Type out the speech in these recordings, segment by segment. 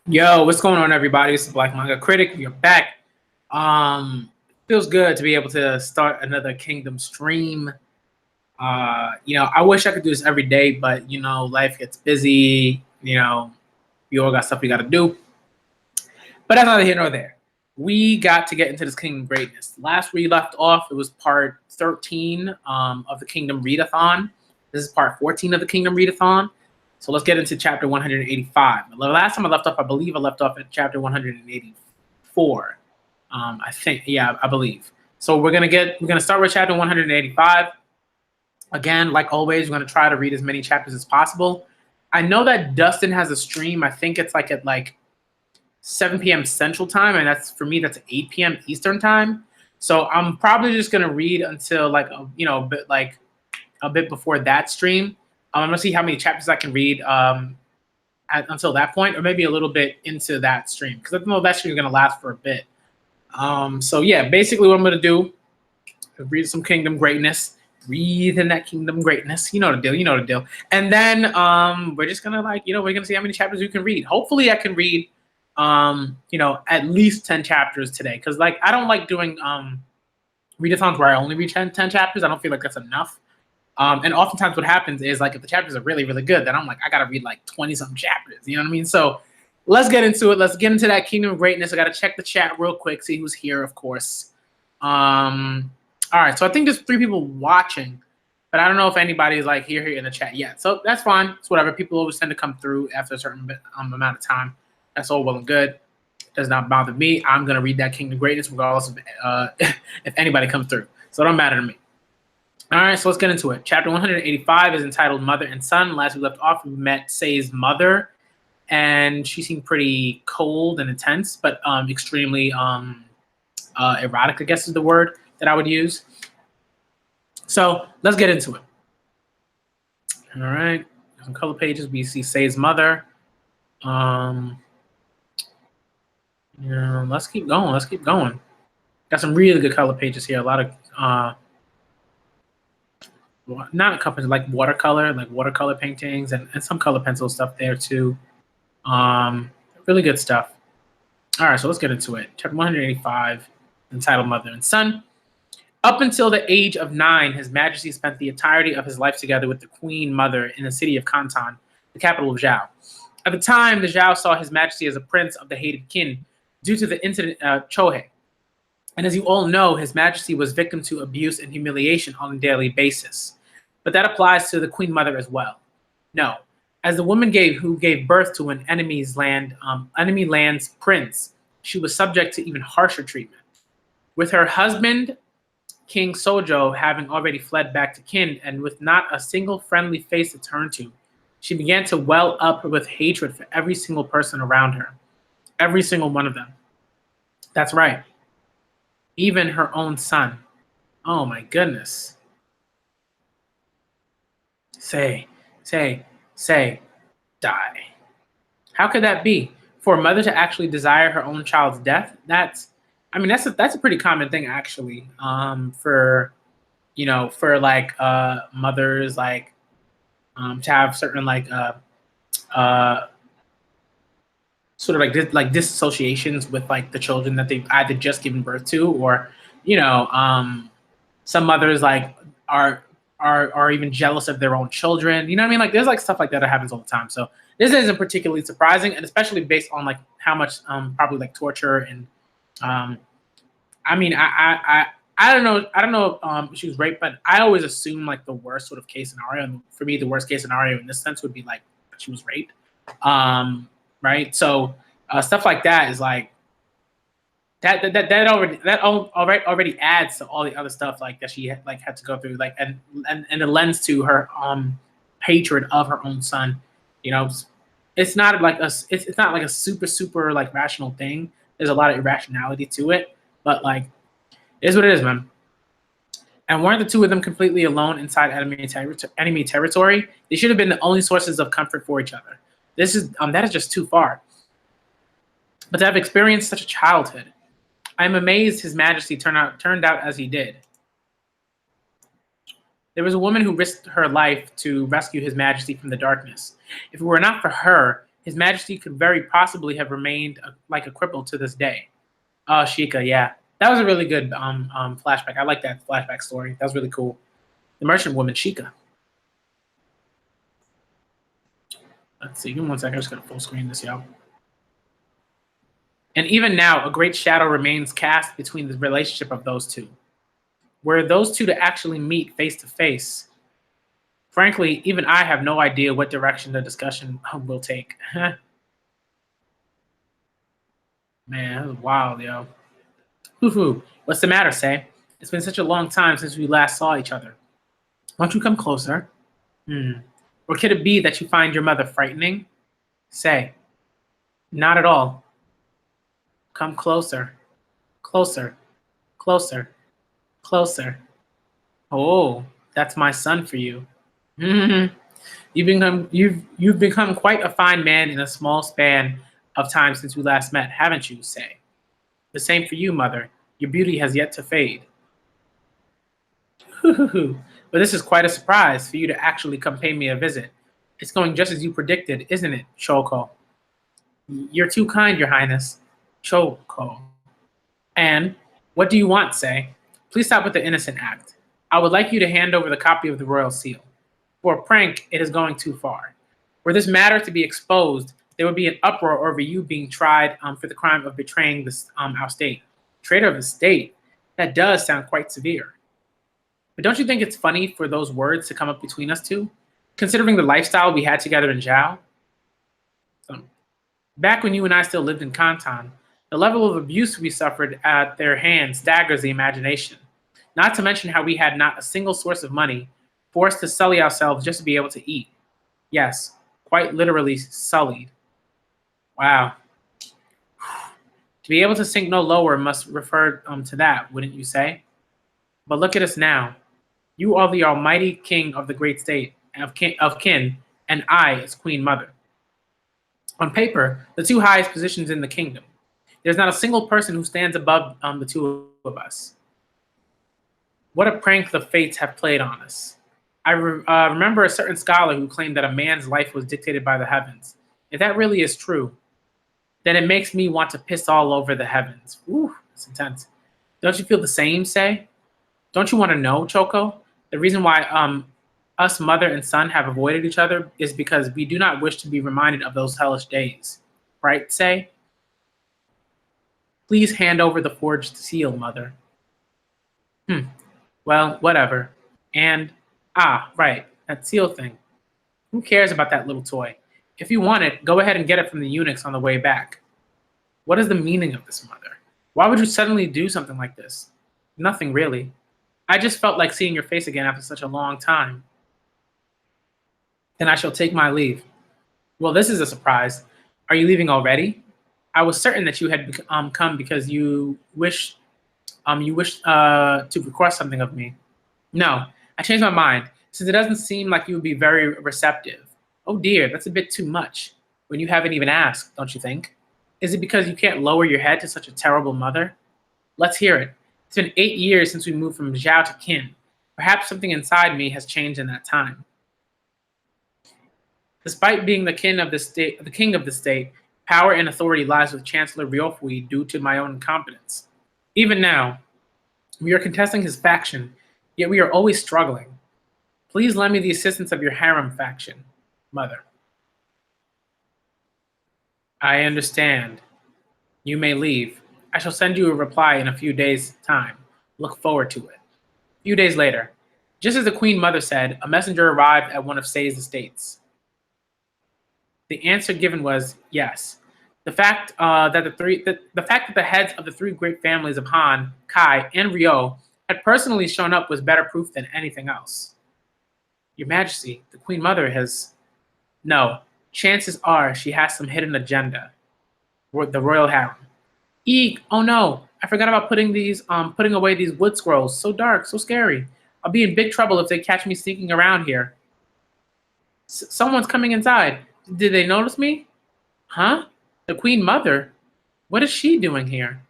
Yo, what's going on, everybody? It's the Black Manga Critic. We're back. Feels good to be able to start another Kingdom stream. I wish I could do this every day, but life gets busy. We all got stuff we got to do. But that's neither here nor there. We got to get into this Kingdom greatness. Last we left off, it was part 13 of the Kingdom Read-A-Thon. This is part 14 of the Kingdom Read-A-Thon. So let's get into chapter 185. The last time I left off, I believe I left off at chapter 184. I think, yeah, I believe. So we're gonna start with chapter 185. Again, like always, we're gonna try to read as many chapters as possible. I know that Dustin has a stream. I think it's like at 7 p.m. Central Time, and that's for me. That's 8 p.m. Eastern Time. So I'm probably just gonna read until a bit before that stream. I'm gonna see how many chapters I can read until that point, or maybe a little bit into that stream, because I know that stream is gonna last for a bit. So yeah, basically what I'm gonna do is read some Kingdom greatness, breathe in that Kingdom greatness. You know the deal. You know the deal. And then we're just gonna we're gonna see how many chapters you can read. Hopefully, I can read at least 10 chapters today, because I don't like doing readathons where I only read 10 chapters. I don't feel like that's enough. And oftentimes what happens is if the chapters are really, really good, then I'm I gotta read 20 something chapters. You know what I mean? So let's get into it. Let's get into that Kingdom of Greatness. I gotta check the chat real quick, see who's here, of course. All right, so I think there's 3 people watching, but I don't know if anybody's here in the chat yet. So that's fine. It's whatever. People always tend to come through after a certain amount of time. That's all well and good. It does not bother me. I'm gonna read that Kingdom of Greatness regardless of if anybody comes through. So it don't matter to me. All right, so let's get into it. Chapter 185 is entitled Mother and Son. Last we left off, we met Sei's mother, and she seemed pretty cold and intense, but extremely erotic, I guess is the word that I would use. So let's get into it. All right, some color pages. We see Sei's mother. Let's keep going. Let's keep going. Got some really good color pages here. A lot of not colors, watercolor paintings and some color pencil stuff there too. Really good stuff. All right, so let's get into it. Chapter 185, entitled Mother and Son. Up until the age of 9, His Majesty spent the entirety of his life together with the Queen Mother in the city of Canton, the capital of Zhao. At the time, the Zhao saw His Majesty as a prince of the hated kin due to the incident Chohei. And as you all know, His Majesty was victim to abuse and humiliation on a daily basis. But that applies to the Queen Mother as well. No, as the woman who gave birth to an enemy land's prince, she was subject to even harsher treatment. With her husband, King Sojo, having already fled back to Qin, and with not a single friendly face to turn to, she began to well up with hatred for every single person around her. Every single one of them. That's right. Even her own son. Oh my goodness. Say, die. How could that be? For a mother to actually desire her own child's death, that's a pretty common thing actually. For mothers to have certain sort of disassociations with the children that they've either just given birth to, or some mothers are even jealous of their own children. You know what I mean? There's stuff like that happens all the time. So this isn't particularly surprising, and especially based on how much probably torture and I don't know if she was raped, but I always assume the worst sort of case scenario. And for me, the worst case scenario in this sense would be she was raped. Right? So stuff like that is that already adds to all the other stuff that she had to go through, and it lends to her hatred of her own son. It's not it's not a super rational thing. There's a lot of irrationality to it, but it is what it is, man. And weren't the two of them completely alone inside enemy territory? They should have been the only sources of comfort for each other. That is just too far. But to have experienced such a childhood, I am amazed His Majesty turned out as he did. There was a woman who risked her life to rescue His Majesty from the darkness. If it were not for her, His Majesty could very possibly have remained like a cripple to this day. Oh, Sheikah, yeah. That was a really good flashback. I like that flashback story. That was really cool. The merchant woman, Sheikah. Let's see. Give me one second. I'm just going to full screen this, y'all. And even now, a great shadow remains cast between the relationship of those two. Were those two to actually meet face to face, frankly, even I have no idea what direction the discussion will take. Man, that was wild, yo. Hoo-hoo. What's the matter, Say? It's been such a long time since we last saw each other. Won't you come closer? Or could it be that you find your mother frightening? Say, not at all. Come closer. Closer. Closer. Closer. Oh, that's my son for you. You've become quite a fine man in a small span of time since we last met, haven't you, Say? The same for you, mother. Your beauty has yet to fade. But this is quite a surprise for you to actually come pay me a visit. It's going just as you predicted, isn't it, Choko? You're too kind, Your Highness. Choko. And what do you want, Say? Please stop with the innocent act. I would like you to hand over the copy of the royal seal. For a prank, it is going too far. Were this matter to be exposed, there would be an uproar over you being tried for the crime of betraying this our state. Traitor of the state? That does sound quite severe. But don't you think it's funny for those words to come up between us two, considering the lifestyle we had together in Zhao? So, back when you and I still lived in Kantan, the level of abuse we suffered at their hands staggers the imagination. Not to mention how we had not a single source of money, forced to sully ourselves just to be able to eat. Yes, quite literally sullied. Wow. To be able to sink no lower must refer to that, wouldn't you say? But look at us now. You are the almighty king of the great state of kin, and I as queen mother. On paper, the two highest positions in the kingdom. There's not a single person who stands above the two of us. What a prank the fates have played on us. I remember a certain scholar who claimed that a man's life was dictated by the heavens. If that really is true, then it makes me want to piss all over the heavens. Ooh, that's intense. Don't you feel the same, Say? Don't you want to know, Choko? The reason why us mother and son have avoided each other is because we do not wish to be reminded of those hellish days. Right, Say? Please hand over the forged seal, mother. Well, whatever. And, right, that seal thing. Who cares about that little toy? If you want it, go ahead and get it from the eunuchs on the way back. What is the meaning of this, mother? Why would you suddenly do something like this? Nothing really. I just felt like seeing your face again after such a long time. Then I shall take my leave. Well, this is a surprise. Are you leaving already? I was certain that you had come because you wish to request something of me. No, I changed my mind, since it doesn't seem like you would be very receptive. Oh dear, that's a bit too much, when you haven't even asked, don't you think? Is it because you can't lower your head to such a terrible mother? Let's hear it. It's been 8 years since we moved from Zhao to Qin. Perhaps something inside me has changed in that time. Despite being the king of the state, power and authority lies with Chancellor Ryofui due to my own incompetence. Even now, we are contesting his faction, yet we are always struggling. Please lend me the assistance of your harem faction, mother. I understand. You may leave. I shall send you a reply in a few days' time. Look forward to it. A few days later, just as the Queen Mother said, a messenger arrived at one of Sei's estates. The answer given was yes. The fact that the heads of the three great families of Han, Kai, and Ryo had personally shown up was better proof than anything else. Your Majesty, the Queen Mother has... No, chances are she has some hidden agenda. The royal harem. Eek! Oh no! I forgot about putting away these wood scrolls. So dark, so scary. I'll be in big trouble if they catch me sneaking around here. Someone's coming inside. Did they notice me? Huh? The Queen Mother? What is she doing here?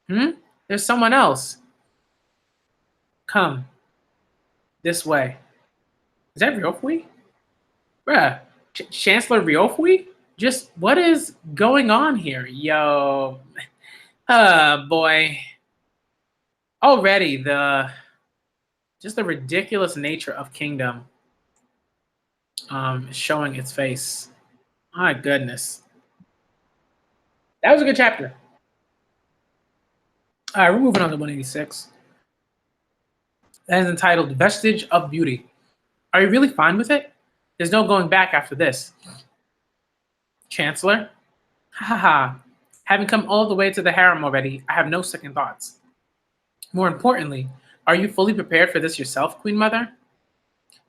There's someone else. Come. This way. Is that Ryofui? Bruh. Chancellor Ryofui? Just what is going on here? Yo, boy. Already the just the ridiculous nature of Kingdom showing its face. My goodness. That was a good chapter. All right, we're moving on to 186. That is entitled Vestige of Beauty. Are you really fine with it? There's no going back after this. Chancellor? Ha ha ha. Having come all the way to the harem already, I have no second thoughts. More importantly, are you fully prepared for this yourself, Queen Mother?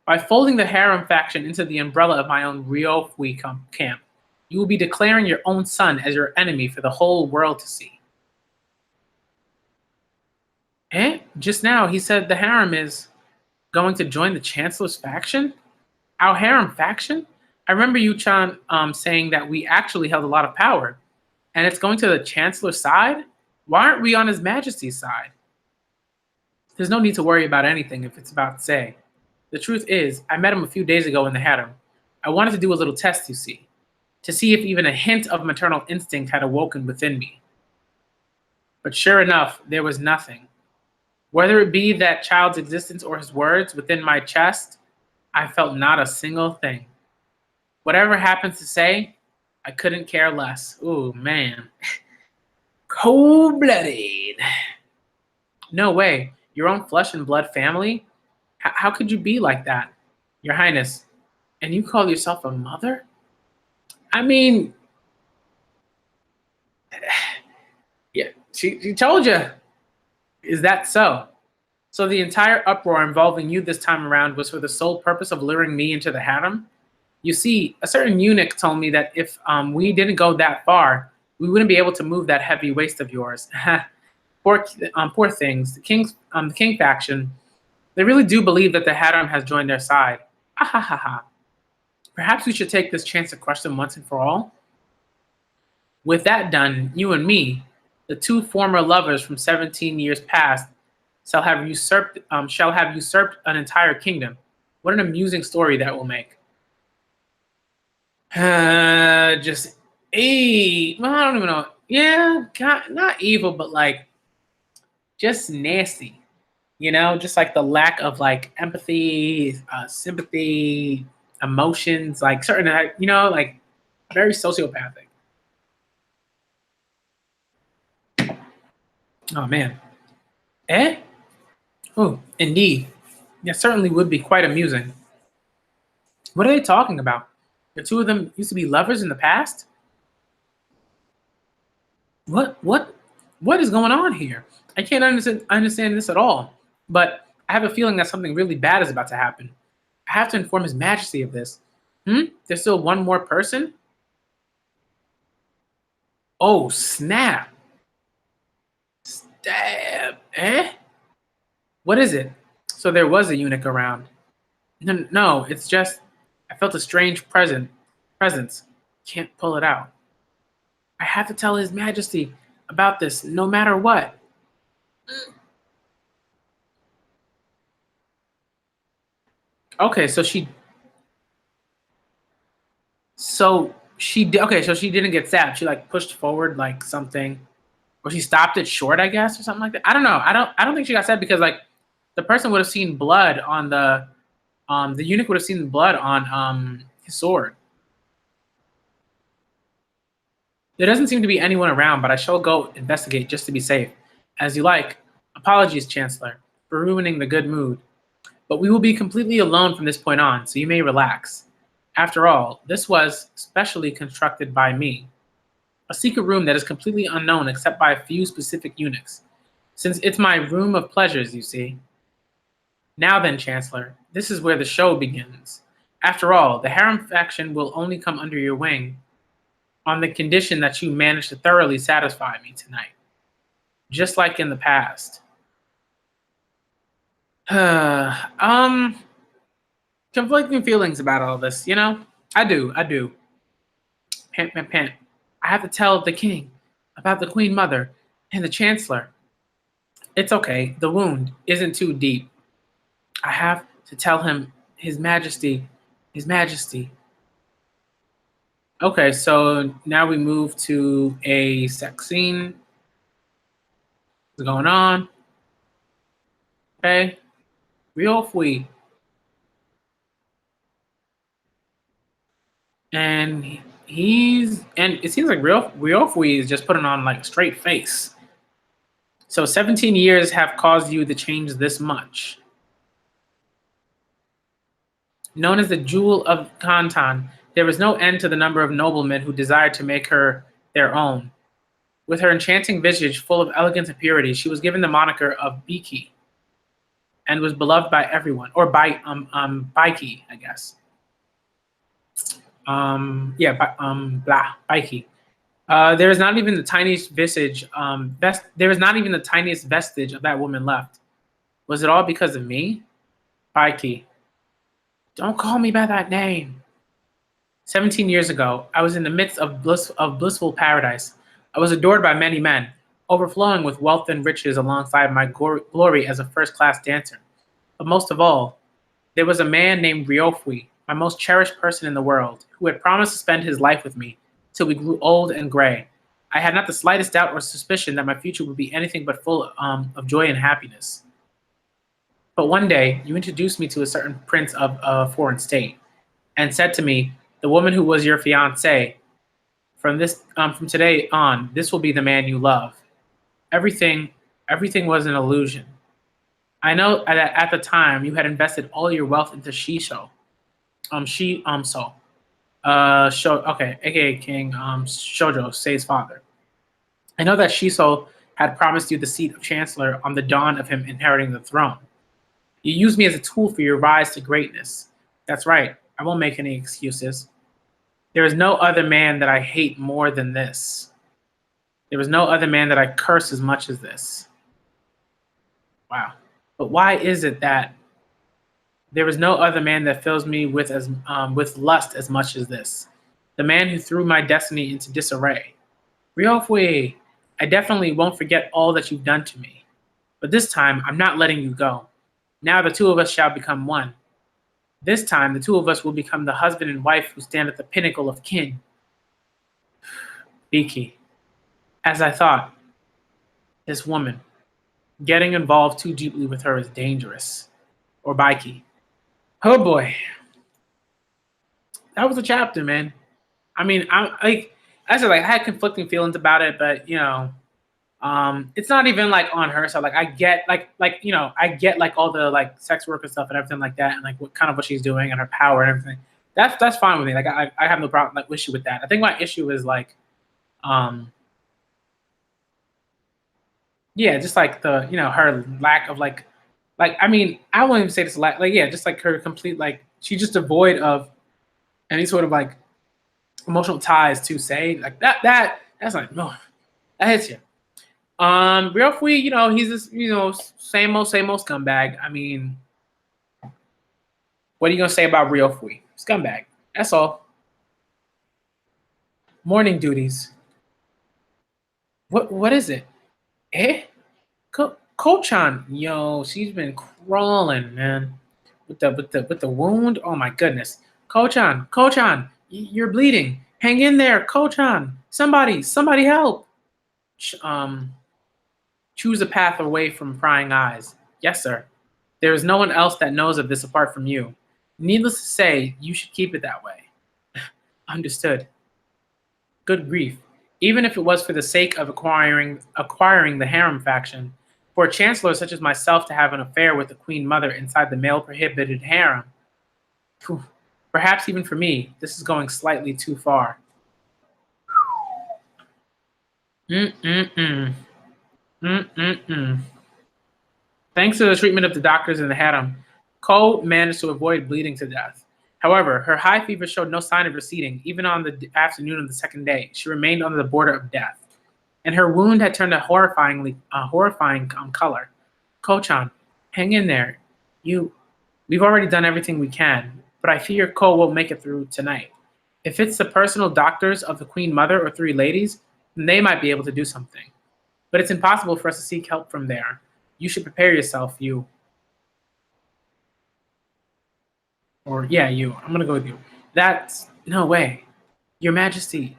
By folding the harem faction into the umbrella of my own Ryofui camp, you will be declaring your own son as your enemy for the whole world to see. Eh? Just now he said the harem is going to join the Chancellor's faction? Our harem faction? I remember you, Chan, saying that we actually held a lot of power, and it's going to the Chancellor's side? Why aren't we on His Majesty's side? There's no need to worry about anything if it's about to say. The truth is, I met him a few days ago in the harem. I wanted to do a little test, you see, to see if even a hint of maternal instinct had awoken within me. But sure enough, there was nothing. Whether it be that child's existence or his words within my chest, I felt not a single thing. Whatever happens to say, I couldn't care less. Ooh, man. Cold-blooded. No way. Your own flesh and blood family? How could you be like that? Your Highness, and you call yourself a mother? I mean, yeah, she told you. Is that so? So the entire uproar involving you this time around was for the sole purpose of luring me into the harem? You see, a certain eunuch told me that if we didn't go that far, we wouldn't be able to move that heavy waist of yours. Poor things. The king faction, they really do believe that the harem has joined their side. Ah ha ha ha. Perhaps we should take this chance to crush them once and for all. With that done, you and me, the two former lovers from 17 years past, shall have usurped an entire kingdom. What an amusing story that will make. Just well, I don't even know. Yeah, not evil, but like just nasty. You know, just like the lack of like empathy, sympathy, emotions, like certain, like very sociopathic. Oh man. Eh? Oh, indeed. That certainly would be quite amusing. What are they talking about? The two of them used to be lovers in the past? What is going on here? I can't understand this at all. But I have a feeling that something really bad is about to happen. I have to inform His Majesty of this. There's still one more person? Oh, snap. Stab. Eh? What is it? So there was a eunuch around. No, it's just I felt a strange presence. Can't pull it out. I have to tell His Majesty about this no matter what. Okay, so she didn't get stabbed. She like pushed forward like something, or she stopped it short, I guess, or something like that. I don't know. I don't think she got stabbed because like the person would have seen blood on the eunuch would have seen blood on his sword. There doesn't seem to be anyone around, but I shall go investigate just to be safe. As you like. Apologies, Chancellor, for ruining the good mood. But we will be completely alone from this point on, so you may relax. After all, this was specially constructed by me. A secret room that is completely unknown except by a few specific eunuchs. Since it's my room of pleasures, you see. Now then, Chancellor, this is where the show begins. After all, the harem faction will only come under your wing on the condition that you manage to thoroughly satisfy me tonight. Just like in the past. Conflicting feelings about all this, you know? I do. Pant, pant, pant. I have to tell the king about the queen mother and the chancellor. It's okay. The wound isn't too deep. I have to tell him, His Majesty, His Majesty. Okay, so now we move to a sex scene. What's going on? Okay, real fui, and and it seems like real fui is just putting on like a straight face. So 17 years have caused you to change this much. Known as the Jewel of Kantan, there was no end to the number of noblemen who desired to make her their own. With her enchanting visage full of elegance and purity, she was given the moniker of Biki and was beloved by everyone, or by Baiki, I guess. Yeah, blah, Baiki. There is not even the tiniest there is not even the tiniest vestige of that woman left. Was it all because of me? Baiki. Don't call me by that name. 17 years ago, I was in the midst of blissful paradise. I was adored by many men, overflowing with wealth and riches alongside my glory as a first-class dancer. But most of all, there was a man named Ryofui, my most cherished person in the world, who had promised to spend his life with me till we grew old and gray. I had not the slightest doubt or suspicion that my future would be anything but full of joy and happiness. But one day, you introduced me to a certain prince of a foreign state, and said to me, "The woman who was your fiancée, from today on, this will be the man you love." Everything, everything was an illusion. I know that at the time you had invested all your wealth into Shisho. So, okay, aka King Shoujo, Sei's father. I know that Shiso had promised you the seat of chancellor on the dawn of him inheriting the throne. You used me as a tool for your rise to greatness. That's right. I won't make any excuses. There is no other man that I hate more than this. There was no other man that I curse as much as this. Wow. But why is it that there is no other man that fills me with lust as much as this? The man who threw my destiny into disarray. Ryofui, I definitely won't forget all that you've done to me. But this time, I'm not letting you go. Now the two of us shall become one. This time, the two of us will become the husband and wife who stand at the pinnacle of kin. Biki. As I thought, this woman, getting involved too deeply with her is dangerous. Or Biki. Oh boy, that was a chapter, man. I mean, I said, like, I had conflicting feelings about it, but it's not even like on her side. Like, I get, I get like all the like sex worker stuff and everything like that, and like what she's doing and her power and everything. That's fine with me. Like, I have no problem like issue with that. I think my issue is like, um, yeah, just like the her lack of like I mean, I won't even say this like yeah, just like her complete like she's just devoid of any sort of like emotional ties to say like that's like no, that hits you. Real Fui, he's this, same old scumbag. I mean, what are you gonna say about Real Fui? Scumbag. That's all. Morning duties. What is it? Eh? Kochan, yo, she's been crawling, man. With the wound. Oh my goodness. Kochan, you're bleeding. Hang in there, Kochan. Somebody help. Um, Choose a path away from prying eyes. Yes, sir. There is no one else that knows of this apart from you. Needless to say, you should keep it that way. Understood. Good grief. Even if it was for the sake of acquiring the harem faction, for a chancellor such as myself to have an affair with the queen mother inside the male prohibited harem, phew, perhaps even for me, this is going slightly too far. Mm-mm-mm. Mm-mm-mm. Thanks to the treatment of the doctors in the harem, Ko managed to avoid bleeding to death. However, her high fever showed no sign of receding. Even on the afternoon of the second day, she remained on the border of death, and her wound had turned a horrifying color. Ko-chan, hang in there. We've already done everything we can, but I fear Ko won't make it through tonight. If it's the personal doctors of the Queen Mother or three ladies, then they might be able to do something. But it's impossible for us to seek help from there. You should prepare yourself, you. Or, yeah, you. I'm gonna go with you. That's no way. Your Majesty,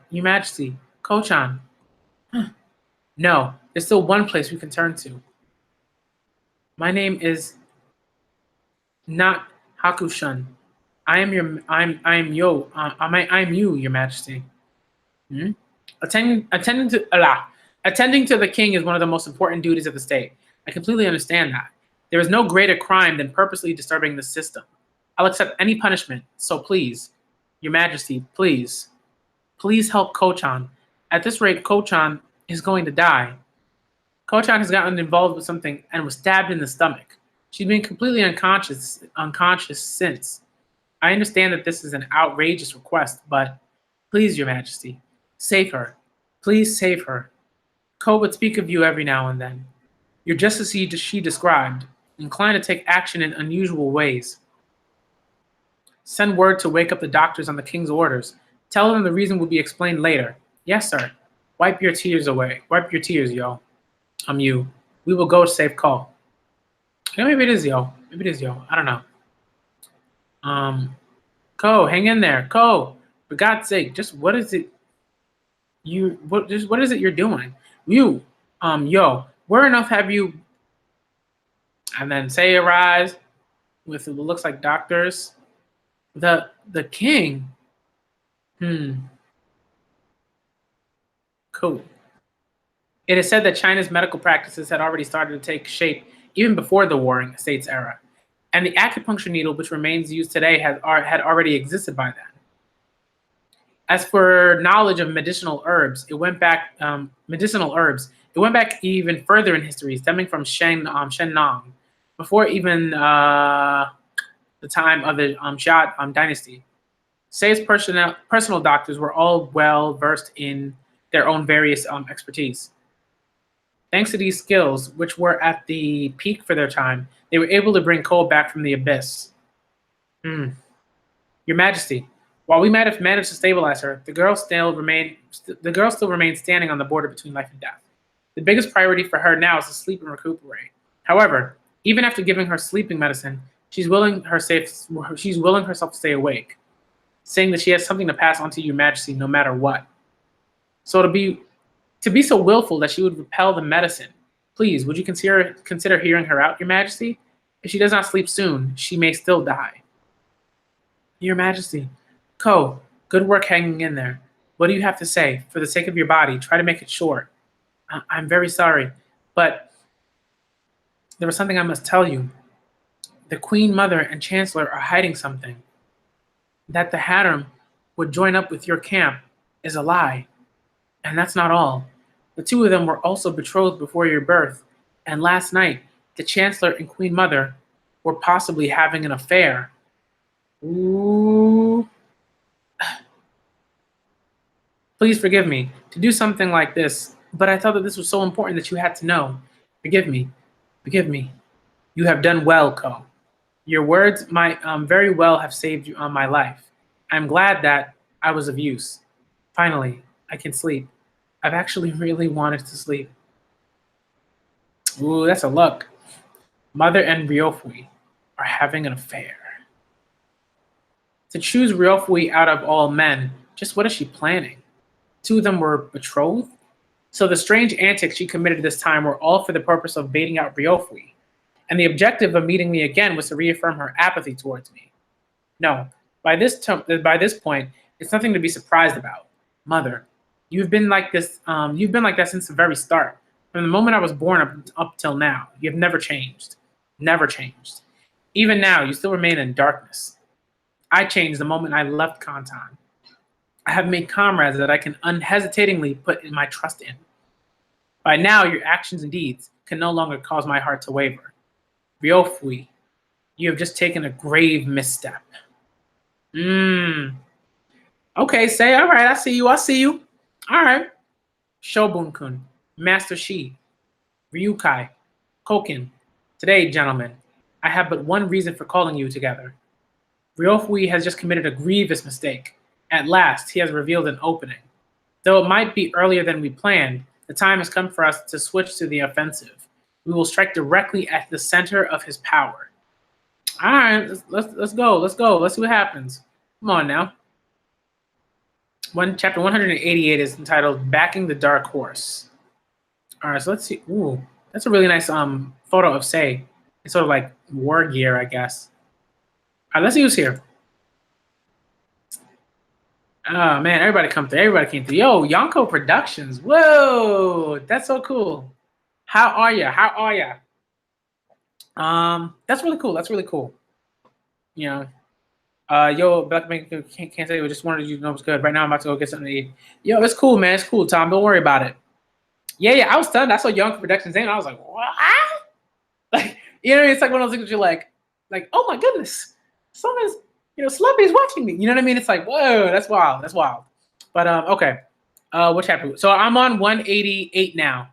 Kochan. No, there's still one place we can turn to. My name is not Hakushun. I am I am you, Your Majesty. Hmm? Attending to Allah. Attending to the king is one of the most important duties of the state. I completely understand that. There is no greater crime than purposely disturbing the system. I'll accept any punishment, so please, Your Majesty, please help Kochan. At this rate, Kochan is going to die. Kochan has gotten involved with something and was stabbed in the stomach. She's been completely unconscious since. I understand that this is an outrageous request, but please, Your Majesty, save her. Please save her. Ko would speak of you every now and then. You're just as she described, inclined to take action in unusual ways. Send word to wake up the doctors on the king's orders. Tell them the reason will be explained later. Yes, sir. Wipe your tears away. Wipe your tears, yo. I'm you. We will go save Ko. Yeah, maybe it is yo. Maybe it is yo. I don't know. Ko, hang in there. Ko, for God's sake, just what is it what is it you're doing? You, yo, where enough have you, and then say arise with what looks like doctors. The king. Cool. It is said that China's medical practices had already started to take shape even before the Warring States era, and the acupuncture needle, which remains used today, had already existed by then. As for knowledge of medicinal herbs, it went back even further in history, stemming from Shen Nong, before even the time of the Xia dynasty. Say's personal doctors were all well versed in their own various expertise. Thanks to these skills, which were at the peak for their time, they were able to bring Ko back from the abyss. Your Majesty, while we might have managed to stabilize her, the girl still remains standing on the border between life and death. The biggest priority for her now is to sleep and recuperate. However, even after giving her sleeping medicine, she's willing herself to stay awake, saying that she has something to pass on to Your Majesty no matter what. So to be so willful that she would repel the medicine, please, would you consider hearing her out, Your Majesty? If she does not sleep soon, she may still die. Your Majesty, Ko, good work hanging in there. What do you have to say? For the sake of your body, try to make it short. I'm very sorry, but there was something I must tell you. The Queen Mother and Chancellor are hiding something. That the Hatter would join up with your camp is a lie. And that's not all. The two of them were also betrothed before your birth, and last night, the Chancellor and Queen Mother were possibly having an affair. Ooh. Please forgive me to do something like this, but I thought that this was so important that you had to know. Forgive me. Forgive me. You have done well, Ko. Your words might very well have saved you on my life. I'm glad that I was of use. Finally, I can sleep. I've actually really wanted to sleep. Ooh, that's a look. Mother and Ryofui are having an affair. To choose Ryofui out of all men, just what is she planning? Two of them were betrothed? So the strange antics she committed this time were all for the purpose of baiting out Ryofui. And the objective of meeting me again was to reaffirm her apathy towards me. No, by this point, it's nothing to be surprised about. Mother, you've been like this. You've been like that since the very start. From the moment I was born up till now, you have never changed. Never changed. Even now, you still remain in darkness. I changed the moment I left Kantan. I have made comrades that I can unhesitatingly put in my trust in. By now, your actions and deeds can no longer cause my heart to waver. Ryofui, you have just taken a grave misstep. Okay, say, all right, I see you. All right. Shobun-kun, Master Shi, Ryukai, Kokin. Today, gentlemen, I have but one reason for calling you together. Ryofui has just committed a grievous mistake. At last, he has revealed an opening. Though it might be earlier than we planned, the time has come for us to switch to the offensive. We will strike directly at the center of his power. All right, let's go. Let's see what happens. Come on now. Chapter 188 is entitled "Backing the Dark Horse." All right, so let's see. Ooh, that's a really nice photo of Say. It's sort of like war gear, I guess. All right, let's see who's here. Oh man, everybody come through. Everybody came through. Yo, Yonko Productions. Whoa, that's so cool. How are ya? How are ya? That's really cool. That's really cool. You know, yo, Black Man can't say. I just wanted you to know it's good. Right now, I'm about to go get something to eat. Yo, it's cool, man. It's cool, Tom. Don't worry about it. Yeah. I was stunned. I saw Yonko Productions name. I was like, what? Like, it's like one of those things that you're like, oh my goodness, someone's, celebrities watching me. You know what I mean? It's like, whoa, that's wild. That's wild. But okay. What chapter? So I'm on 188 now.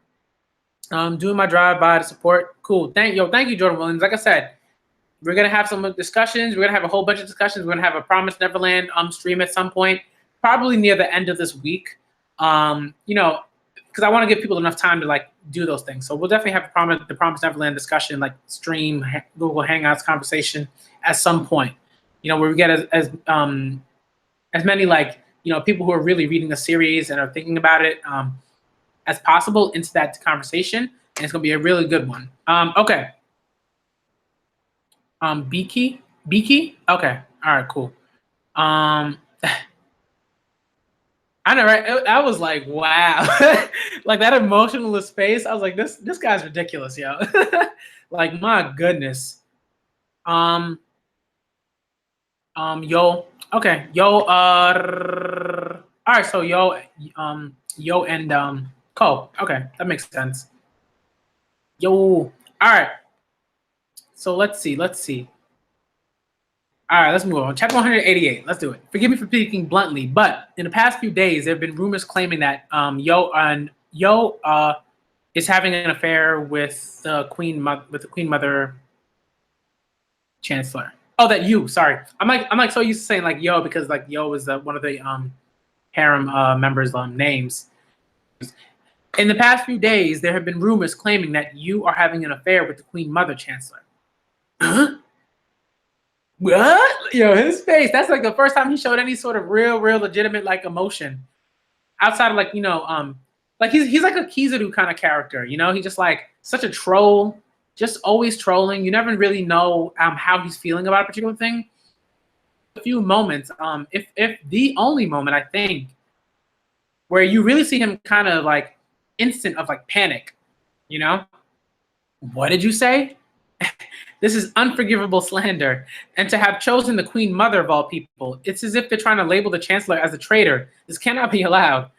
Doing my drive-by to support. Cool. Thank you, Jordan Williams. Like I said, we're gonna have some discussions. We're gonna have a whole bunch of discussions. We're gonna have a Promised Neverland stream at some point, probably near the end of this week. Because I want to give people enough time to like do those things. So we'll definitely have the Promised Neverland discussion, like stream, Google Hangouts conversation at some point. Where we get as many like people who are really reading the series and are thinking about it as possible into that conversation, and it's gonna be a really good one. Okay. Beaky? Okay. All right. Cool. I know, right? I was like, wow, like that emotionless face. I was like, this guy's ridiculous, yo. Like, my goodness. Yo. Okay. Yo. All right. So yo. Yo and Ko. Okay, that makes sense. Yo. All right. So let's see. All right, let's move on. Chapter 188. Let's do it. Forgive me for speaking bluntly, but in the past few days, there have been rumors claiming that Yo is having an affair with the Queen Mother Chancellor. Oh, that you. Sorry, I'm like so used to saying like Yo because like Yo is one of the harem members' names. In the past few days, there have been rumors claiming that you are having an affair with the Queen Mother Chancellor. Huh? What? His face. That's like the first time he showed any sort of real legitimate like emotion. Outside of like, like he's like a Kizaru kind of character, He's just like such a troll, just always trolling. You never really know how he's feeling about a particular thing. A few moments, if the only moment I think where you really see him kind of like instant of like panic, What did you say? This is unforgivable slander. And to have chosen the Queen Mother of all people, it's as if they're trying to label the Chancellor as a traitor. This cannot be allowed.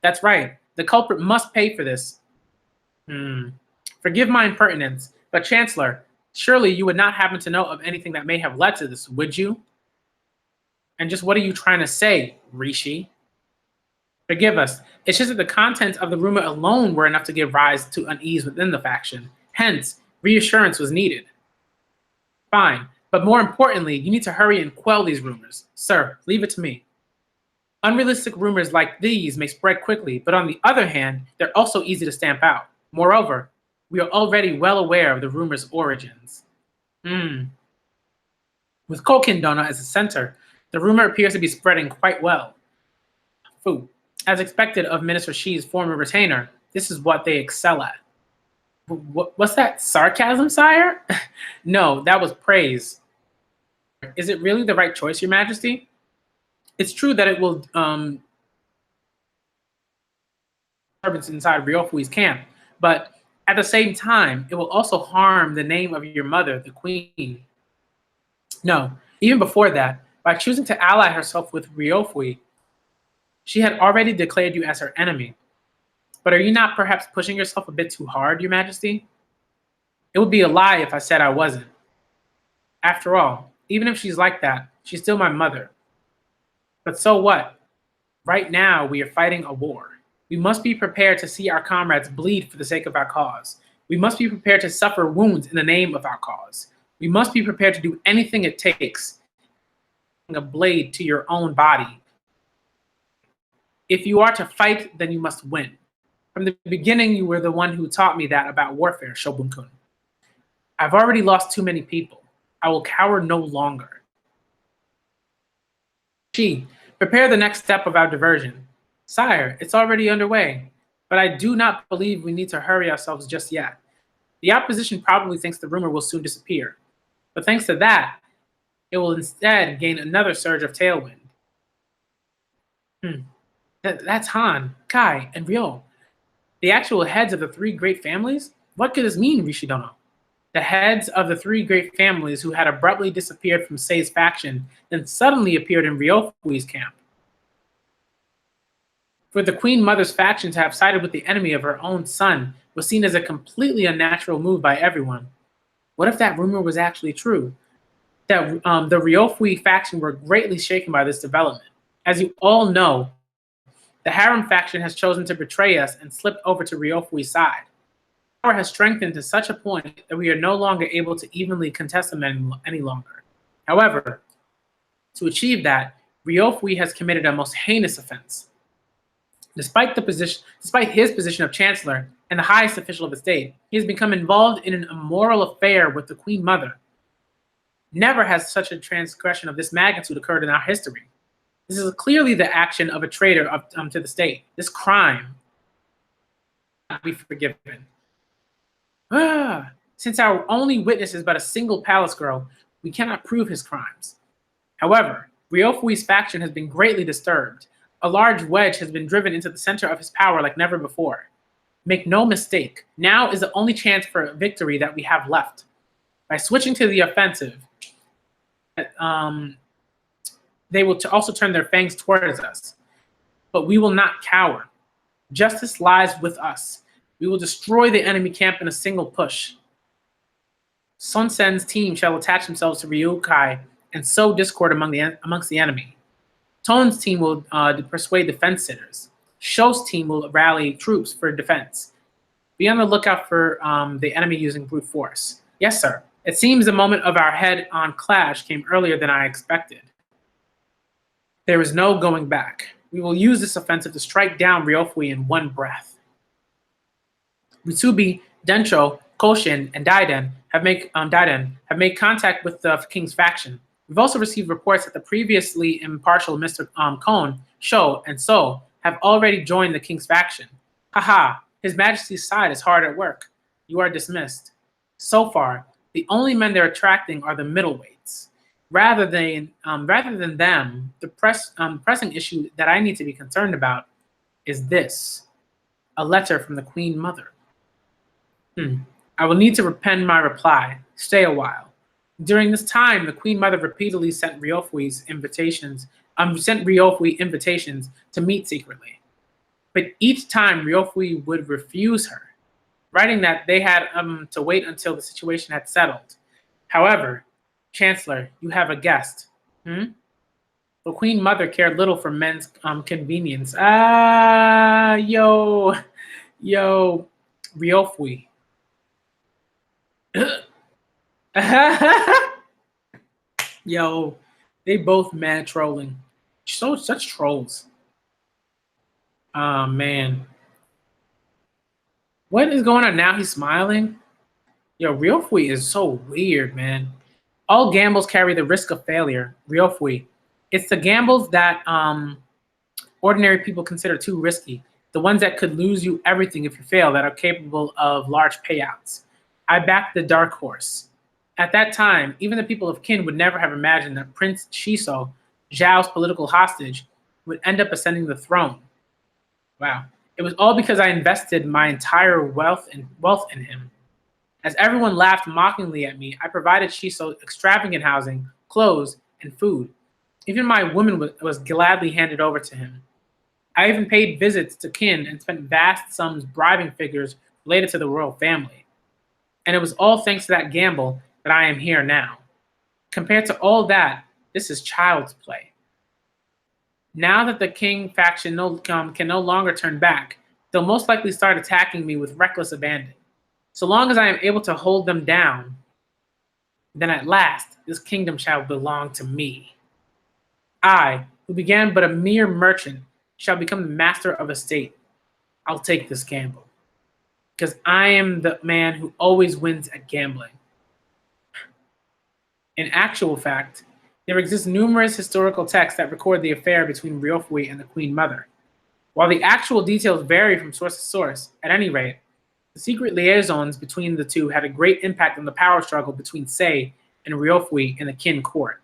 That's right. The culprit must pay for this. Forgive my impertinence, but Chancellor, surely you would not happen to know of anything that may have led to this, would you? And just what are you trying to say, Rishi? Forgive us. It's just that the contents of the rumor alone were enough to give rise to unease within the faction. Hence, reassurance was needed. Fine, but more importantly, you need to hurry and quell these rumors. Sir, leave it to me. Unrealistic rumors like these may spread quickly, but on the other hand, they're also easy to stamp out. Moreover, we are already well aware of the rumor's origins. With Kokindona as the center, the rumor appears to be spreading quite well. Fu, as expected of Minister Shi's former retainer, this is what they excel at. What's that? Sarcasm, sire? No, that was praise. Is it really the right choice, Your Majesty? It's true that it will disturbance inside Ryofui's camp, but at the same time, it will also harm the name of your mother, the Queen. No, even before that, by choosing to ally herself with Ryofui, she had already declared you as her enemy. But are you not perhaps pushing yourself a bit too hard, Your Majesty? It would be a lie if I said I wasn't. After all, even if she's like that, she's still my mother. But so what? Right now, we are fighting a war. We must be prepared to see our comrades bleed for the sake of our cause. We must be prepared to suffer wounds in the name of our cause. We must be prepared to do anything it takes. A blade to your own body. If you are to fight, then you must win. From the beginning, you were the one who taught me that about warfare, Shobun-kun. I've already lost too many people. I will cower no longer. Prepare the next step of our diversion. Sire, it's already underway, but I do not believe we need to hurry ourselves just yet. The opposition probably thinks the rumor will soon disappear, but thanks to that, it will instead gain another surge of tailwind. Hmm. That's Han, Kai, and Ryo. The actual heads of the three great families? What could this mean, Rishidono? The heads of the three great families who had abruptly disappeared from Sei's faction, then suddenly appeared in Ryofui's camp. For the Queen Mother's faction to have sided with the enemy of her own son was seen as a completely unnatural move by everyone. What if that rumor was actually true? That the Ryofui faction were greatly shaken by this development. As you all know, the Harem faction has chosen to betray us and slipped over to Ryofui's side. Power has strengthened to such a point that we are no longer able to evenly contest them any longer. However, to achieve that, Ryofui has committed a most heinous offense. Despite his position of chancellor and the highest official of the state, he has become involved in an immoral affair with the Queen Mother. Never has such a transgression of this magnitude occurred in our history. This is clearly the action of a traitor to the state. This crime cannot be forgiven. Since our only witness is but a single palace girl, we cannot prove his crimes. However, Ryofui's faction has been greatly disturbed. A large wedge has been driven into the center of his power like never before. Make no mistake, now is the only chance for victory that we have left. By switching to the offensive, they will also turn their fangs towards us. But we will not cower. Justice lies with us. We will destroy the enemy camp in a single push. Sun Sen's team shall attach themselves to Ryukai and sow discord amongst the enemy. Ton's team will persuade the fence sitters. Sho's team will rally troops for defense. Be on the lookout for the enemy using brute force. Yes, sir. It seems the moment of our head-on clash came earlier than I expected. There is no going back. We will use this offensive to strike down Ryofui in one breath. Mitsubi, Densho, Koshin, and Daiden have made contact with the king's faction. We've also received reports that the previously impartial Mr. Kon, Sho, and So have already joined the king's faction. Haha, His Majesty's side is hard at work. You are dismissed. So far, the only men they're attracting are the middleweights. Rather than them, the pressing issue that I need to be concerned about is this: a letter from the Queen Mother. I will need to pen my reply. Stay a while. During this time, the Queen Mother repeatedly sent Ryofui invitations to meet secretly. But each time, Ryofui would refuse her, writing that they had to wait until the situation had settled. However, Chancellor, you have a guest. The Queen Mother cared little for men's convenience. Ryofui. Yo, they both mad trolling. Such trolls. Oh man. What is going on now? He's smiling. Yo, Ryofui is so weird, man. All gambles carry the risk of failure. Ryofui. It's the gambles that ordinary people consider too risky. The ones that could lose you everything if you fail, that are capable of large payouts. I backed the dark horse. At that time, even the people of Qin would never have imagined that Prince Shiso, Zhao's political hostage, would end up ascending the throne. Wow. It was all because I invested my entire wealth in him. As everyone laughed mockingly at me, I provided Shiso extravagant housing, clothes, and food. Even my woman was gladly handed over to him. I even paid visits to Qin and spent vast sums bribing figures related to the royal family. And it was all thanks to that gamble that I am here now. Compared to all that, this is child's play. Now that the King faction can no longer turn back, they'll most likely start attacking me with reckless abandon. So long as I am able to hold them down, then at last this kingdom shall belong to me. I, who began but a mere merchant, shall become the master of a state. I'll take this gamble, because I am the man who always wins at gambling. In actual fact, There exist numerous historical texts that record the affair between Ryofui and the Queen Mother. While the actual details vary from source to source, at any rate, the secret liaisons between the two had a great impact on the power struggle between Sei and Ryofui in the Qin court.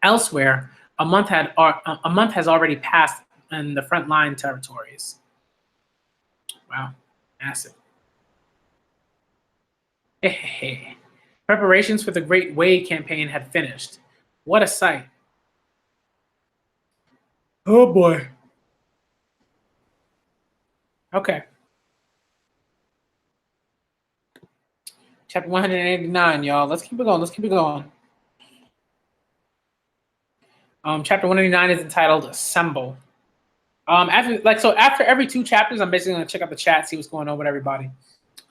Elsewhere, a month has already passed in the frontline territories. Wow, massive. Hey. Preparations for the Great Wei campaign had finished. What a sight. Oh boy. Okay. Chapter 189, y'all. Let's keep it going. Chapter 189 is entitled Assemble. After every 2 chapters, I'm basically gonna check out the chat, see what's going on with everybody.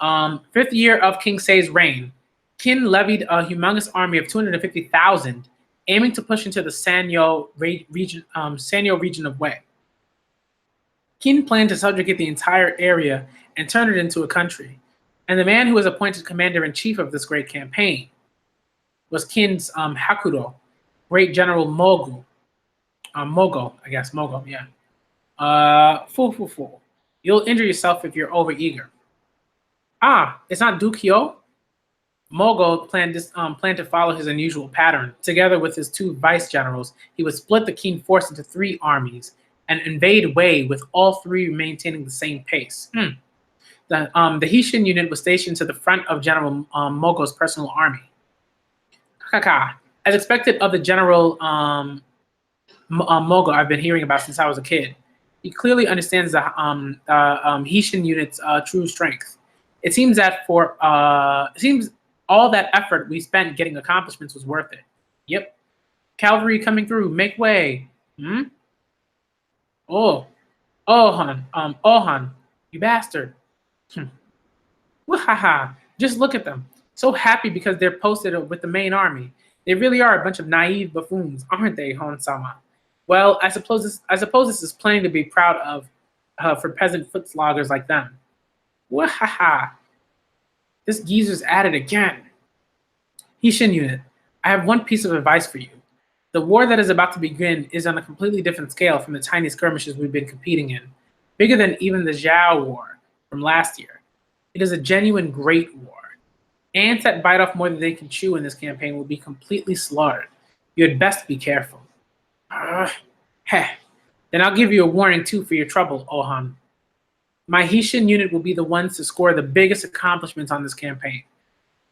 5th year of King Sei's reign, Qin levied a humongous army of 250,000, aiming to push into the Sanyo region of Wei. Qin planned to subjugate the entire area and turn it into a country. And the man who was appointed commander-in-chief of this great campaign was Qin's Hakudo, great general Mogul. Mogul, yeah. Fool. You'll injure yourself if you're overeager. It's not Dukyo? Mogul planned to follow his unusual pattern. Together with his 2 vice generals, he would split the Qin force into 3 armies and invade Wei with all 3 maintaining the same pace. The Hishin unit was stationed to the front of General Mogul's personal army. As expected of the General Mogul I've been hearing about since I was a kid, he clearly understands the Hishin unit's true strength. It seems all that effort we spent getting accomplishments was worth it. Yep. Cavalry coming through. Make way. Ohan, you bastard. Wahaha. Just look at them. So happy because they're posted with the main army. They really are a bunch of naive buffoons, aren't they, Hon-sama? Well, I suppose this is plenty to be proud of for peasant footsloggers like them. Wahaha. This geezer's at it again. Hishin unit, I have one piece of advice for you. The war that is about to begin is on a completely different scale from the tiny skirmishes we've been competing in. Bigger than even the Zhao War from last year. It is a genuine great war. Ants that bite off more than they can chew in this campaign will be completely slaughtered. You had best be careful. Then I'll give you a warning too for your trouble, Ohan. My Hishin unit will be the ones to score the biggest accomplishments on this campaign.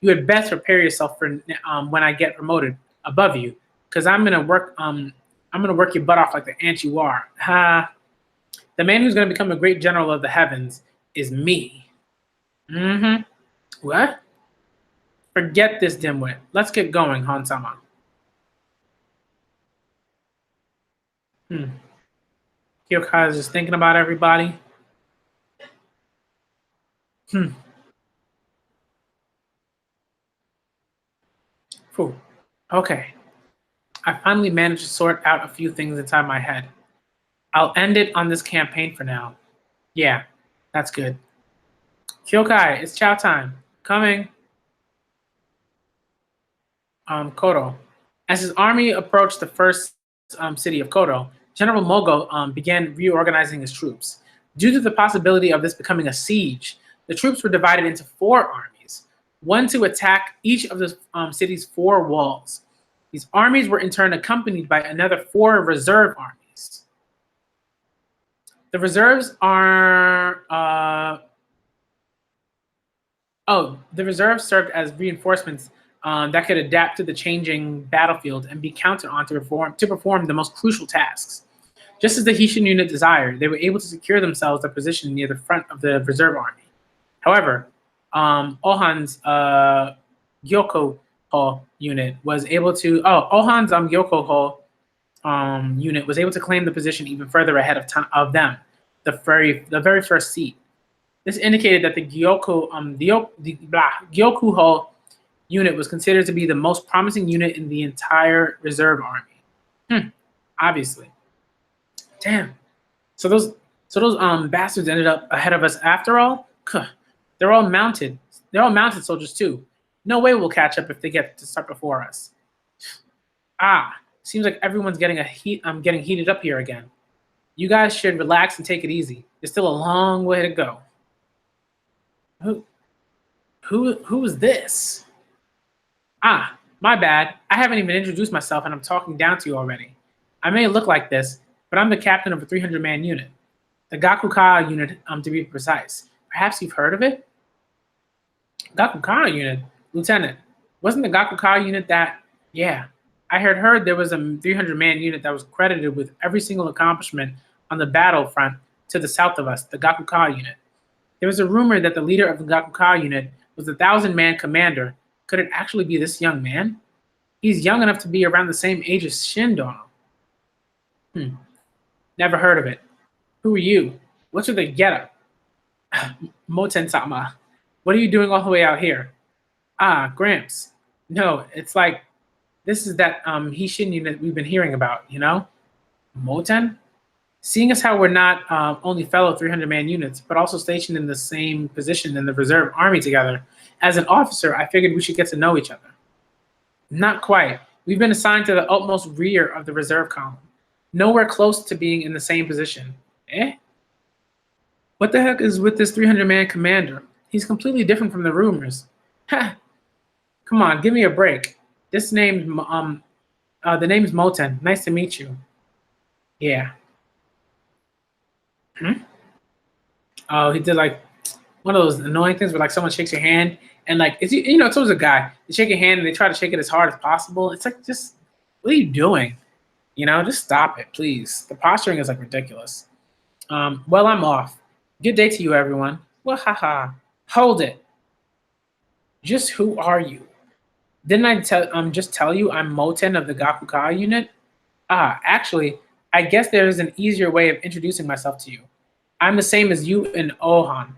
You had best prepare yourself for when I get promoted above you, because I'm gonna work your butt off like the ant you are. The man who's gonna become a great general of the heavens is me. What? Forget this dimwit. Let's get going, Han-sama. Kyokai is just thinking about everybody. Okay. I finally managed to sort out a few things inside my head. I'll end it on this campaign for now. Yeah, that's good. Kyokai, it's chow time. Coming. Kodo. As his army approached the first city of Kodo, General Mogul began reorganizing his troops. Due to the possibility of this becoming a siege, the troops were divided into 4 armies, one to attack each of the city's 4 walls. These armies were in turn accompanied by another 4 reserve armies. The reserves are the reserves served as reinforcements that could adapt to the changing battlefield and be counted on to perform the most crucial tasks. Just as the Hishin unit desired, they were able to secure themselves a position near the front of the reserve army. However, Ohan's Gyoko unit was able to unit was able to claim the position even further ahead of them, the very first seat. This indicated that the Gyoku unit was considered to be the most promising unit in the entire reserve army. Obviously. Damn. So those bastards ended up ahead of us after all? They're all mounted. They're all mounted soldiers too. No way we'll catch up if they get to start before us. Ah, seems like everyone's getting I'm getting heated up here again. You guys should relax and take it easy. There's still a long way to go. Who who is this? Ah, my bad. I haven't even introduced myself and I'm talking down to you already. I may look like this, but I'm the captain of a 300-man unit. The Gakuka unit, to be precise. Perhaps you've heard of it? Gakuka unit? Lieutenant, wasn't the Gakuka unit that... Yeah, I had heard there was a 300-man unit that was credited with every single accomplishment on the battlefront to the south of us, the Gakuka unit. There was a rumor that the leader of the Gakuka unit was the 1,000-man commander. Could it actually be this young man? He's young enough to be around the same age as Shindono. Never heard of it. Who are you? What's with the getup? Moten-sama. What are you doing all the way out here? Ah, Gramps. No, it's like, this is that Hishin unit we've been hearing about, you know? Moten? Seeing as how we're not only fellow 300-man units, but also stationed in the same position in the reserve army together, as an officer, I figured we should get to know each other. Not quite. We've been assigned to the utmost rear of the reserve column. Nowhere close to being in the same position. Eh? What the heck is with this 300-man commander? He's completely different from the rumors. Ha! Come on, give me a break. The name's Moten. Nice to meet you. Yeah. Oh, he did like one of those annoying things where like someone shakes your hand and like it's it's always a guy. They shake your hand and they try to shake it as hard as possible. It's like, just what are you doing? Just stop it, please. The posturing is like ridiculous. Well, I'm off. Good day to you, everyone. Well, haha. Hold it. Just who are you? Didn't I just tell you I'm Moten of the Gakuka unit? Ah, actually, I guess there is an easier way of introducing myself to you. I'm the same as you and Ohan,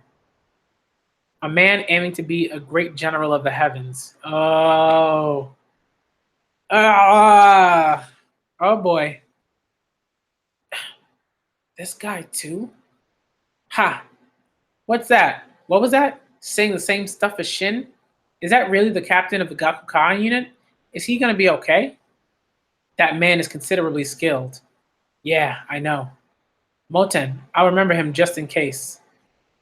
a man aiming to be a great general of the heavens. Oh. Oh boy. This guy too? Ha. What's that? What was that? Saying the same stuff as Shin? Is that really the captain of the Gakuka unit? Is he going to be okay? That man is considerably skilled. Yeah, I know. Moten, I'll remember him just in case.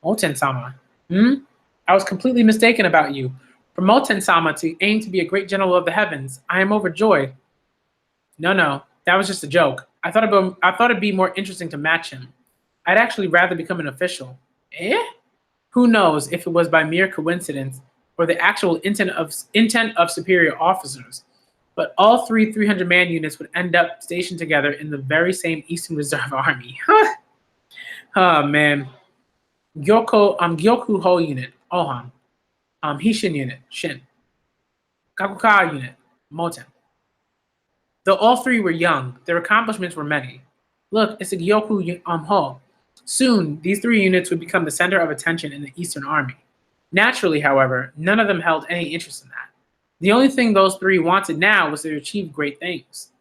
Moten-sama. I was completely mistaken about you. For Moten-sama to aim to be a great general of the heavens, I am overjoyed. No, that was just a joke. I thought it'd be more interesting to match him. I'd actually rather become an official. Eh? Who knows if it was by mere coincidence or the actual intent of superior officers. But all three 300-man units would end up stationed together in the very same Eastern Reserve Army. Oh, man. Gyoku Ho unit, Ohan. Hishin unit, Shin. Gakuka unit, Moten. Though all three were young, their accomplishments were many. Look, it's a Gyoku Ho. Soon, these three units would become the center of attention in the Eastern Army. Naturally, however, none of them held any interest in that. The only thing those three wanted now was to achieve great things.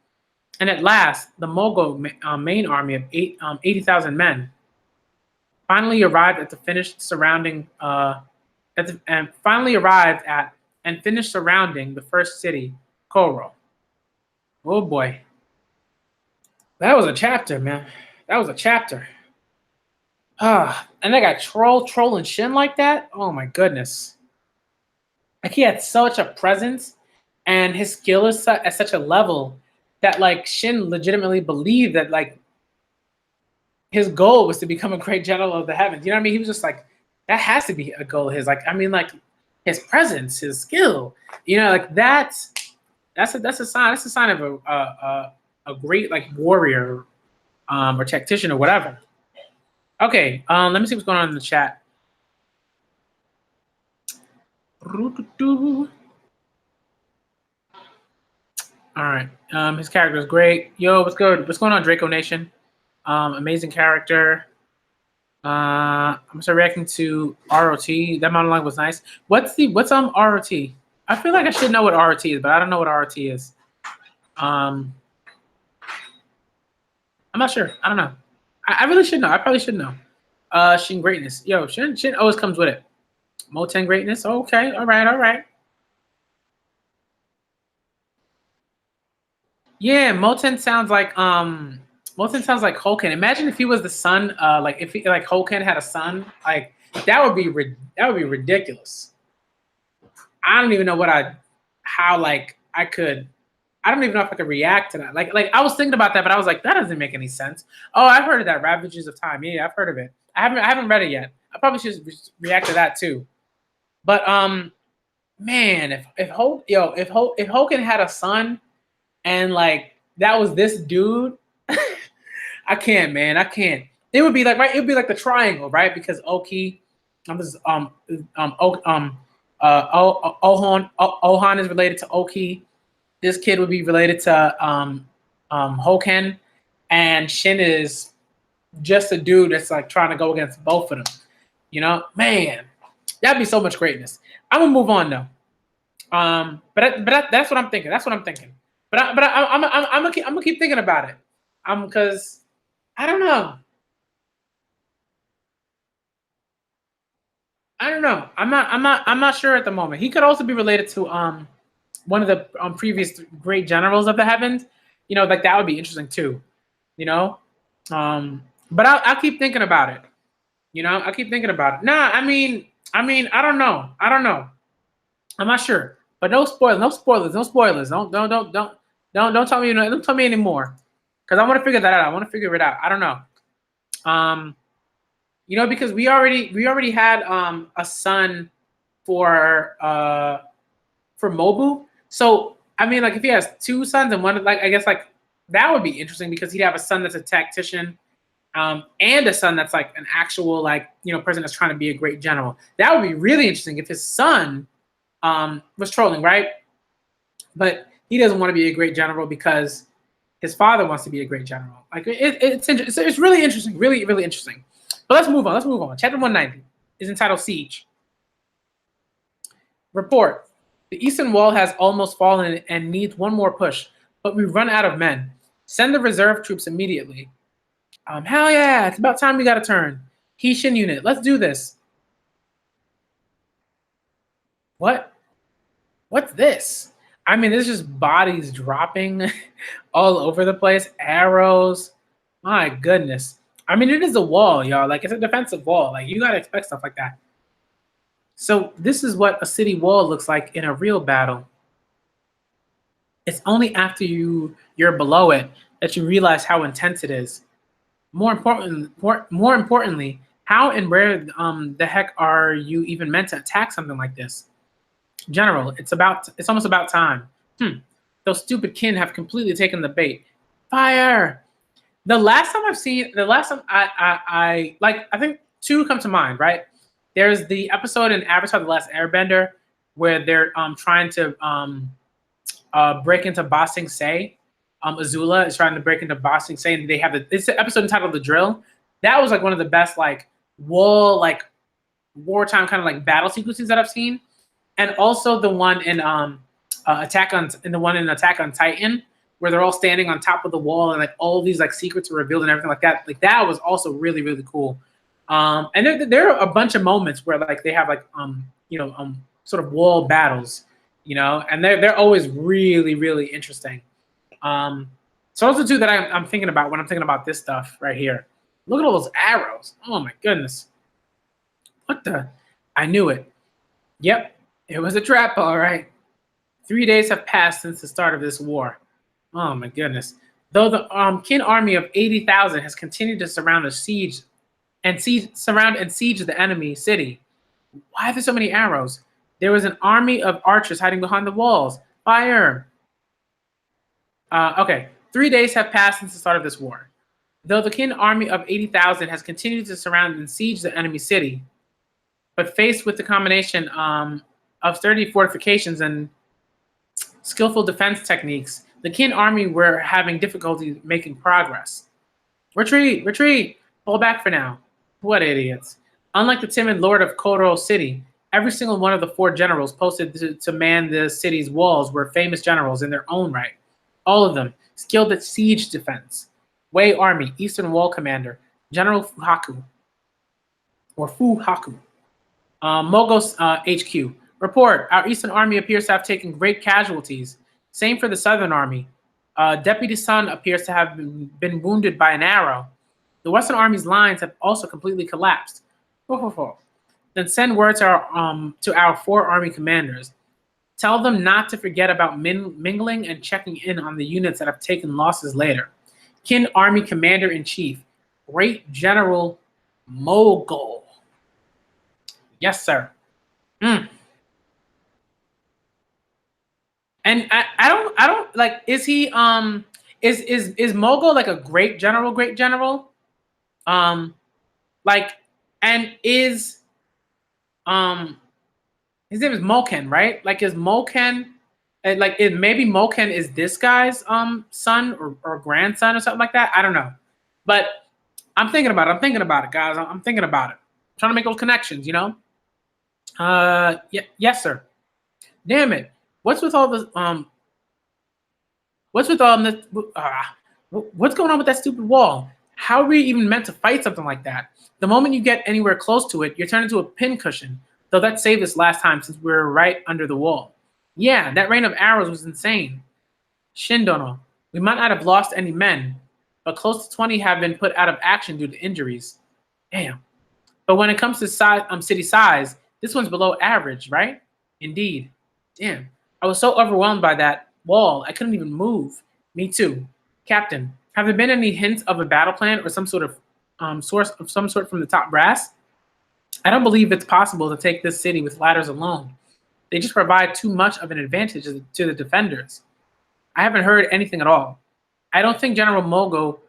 And at last, the Mogul main army of 80,000 men finally arrived at and finished surrounding the first city, Koro. Oh boy, that was a chapter, man. That was a chapter. And they got trolling Shin like that. Oh my goodness. Like he had such a presence, and his skill is at such a level that like Shin legitimately believed that like his goal was to become a great general of the heavens. You know what I mean? He was just like, that has to be a goal of his. Like, I mean, like his presence, his skill. Like that's a sign. That's a sign of a great like warrior, or tactician or whatever. Okay, let me see what's going on in the chat. All right, his character is great. Yo, what's good? What's going on, Draco Nation? Amazing character. I'm still reacting to ROT. That monologue was nice. What's ROT? I feel like I should know what ROT is, but I don't know what ROT is. I'm not sure. I don't know. I really should know. I probably should know. Shin greatness. Yo, Shin always comes with it. Moten greatness. Okay. All right. Yeah, Moten sounds like Hoken. Imagine if he was the son, like if he, like Hoken had a son, like that would be ridiculous. I don't even know how like I could. I don't even know if I could react to that. Like I was thinking about that, but I was like, that doesn't make any sense. Oh, I've heard of that, Ravages of Time. Yeah, I've heard of it. I haven't read it yet. I probably should react to that too. But man, if Hoken had a son and like that was this dude, I can't, man. I can't. It would be like right. It would be like the triangle, right? Because Oki, this Ohan is related to Oki. This kid would be related to Hoken, and Shin is just a dude that's like trying to go against both of them. You know, man, that'd be so much greatness. I'm gonna move on though. That's what I'm thinking. That's what I'm thinking. I'm gonna keep thinking about it. Because I don't know. I don't know. I'm not sure at the moment. He could also be related to one of the previous great generals of the heavens. You know, like that would be interesting too. You know, but I'll keep thinking about it. You know, I keep thinking about it. Nah, I don't know. I don't know. I'm not sure. But no spoilers. No spoilers. No spoilers. Don't tell me. Don't tell me anymore. Because I want to figure that out. I want to figure it out. I don't know. Um, you know, because we already had a son for Mobu. So I mean, like if he has two sons and one, like I guess like that would be interesting because he'd have a son that's a tactician, and a son that's like an actual like person that's trying to be a great general. That would be really interesting if his son was trolling, right? But he doesn't want to be a great general because his father wants to be a great general. Like it's really interesting, really interesting. But let's move on. Let's move on. Chapter 190 is entitled Siege. Report. The eastern wall has almost fallen and needs one more push, but we've run out of men. Send the reserve troops immediately. Hell yeah, it's about time we got a turn. Heishin unit, let's do this. What? What's this? I mean, there's just bodies dropping all over the place, arrows. My goodness. I mean, it is a wall, y'all. Like, it's a defensive wall. Like, you got to expect stuff like that. So, this is what a city wall looks like in a real battle. It's only after you're below it that you realize how intense it is. More importantly, how and where the heck are you even meant to attack something like this? General, it's almost about time. Those stupid kin have completely taken the bait. Fire! The last time I think two come to mind, right? There's the episode in Avatar: The Last Airbender where they're trying to break into Ba Sing Se. Azula is trying to break into Ba Sing Se, and they have it's an episode entitled "The Drill." That was like one of the best like wartime kind of like battle sequences that I've seen, and also the one in Attack on Titan where they're all standing on top of the wall and like all these like secrets are revealed and everything like that. Like that was also really cool. And there are a bunch of moments where like they have like sort of wall battles, and they're always really interesting. So those are two that I'm thinking about when I'm thinking about this stuff right here. Look at all those arrows. Oh my goodness. What the? I knew it. Yep, it was a trap, all right. 3 days have passed since the start of this war. Oh my goodness. Though the Kin army of 80,000 has continued to surround and siege the enemy city. Why are there so many arrows? There was an army of archers hiding behind the walls. Fire! Okay, 3 days have passed since the start of this war. Though the Kin army of 80,000 has continued to surround and siege the enemy city, but faced with the combination of sturdy fortifications and skillful defense techniques, the Kin army were having difficulty making progress. Retreat! Pull back for now. What idiots. Unlike the timid lord of Koro City, every single one of the 4 generals posted to man the city's walls were famous generals in their own right. All of them skilled at siege defense. Wei Army, Eastern Wall Commander, General Fuhaku. Mogos HQ. Report, our Eastern Army appears to have taken great casualties. Same for the Southern Army. Deputy Sun appears to have been wounded by an arrow. The Western Army's lines have also completely collapsed. Ho, ho, ho. Then send word to our 4 army commanders. Tell them not to forget about mingling and checking in on the units that have taken losses later. Kin Army Commander-in-Chief, Great General Mogul. Yes, sir. Mm. And I don't like. Is he is Mogul like a great general? Great general. Like, and is his name is Moken, right? Like, is Moken, like, maybe Moken is this guy's son or grandson or something like that? I don't know, but I'm thinking about it. I'm thinking about it, guys. I'm thinking about it. I'm trying to make those connections, you know. Yeah, yes, sir. Damn it. What's with all this? What's with all this? What's going on with that stupid wall? How are we even meant to fight something like that? The moment you get anywhere close to it, you're turned into a pincushion. Though that saved us last time since we were right under the wall. Yeah, that rain of arrows was insane. Shindono, we might not have lost any men, but close to 20 have been put out of action due to injuries. Damn. But when it comes to city size, this one's below average, right? Indeed. Damn. I was so overwhelmed by that wall, I couldn't even move. Me too. Captain, have there been any hints of a battle plan or some sort of source of some sort from the top brass? I don't believe it's possible to take this city with ladders alone. They just provide too much of an advantage to the defenders. I haven't heard anything at all. I don't think General Mogo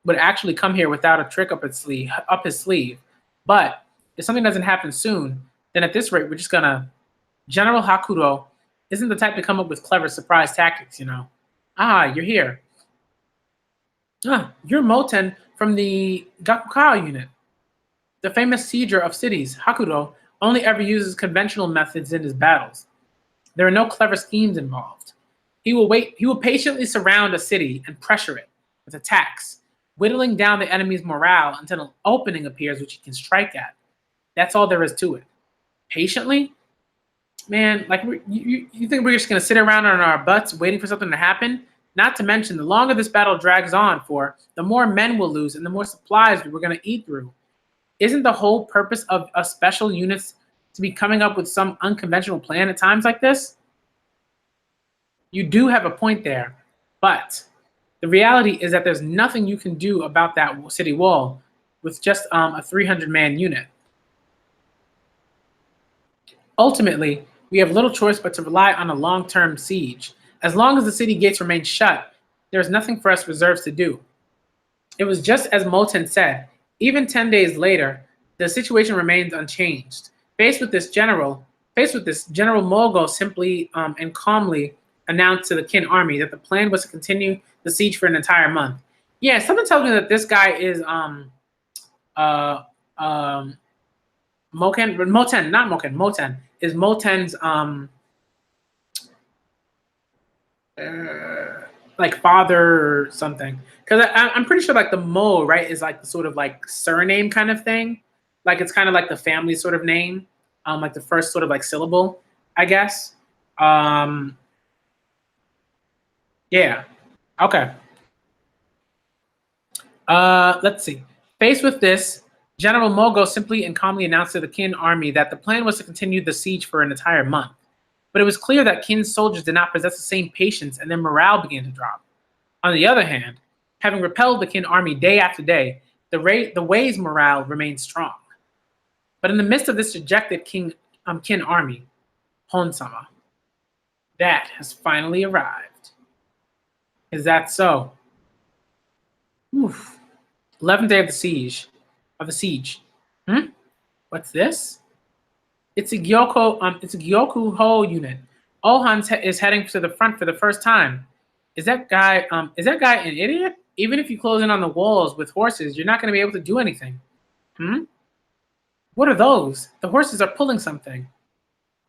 would actually come here without a trick up his sleeve. But if something doesn't happen soon, then at this rate, we're just gonna. General Hakuro isn't the type to come up with clever surprise tactics, you know. Ah, you're here. Ah, you're Moten from the Gakukao unit. The famous sieger of cities, Hakuro, only ever uses conventional methods in his battles. There are no clever schemes involved. He will patiently surround a city and pressure it with attacks, whittling down the enemy's morale until an opening appears which he can strike at. That's all there is to it. Patiently? Man, like, you think we're just going to sit around on our butts waiting for something to happen? Not to mention, the longer this battle drags on for, the more men we'll lose and the more supplies we're going to eat through. Isn't the whole purpose of special units to be coming up with some unconventional plan at times like this? You do have a point there, but the reality is that there's nothing you can do about that city wall with just a 300-man unit. Ultimately, we have little choice but to rely on a long-term siege. As long as the city gates remain shut, there is nothing for us reserves to do. It was just as Moten said. Even 10 days later, the situation remains unchanged. Faced with this, General Mogo simply and calmly announced to the Kin army that the plan was to continue the siege for an entire month. Yeah, something tells me that this guy is Moten is Moten's like father or something. Because I'm pretty sure like the Mo, right, is like the sort of like surname kind of thing. Like it's kind of like the family sort of name, like the first sort of like syllable, I guess. Yeah. Okay. Let's see. Faced with this, General Mogo simply and calmly announced to the Kin army that the plan was to continue the siege for an entire month. But it was clear that Kin's soldiers did not possess the same patience and their morale began to drop. On the other hand, having repelled the Kin army day after day, the Wei's morale remained strong. But in the midst of this dejected Kin army, Honsama, that has finally arrived. Is that so? Oof. 11th day of the siege. What's this? It's a Gyoku Ho unit. Ohan is heading to the front for the first time. Is that guy an idiot? Even if you close in on the walls with horses, you're not going to be able to do anything. What are those? The horses are pulling something.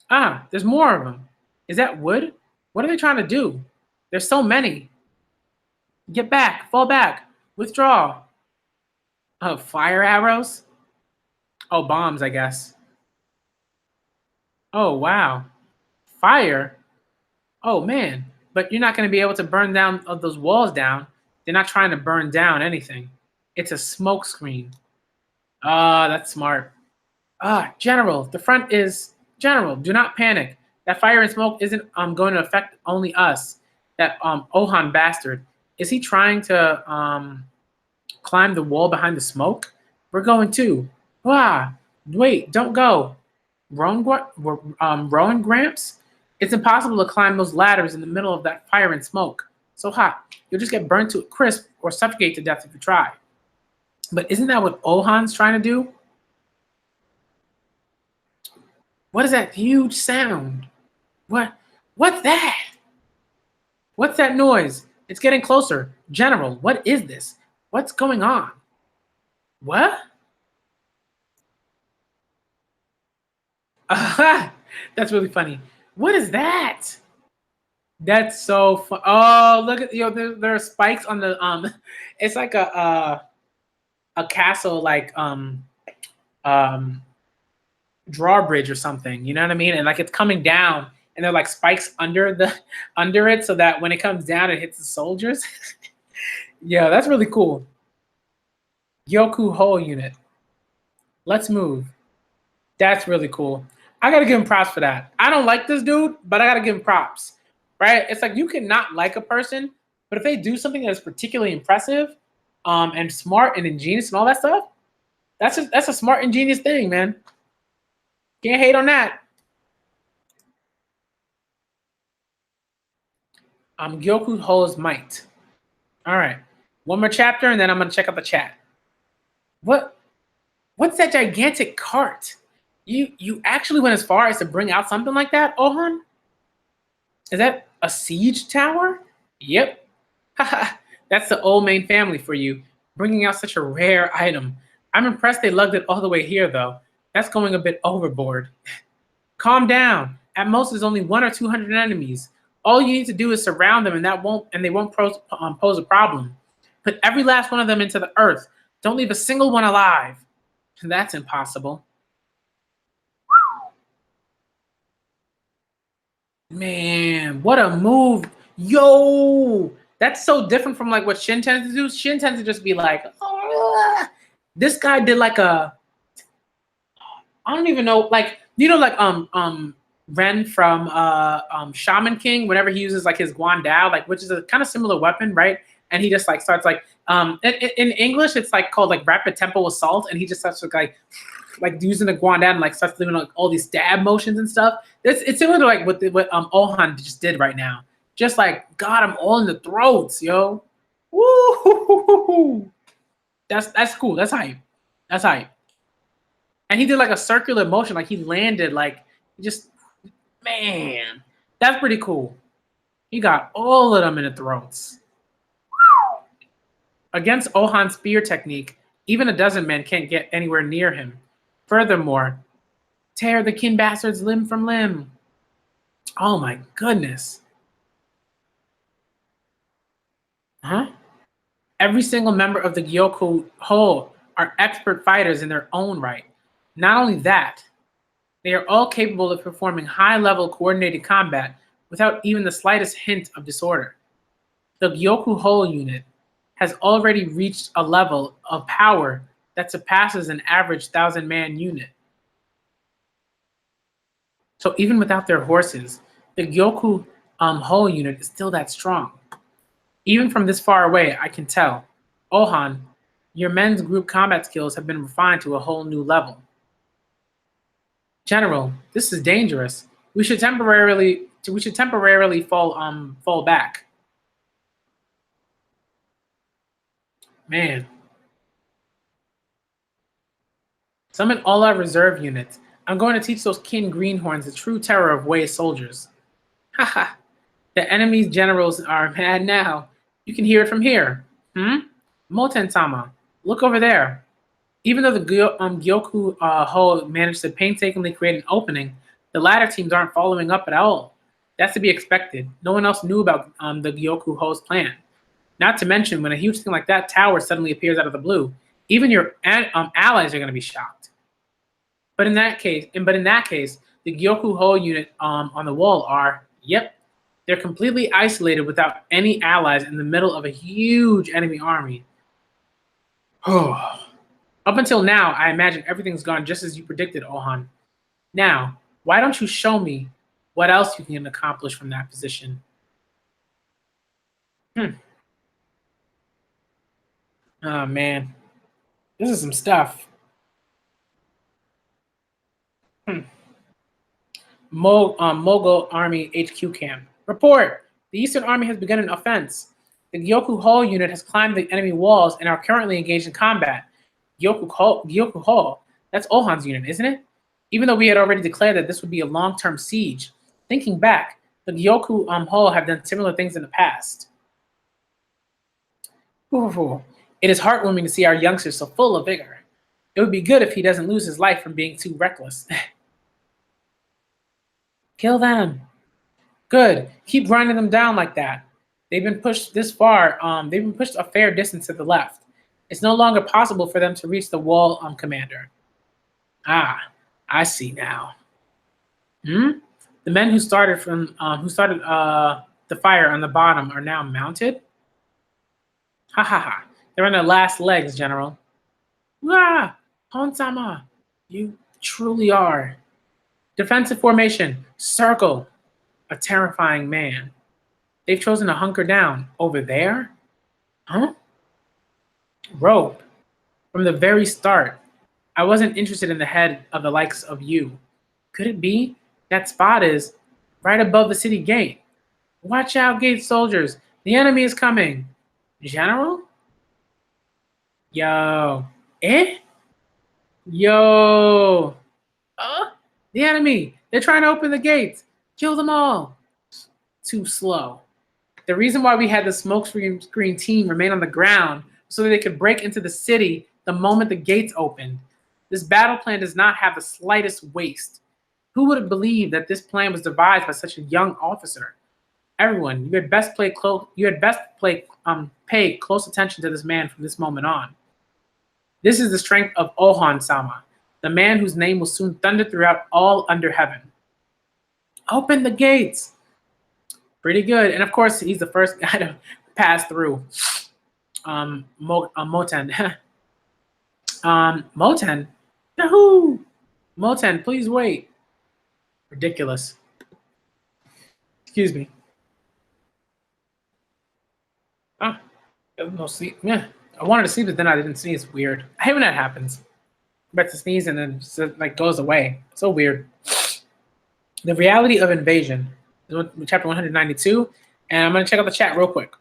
Ah, there's more of them. Is that wood? What are they trying to do? There's so many. Get back, fall back, withdraw. Oh, fire arrows? Oh, bombs, I guess. Oh, wow. Fire? Oh, man. but you're not going to be able to burn down those walls down. They're not trying to burn down anything. It's a smoke screen. Ah, that's smart. General, the front is General. Do not panic. That fire and smoke isn't going to affect only us. That Ohan bastard, is he trying to climb the wall behind the smoke? We're going too. Wait, don't go. Rowan Gramps? It's impossible to climb those ladders in the middle of that fire and smoke. So hot, you'll just get burnt to a crisp or suffocate to death if you try. But isn't that what Ohan's trying to do? What is that huge sound? What's that? What's that noise? It's getting closer. General, what is this? What's going on? What? That's really funny. What is that? That's so fun. Oh, look at there are spikes on the it's like a castle like drawbridge or something. You know what I mean? And like it's coming down and there are like spikes under it so that when it comes down it hits the soldiers. Yeah, that's really cool. Gyoku Whole unit. Let's move. That's really cool. I gotta give him props for that. I don't like this dude, but I gotta give him props. Right? It's like you cannot like a person, but if they do something that is particularly impressive, and smart and ingenious and all that stuff, that's a smart, ingenious thing, man. Can't hate on that. Gyoku Ho's might. All right. One more chapter, and then I'm gonna check out the chat. What's that gigantic cart? You actually went as far as to bring out something like that, Ohan? Is that a siege tower? Yep. That's the old main family for you, bringing out such a rare item. I'm impressed they lugged it all the way here, though. That's going a bit overboard. Calm down. At most, there's only 100 or 200 enemies. All you need to do is surround them, and they won't pose a problem. Put every last one of them into the earth. Don't leave a single one alive. That's impossible. Man, what a move. Yo, that's so different from like what Shin tends to do. Shin tends to just be like, oh. This guy did like I don't even know, like, you know, like Ren from Shaman King, whenever he uses like his Guandao, like, which is a kind of similar weapon, right? And he just like starts like in English it's like called like rapid tempo assault, and he just starts like using the Guandao and like starts doing like all these stab motions and stuff. It's similar to like what Ohan just did right now. Just like got him all in the throats, yo. Woo! That's cool. That's hype. That's hype. And he did like a circular motion, like he landed, like just, man, that's pretty cool. He got all of them in the throats. Against Ohan's spear technique, even a dozen men can't get anywhere near him. Furthermore, tear the kin bastards limb from limb. Oh my goodness. Huh? Every single member of the Gyoku Ho are expert fighters in their own right. Not only that, they are all capable of performing high-level coordinated combat without even the slightest hint of disorder. The Gyoku Ho unit has already reached a level of power that surpasses an average 1,000-man unit. So even without their horses, the Gyoku Ho unit is still that strong. Even from this far away, I can tell. Ohan, your men's group combat skills have been refined to a whole new level. General, this is dangerous. We should temporarily fall back. Man. Summon all our reserve units. I'm going to teach those kin greenhorns the true terror of Wei soldiers. Haha. The enemy's generals are mad now. You can hear it from here. Moten-sama, look over there. Even though the Gyoku Ho managed to painstakingly create an opening, the latter teams aren't following up at all. That's to be expected. No one else knew about the Gyoku Ho's plan. Not to mention, when a huge thing like that tower suddenly appears out of the blue, even your allies are going to be shocked. But in that case, the Gyoku Ho unit on the wall are, yep, They're completely isolated without any allies in the middle of a huge enemy army. Up until now, I imagine everything's gone just as you predicted, Ohan. Now, why don't you show me what else you can accomplish from that position? Hmm. Oh, man. This is some stuff. Hmm. Mogul Army HQ camp. Report! The Eastern Army has begun an offense. The Gyoku Hall unit has climbed the enemy walls and are currently engaged in combat. Gyoku Hall? That's Ohan's unit, isn't it? Even though we had already declared that this would be a long-term siege. Thinking back, the Gyoku Hall have done similar things in the past. Ooh, it is heartwarming to see our youngster so full of vigor. It would be good if he doesn't lose his life from being too reckless. Kill them. Good. Keep grinding them down like that. They've been pushed this far. They've been pushed a fair distance to the left. It's no longer possible for them to reach the wall, commander. Ah, I see now. Hmm? The men who started the fire on the bottom are now mounted. Ha ha ha! They're on their last legs, General. Ah, Honsama, you truly are. Defensive formation, circle. A terrifying man. They've chosen to hunker down over there? Huh? Rope. From the very start, I wasn't interested in the head of the likes of you. Could it be that spot is right above the city gate? Watch out, gate soldiers. The enemy is coming. General? Yo. Eh? Yo. The enemy. They're trying to open the gates. Kill them all. Too slow. The reason why we had the smokescreen team remain on the ground so that they could break into the city the moment the gates opened. This battle plan does not have the slightest waste. Who would have believed that this plan was devised by such a young officer? Everyone, you had best pay close attention to this man from this moment on. This is the strength of Ohan Sama, the man whose name will soon thunder throughout all under heaven. Open the gates. Pretty good. And of course, he's the first guy to pass through. Moten. Moten? Yahoo! Moten, please wait. Ridiculous. Excuse me. Ah, no sleep. Yeah, I wanted to sleep, but then I didn't sneeze. Weird. I hate when that happens. I'm about to sneeze and then just, like goes away. So weird. The reality of invasion. Chapter 192, and I'm going to check out the chat real quick.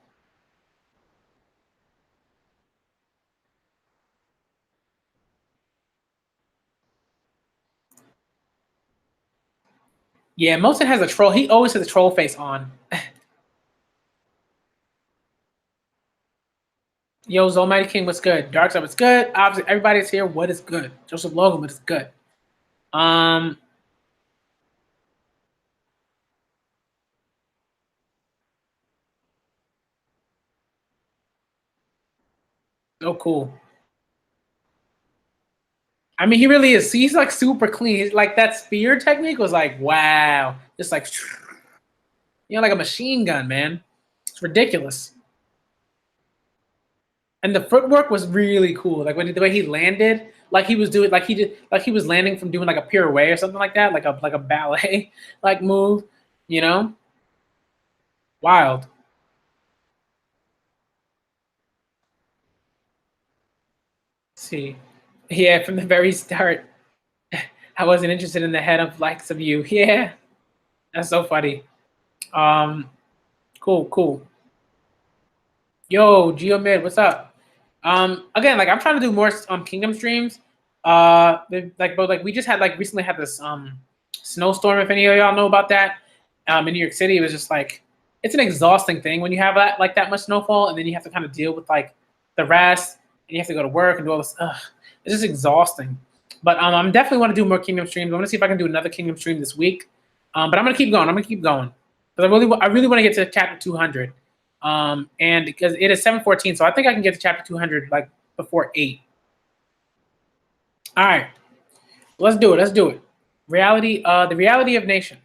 Yeah, Mosen has a troll. He always has a troll face on. Yo, Zolmighty King, what's good? Darkside, what's good? Obviously, everybody's here. What is good? Joseph Logan, what is good? Oh, cool. I mean, he really is. He's like super clean. He's like that spear technique was like, wow. Just like, like a machine gun, man. It's ridiculous. And the footwork was really cool. Like when the way he landed, like he was doing, like he was landing from doing like a pirouette or something like that, like a ballet like move, you know? Wild. Let's see, yeah, from the very start, I wasn't interested in the head of likes of you. Yeah, that's so funny. Um, cool. Yo, Geomid, what's up? Again, like I'm trying to do more Kingdom streams. But we just had like recently had this snowstorm. If any of y'all know about that, in New York City, it was just like it's an exhausting thing when you have that much snowfall, and then you have to kind of deal with like the rest, and you have to go to work and do all this. It's just exhausting. But I'm definitely want to do more Kingdom streams. I'm gonna see if I can do another Kingdom stream this week. But I'm gonna keep going. Because I really want to get to chapter 200. And because it is 7:14, so I think I can get to chapter 200 like before 8. All right, let's do it. Reality, the reality of nation.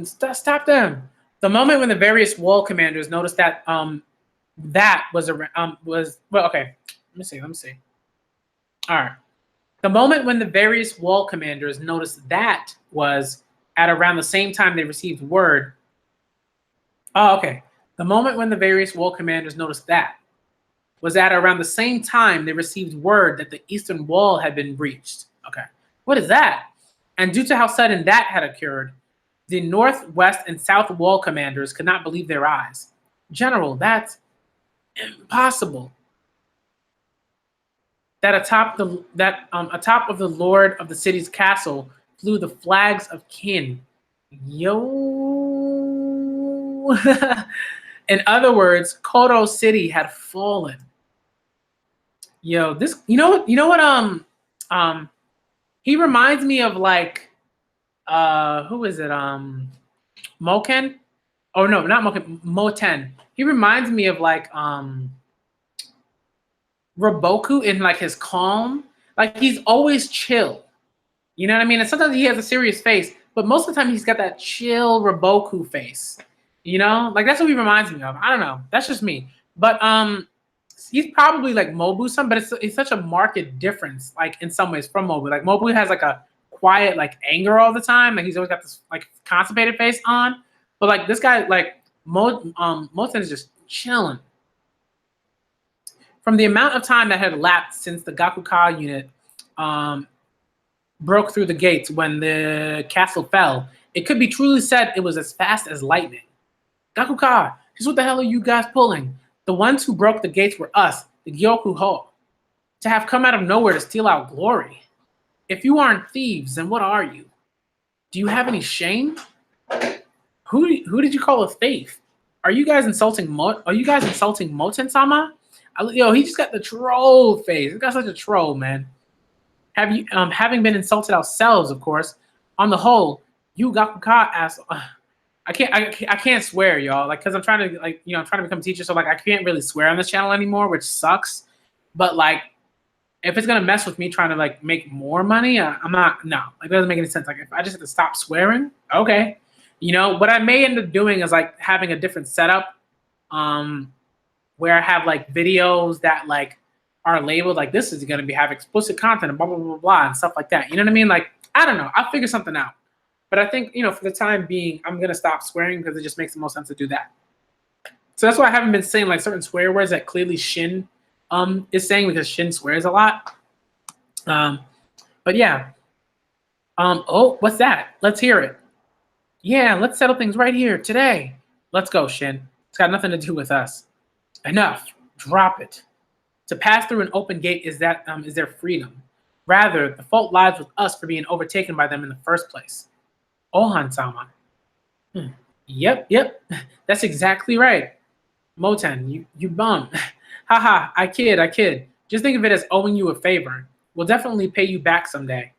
Stop them. The moment when the various wall commanders noticed that that was a was well, okay. Let me see. All right. The moment when the various wall commanders noticed that was at around the same time they received word. Oh, okay. The moment when the various wall commanders noticed that was at around the same time they received word that the eastern wall had been breached. Okay. What is that? And due to how sudden that had occurred, the north, west, and south wall commanders could not believe their eyes. General, that's impossible. That atop of the lord of the city's castle flew the flags of kin. Yo. In other words, Koto City had fallen. Yo, this you know what he reminds me of like who is it? Moken? Oh no, not Moken, Moten. He reminds me of like Roboku in like his calm. Like he's always chill. You know what I mean? And sometimes he has a serious face, but most of the time he's got that chill Roboku face. You know? Like that's what he reminds me of. I don't know. That's just me. But he's probably like Mobu-san, but it's such a marked difference, like in some ways from Mobu. Like Mobu has like a quiet like anger all the time, like he's always got this like constipated face on. But like this guy, like Moten is just chilling. From the amount of time that had elapsed since the Gakuka unit broke through the gates when the castle fell, it could be truly said it was as fast as lightning. Gakuka, just what the hell are you guys pulling? The ones who broke the gates were us, the Gyoku Ho. To have come out of nowhere to steal our glory. If you aren't thieves, then what are you? Do you have any shame? Who did you call a thief? Are you guys insulting Moten-sama? Yo, he just got the troll face. He got such a troll, man. Have you having been insulted ourselves, of course. On the whole, you Gakuka asked. I can't swear, y'all. Like, cause I'm trying to I'm trying to become a teacher, so like I can't really swear on this channel anymore, which sucks. But like, if it's gonna mess with me trying to like make more money, I'm not. No, like it doesn't make any sense. Like if I just have to stop swearing, okay. You know what I may end up doing is like having a different setup, where I have like videos that like are labeled like this is gonna have explicit content and blah blah blah blah blah and stuff like that. You know what I mean? Like I don't know. I'll figure something out. But I think, for the time being, I'm going to stop swearing because it just makes the most sense to do that. So that's why I haven't been saying like certain swear words that clearly Shin is saying, because Shin swears a lot. But yeah. Oh, what's that? Let's hear it. Yeah, let's settle things right here today. Let's go, Shin. It's got nothing to do with us. Enough. Drop it. To pass through an open gate is their freedom. Rather, the fault lies with us for being overtaken by them in the first place. Ohan-sama. Yep. That's exactly right. Moten, you bum. Haha, I kid. Just think of it as owing you a favor. We'll definitely pay you back someday.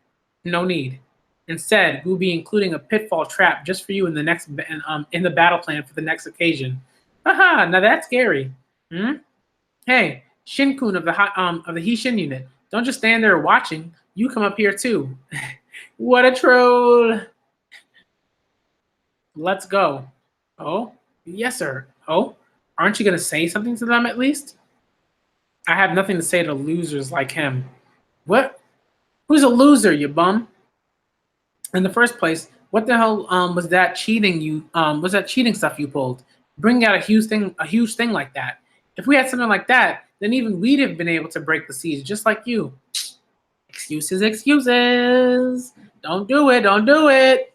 No need. Instead, we'll be including a pitfall trap just for you in the next in the battle plan for the next occasion. Haha, now that's scary. Hey, Shin-kun of the Hishin unit, don't just stand there watching. You come up here too. What a troll. Let's go. Oh, yes, sir. Oh, aren't you going to say something to them at least? I have nothing to say to losers like him. What? Who's a loser, you bum? In the first place, what the hell was that cheating stuff you pulled? Bringing out a huge thing like that. If we had something like that, then even we'd have been able to break the siege just like you. Excuses. Don't do it.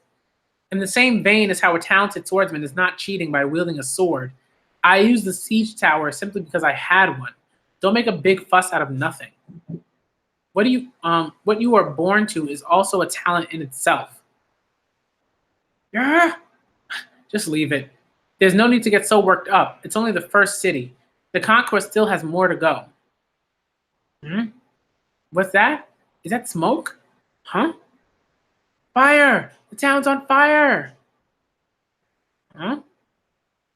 In the same vein as how a talented swordsman is not cheating by wielding a sword, I used the siege tower simply because I had one. Don't make a big fuss out of nothing. What you are born to is also a talent in itself. Yeah. Just leave it. There's no need to get so worked up. It's only the first city. The conquest still has more to go. What's that? Is that smoke? Huh? Fire! The town's on fire! Huh?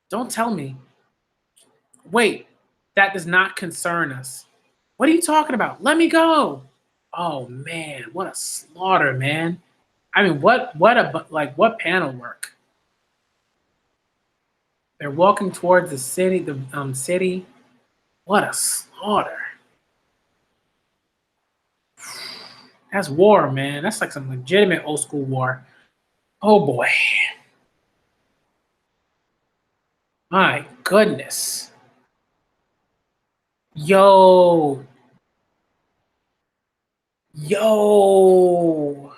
Don't tell me. Wait, that does not concern us. What are you talking about? Let me go! Oh man, what a slaughter, man. I mean, what panel work? They're walking towards the city. The city. What a slaughter! That's war, man. That's like some legitimate old school war. Oh boy. My goodness. Yo. Yo.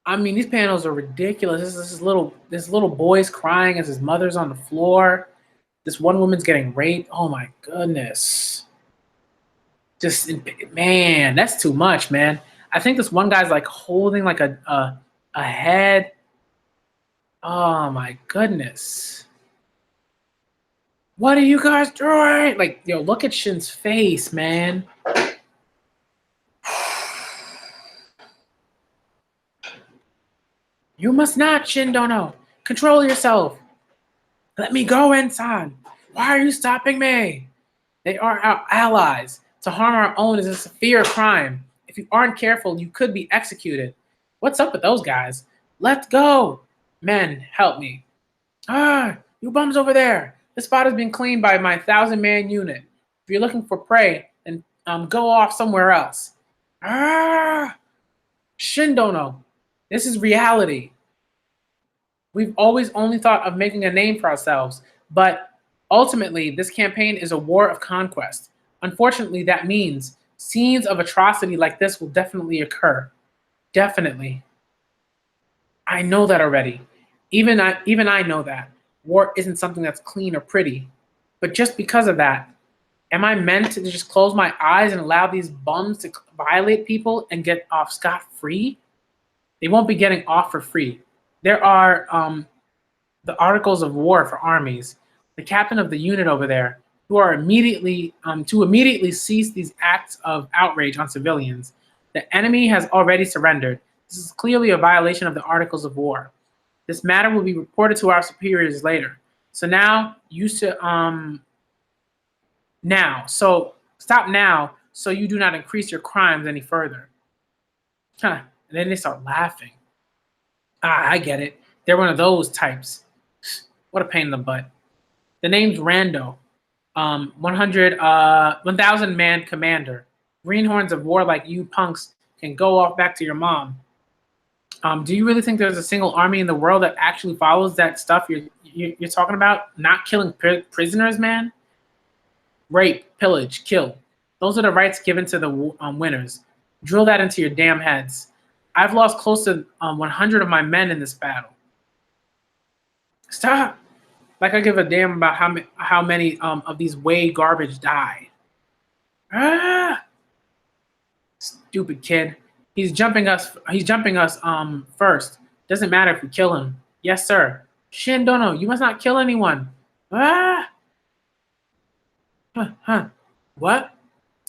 I mean, these panels are ridiculous. This little boy's crying as his mother's on the floor. This one woman's getting raped. Oh my goodness. Just man, that's too much, man. I think this one guy's like holding like a head. Oh my goodness. What are you guys doing? Like, yo, look at Shin's face, man. You must not, Shin Dono. Control yourself. Let me go, Ensan. Why are you stopping me? They are our allies. To harm our own is a severe crime. If you aren't careful, you could be executed. What's up with those guys? Let's go. Men, help me. Ah, you bums over there. This spot has been cleaned by my 1,000-man unit. If you're looking for prey, then go off somewhere else. Ah, Shindono, this is reality. We've always only thought of making a name for ourselves, but ultimately, this campaign is a war of conquest. Unfortunately, that means scenes of atrocity like this will definitely occur. Definitely. I know that already. Even I know that. War isn't something that's clean or pretty. But just because of that, am I meant to just close my eyes and allow these bums to violate people and get off scot-free? They won't be getting off for free. There are the articles of war for armies. The captain of the unit over there, who are immediately cease these acts of outrage on civilians. The enemy has already surrendered. This is clearly a violation of the articles of war. This matter will be reported to our superiors later. So now you should stop now so you do not increase your crimes any further. Huh. And then they start laughing. Ah, I get it. They're one of those types. What a pain in the butt. The name's Rando. 1,000-man commander. Greenhorns of war like you punks can go off back to your mom. Do you really think there's a single army in the world that actually follows that stuff you're talking about? Not killing prisoners, man? Rape, pillage, kill. Those are the rights given to the winners. Drill that into your damn heads. I've lost close to 100 of my men in this battle. Stop. Like I give a damn about how many of these way garbage die. Ah! Stupid kid. He's jumping us first. Doesn't matter if we kill him. Yes, sir. Shin Dono, you must not kill anyone. Ah! Huh. What?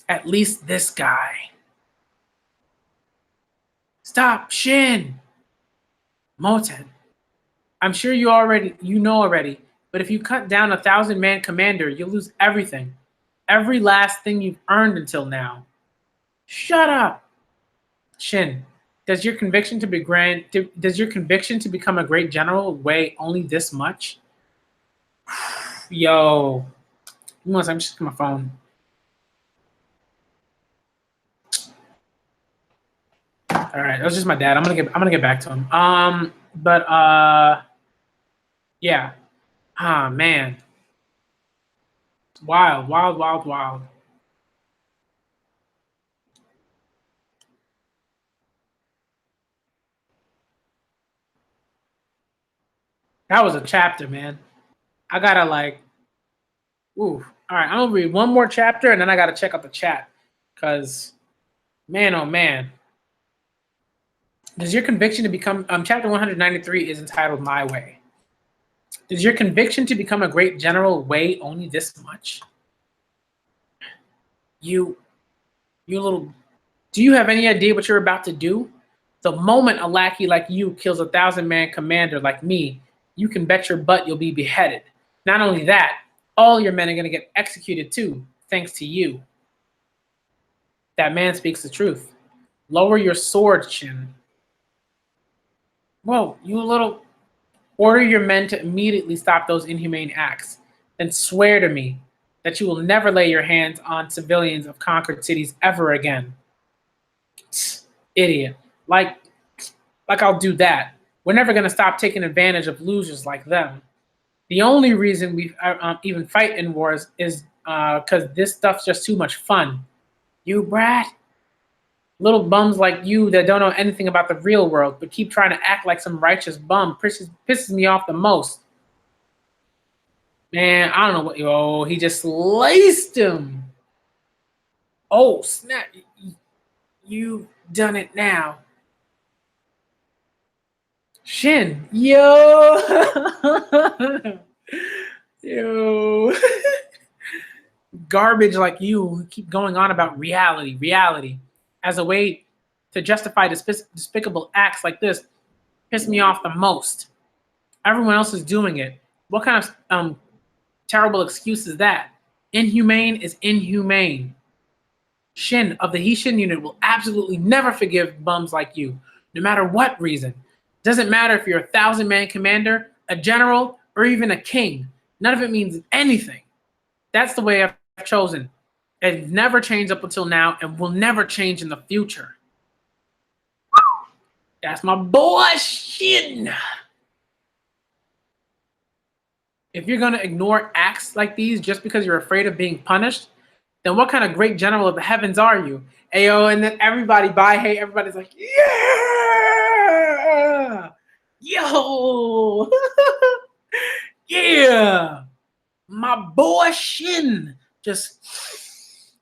At least this guy. Stop, Shin. Moten. I'm sure you know already, but if you cut down 1,000-man commander, you'll lose everything. Every last thing you've earned until now. Shut up. Shin, does your conviction to become a great general weigh only this much? Yo. I'm just on my phone. All right, that was just my dad. I'm gonna get back to him. Yeah. Ah, man. Wild. That was a chapter, man. I gotta ooh. All right, I'm gonna read one more chapter and then I gotta check out the chat, cause, man, oh man. Does your conviction to become chapter 193 is entitled "My Way"? Does your conviction to become a great general weigh only this much? You little. Do you have any idea what you're about to do? The moment a lackey like you kills 1,000-man commander like me, you can bet your butt you'll be beheaded. Not only that, all your men are going to get executed too, thanks to you. That man speaks the truth. Lower your sword, Shin. Whoa, you little. Order your men to immediately stop those inhumane acts. Then swear to me that you will never lay your hands on civilians of conquered cities ever again. Idiot. Like, like I'll do that. We're never going to stop taking advantage of losers like them. The only reason we even fight in wars is because this stuff's just too much fun. You brat. Little bums like you that don't know anything about the real world but keep trying to act like some righteous bum pisses me off the most. Man, I don't know what. Oh, he just sliced him. Oh, snap. You've done it now. Shin. Yo. Yo. Garbage like you keep going on about reality, as a way to justify despicable acts like this piss me off the most. Everyone else is doing it. What kind of terrible excuse is that? Inhumane is inhumane. Shin of the Hishin unit will absolutely never forgive bums like you, no matter what reason. Doesn't matter if you're a 1,000-man commander, a general, or even a king. None of it means anything. That's the way I've chosen. It's never changed up until now and will never change in the future. That's my boy Shin. If you're going to ignore acts like these just because you're afraid of being punished, then what kind of great general of the heavens are you? Ayo, and then everybody hey, everybody's like, yeah! Yo! Yeah! My boy Shin just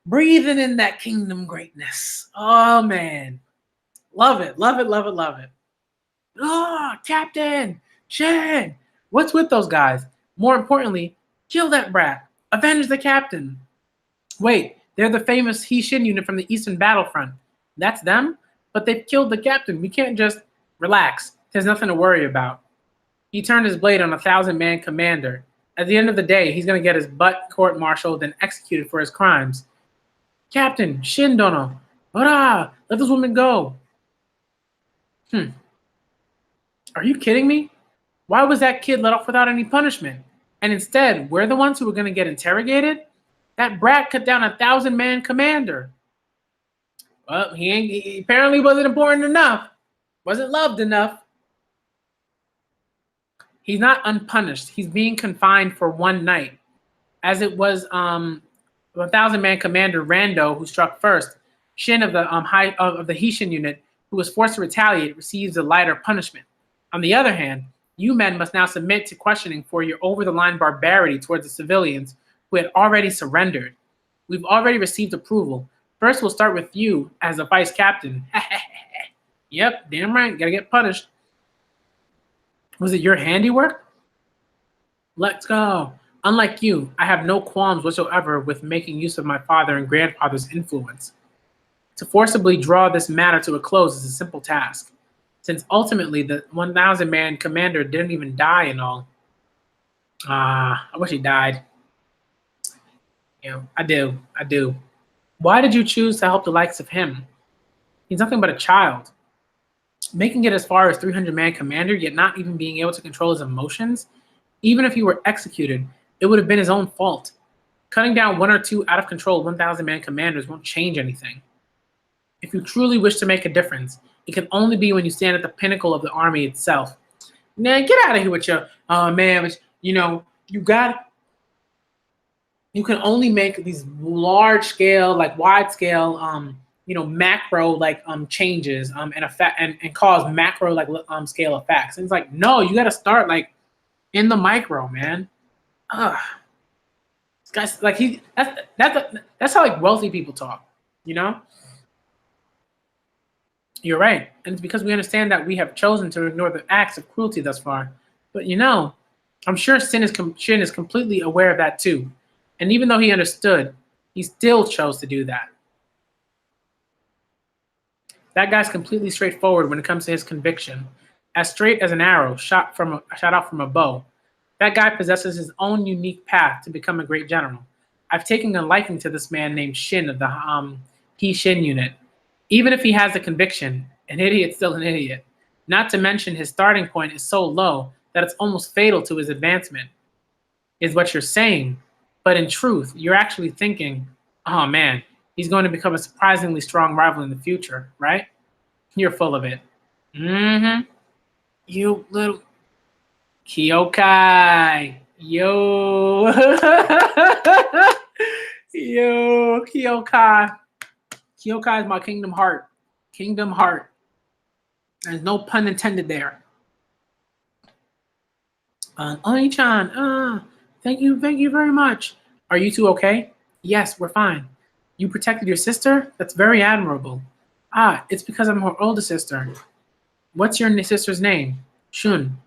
breathing in that kingdom greatness. Oh man. Love it. Oh, Captain Shin. What's with those guys? More importantly, kill that brat. Avenge the captain. Wait, they're the famous Hishin unit from the Eastern Battlefront. That's them? But they've killed the captain. We can't just relax. There's nothing to worry about. He turned his blade on a 1,000-man commander. At the end of the day, he's going to get his butt court-martialed and executed for his crimes. Captain, Shin Dono, hurrah! Let those women go. Are you kidding me? Why was that kid let off without any punishment? And instead, we're the ones who were going to get interrogated? That brat cut down a 1,000-man commander. Well, he apparently wasn't important enough. Wasn't loved enough. He's not unpunished. He's being confined for one night. As it was the 1,000-man commander Rando who struck first, Shin of the Hishin unit, who was forced to retaliate, receives a lighter punishment. On the other hand, you men must now submit to questioning for your over-the-line barbarity towards the civilians who had already surrendered. We've already received approval. First, we'll start with you as a vice captain. Yep, damn right, gotta get punished. Was it your handiwork? Let's go. Unlike you, I have no qualms whatsoever with making use of my father and grandfather's influence. To forcibly draw this matter to a close is a simple task, since ultimately the 1,000-man commander didn't even die and all. I wish he died. I do. Why did you choose to help the likes of him? He's nothing but a child. Making it as far as 300-man commander, yet not even being able to control his emotions? Even if he were executed, it would have been his own fault. Cutting down one or two out-of-control 1,000-man commanders won't change anything. If you truly wish to make a difference, it can only be when you stand at the pinnacle of the army itself. Now, get out of here with your, man, you can only make these large-scale, like wide-scale, macro changes and effect and cause macro scale effects. And it's like, no, you got to start in the micro, man. This guy's that's how wealthy people talk, You're right, and it's because we understand that we have chosen to ignore the acts of cruelty thus far. But I'm sure Shin is completely aware of that too. And even though he understood, he still chose to do that. That guy's completely straightforward when it comes to his conviction. As straight as an arrow shot out from a bow. That guy possesses his own unique path to become a great general. I've taken a liking to this man named Shin of the Hishin unit. Even if he has a conviction, an idiot's still an idiot. Not to mention his starting point is so low that it's almost fatal to his advancement, is what you're saying. But in truth, you're actually thinking, oh man, he's going to become a surprisingly strong rival in the future, right? You're full of it. Mm-hmm. You little Kyokai. Yo. Yo, Kyokai. Kyokai is my kingdom heart. Kingdom heart. There's no pun intended there. Oni-chan, thank you very much. Are you two okay? Yes, we're fine. You protected your sister? That's very admirable. Ah, it's because I'm her older sister. What's your sister's name? Shun.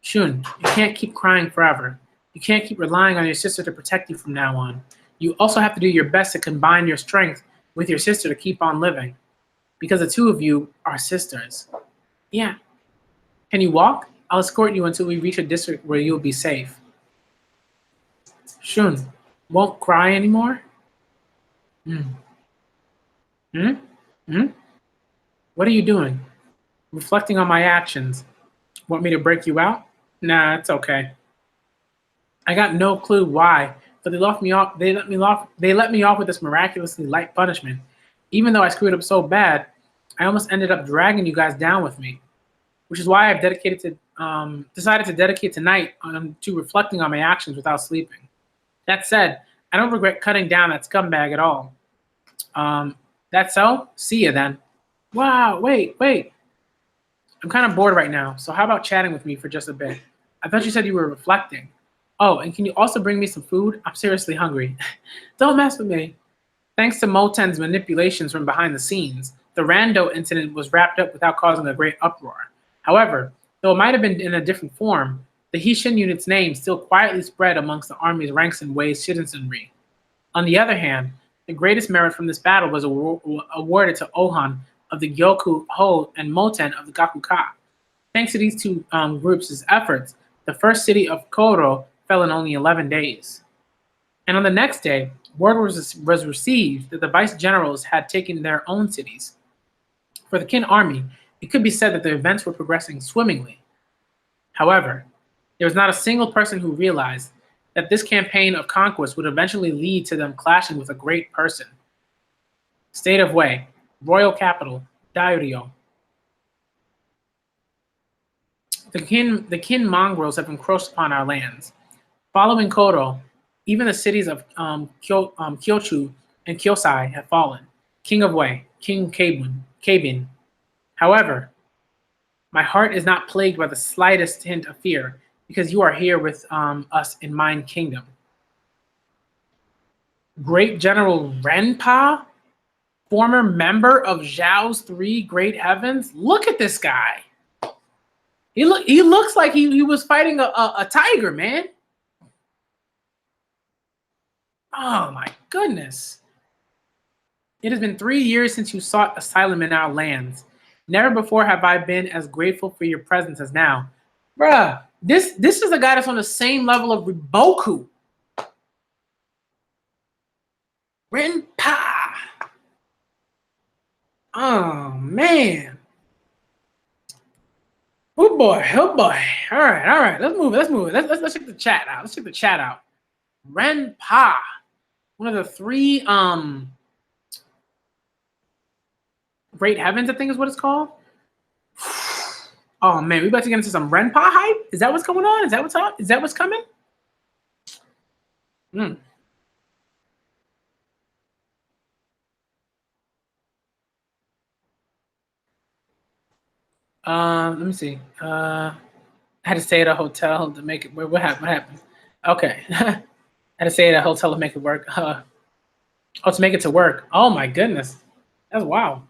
Shun, you can't keep crying forever. You can't keep relying on your sister to protect you from now on. You also have to do your best to combine your strength with your sister to keep on living. Because the two of you are sisters. Yeah. Can you walk? I'll escort you until we reach a district where you'll be safe. Shun, won't cry anymore? Hmm. Hmm? Hmm? What are you doing? Reflecting on my actions. Want me to break you out? Nah, it's okay. I got no clue why, but they left me off. They let me off. They let me off with this miraculously light punishment. Even though I screwed up so bad, I almost ended up dragging you guys down with me, which is why I've decided to dedicate tonight to reflecting on my actions without sleeping. That said, I don't regret cutting down that scumbag at all. That's so? See ya then. Wow, wait. I'm kind of bored right now, so how about chatting with me for just a bit? I thought you said you were reflecting. Oh, and can you also bring me some food? I'm seriously hungry. Don't mess with me. Thanks to Moten's manipulations from behind the scenes, the Rando incident was wrapped up without causing a great uproar. However, though it might have been in a different form, the Hishin unit's name still quietly spread amongst the army's ranks and Wei's citizenry. On the other hand, the greatest merit from this battle was awarded to Ohan of the Gyoku Ho and Moten of the Gakuka. Thanks to these two groups' efforts, the first city of Koro fell in only 11 days. And on the next day, word was received that the vice generals had taken their own cities. For the Qin army, it could be said that the events were progressing swimmingly. However, there was not a single person who realized that this campaign of conquest would eventually lead to them clashing with a great person. State of Wei, royal capital, Dairyo. The Qin mongrels have encroached upon our lands. Following Koro, even the cities of Kyochu and Kyosai have fallen. King of Wei, King Kabin. However, my heart is not plagued by the slightest hint of fear, because you are here with us in Mind Kingdom. Great General Renpa, former member of Zhao's Three Great Heavens. Look at this guy. He looks like he was fighting a tiger, man. Oh my goodness. It has been 3 years since you sought asylum in our lands. Never before have I been as grateful for your presence as now. Bruh, this is a guy that's on the same level of Riboku. Renpa. Oh man. Oh boy. All right. Let's move it. Let's check the chat out. Renpa. One of the three Great Heavens, I think is what it's called. Oh man, we about to get into some Renpa hype? Is that what's going on? Is that what's up? Is that what's coming? Let me see. I had to stay at a hotel to make it work. What happened? Okay. I had to stay at a hotel to make it work. To make it to work. Oh my goodness. That's wow.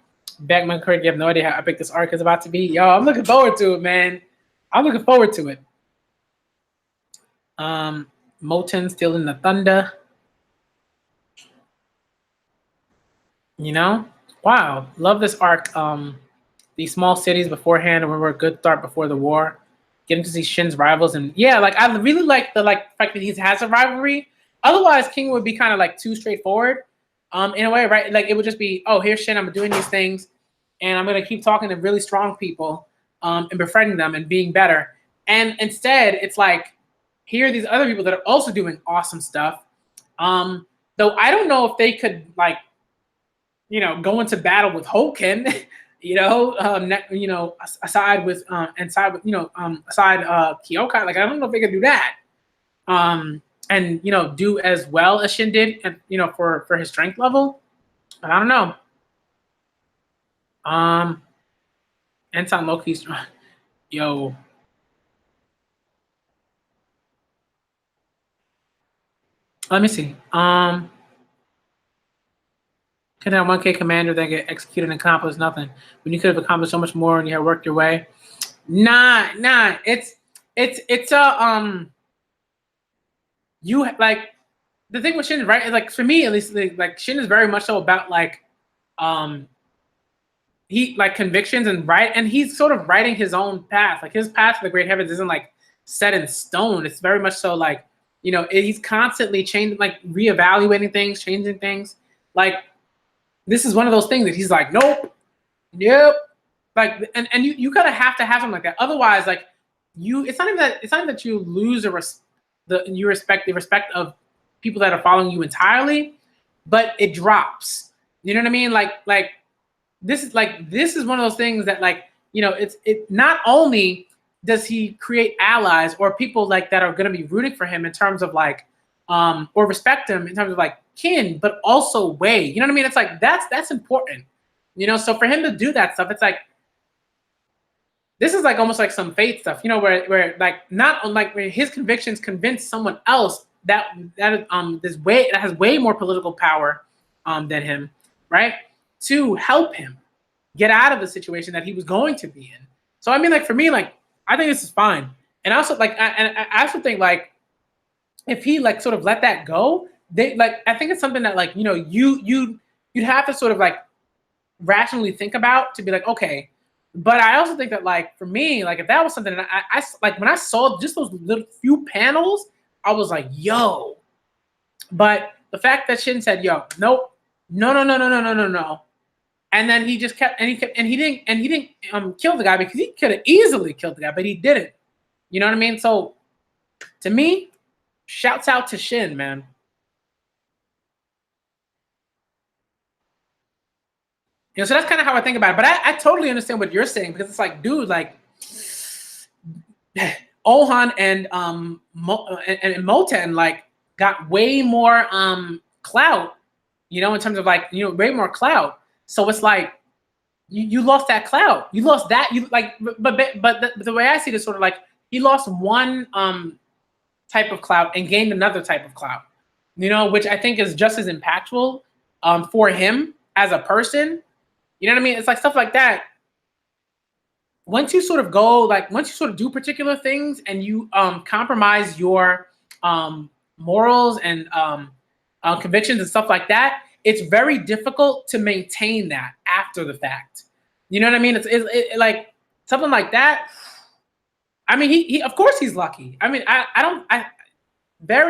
Backman Kirk, you have no idea how epic this arc is about to be. Yo, I'm looking forward to it, man. I'm looking forward to it. Moten still in the thunder. You know? Wow. Love this arc. These small cities beforehand were a good start before the war. Getting to see Shin's rivals, and yeah, like I really like the fact that he has a rivalry. Otherwise, King would be kind of like too straightforward. In a way, right? Like it would just be, oh, here's Shin, I'm doing these things, and I'm gonna keep talking to really strong people, and befriending them and being better. And instead, it's like, here are these other people that are also doing awesome stuff. Though I don't know if they could like, go into battle with Hoken, aside with aside Kyokai. Like I don't know if they could do that. And do as well as Shin did, and for his strength level. But I don't know. Anton Loki's yo. Let me see. Can that 1K commander that get executed and accomplish nothing when you could have accomplished so much more and you had worked your way? Nah. It's a you like the thing with Shin, right? Like for me at least, like Shin is very much so about like he like convictions and he's sort of writing his own path. Like his path to the great heavens isn't like set in stone. It's very much so like he's constantly changing, like reevaluating things, changing things. Like this is one of those things that he's like, nope, like and you gotta have to have something like that. Otherwise, like it's not even that you lose the respect of people that are following you entirely, but it drops. You know what I mean? Like this is one of those things that it not only does he create allies or people like that are going to be rooting for him in terms of like or respect him in terms of like kin, but also way. You know what I mean? It's like that's important. So for him to do that stuff, it's like this is like almost like some faith stuff, where like not like where his convictions convince someone else that has way more political power than him, right? To help him get out of the situation that he was going to be in. So I mean, like for me, like I think this is fine, and also like I also think like if he like sort of let that go, I think it's something that like you'd have to sort of like rationally think about to be like, okay. But I also think that like for me, like if that was something that I like when I saw just those little few panels, I was like, yo. But the fact that Shin said, yo, nope, no. And then he just kept, and he didn't kill the guy because he could have easily killed the guy, but he didn't. You know what I mean? So to me, shouts out to Shin, man. So that's kind of how I think about it. But I totally understand what you're saying because it's like, dude, like Ohan and Moten like got way more clout, in terms of like way more clout. So it's like you lost that clout. You lost that. You like, but the way I see it is sort of like he lost one type of clout and gained another type of clout. Which I think is just as impactful for him as a person. You know what I mean? It's like stuff like that. Once you sort of do particular things and you compromise your morals and convictions and stuff like that, it's very difficult to maintain that after the fact. You know what I mean? It's like something like that. I mean, he of course he's lucky. I mean,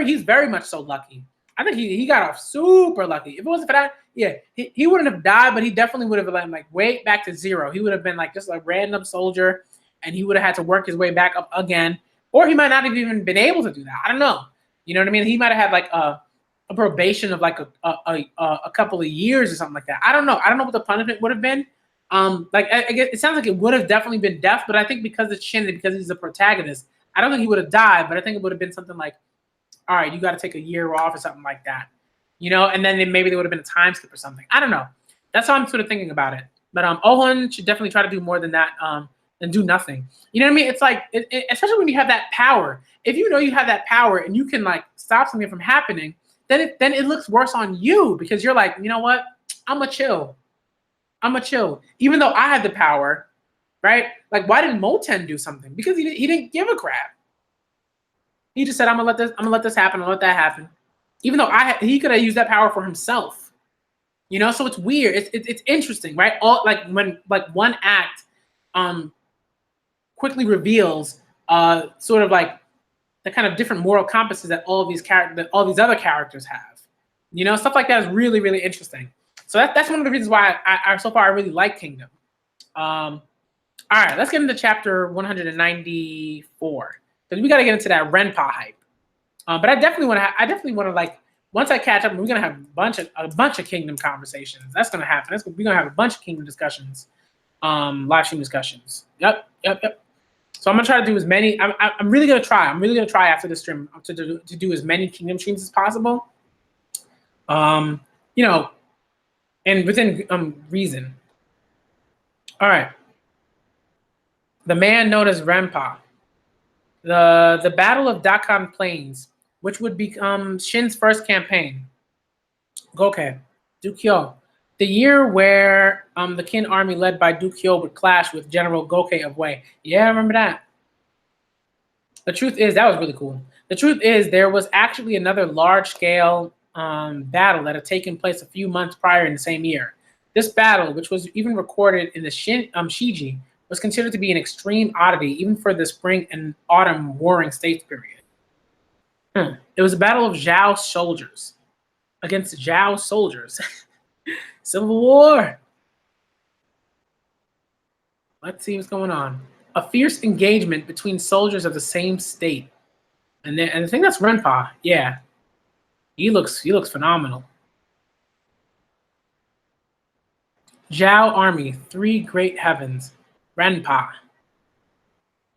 he's very much so lucky. I think he got off super lucky. If it wasn't for that, yeah, he wouldn't have died, but he definitely would have been like way back to zero. He would have been like just a random soldier, and he would have had to work his way back up again, or he might not have even been able to do that. I don't know. You know what I mean? He might have had like a probation of like a couple of years or something like that. I don't know. I don't know what the punishment would have been. Like I guess it sounds like it would have definitely been death, but I think because it's Shin and because he's the protagonist, I don't think he would have died, but I think it would have been something like, all right, you got to take a year off or something like that, and then maybe there would have been a time skip or something. I don't know. That's how I'm sort of thinking about it. But Ohun should definitely try to do more than that and do nothing. You know what I mean? It's like, especially when you have that power. If you know you have that power and you can like stop something from happening, then it looks worse on you because you're like, you know what? I'm a chill. Even though I had the power, right? Like, why didn't Moten do something? Because he didn't give a crap. He just said, I'm gonna let this happen. I'll let that happen. Even though he could have used that power for himself. So it's weird. It's interesting, right? All like when like one act quickly reveals sort of like the kind of different moral compasses that all these other characters have. Stuff like that is really, really interesting. So that's one of the reasons why I so far I really like Kingdom. All right, let's get into chapter 194 because we got to get into that Renpa hype. But I definitely want to. I definitely want to like once I catch up, we're gonna have a bunch of Kingdom conversations. That's gonna happen. We're gonna have a bunch of Kingdom discussions, live stream discussions. Yep. So I'm gonna try to do as many. I'm really gonna try. I'm really gonna try after the stream to do as many Kingdom streams as possible. You know, and within reason. All right. The man known as Renpa. The Battle of Dakan Plains, which would become Shin's first campaign. Goke, Dukyo. The year where the Qin army led by Dukyo would clash with General Goke of Wei. Yeah, I remember that. The truth is, that was really cool. The truth is, there was actually another large-scale battle that had taken place a few months prior in the same year. This battle, which was even recorded in the Shiji, was considered to be an extreme oddity even for the spring and autumn warring states period. It was a battle of Zhao soldiers against Zhao soldiers. Civil War. Let's see what's going on. A fierce engagement between soldiers of the same state. And I think that's Renpa. Yeah. He looks phenomenal. Zhao army, three great heavens. Renpa.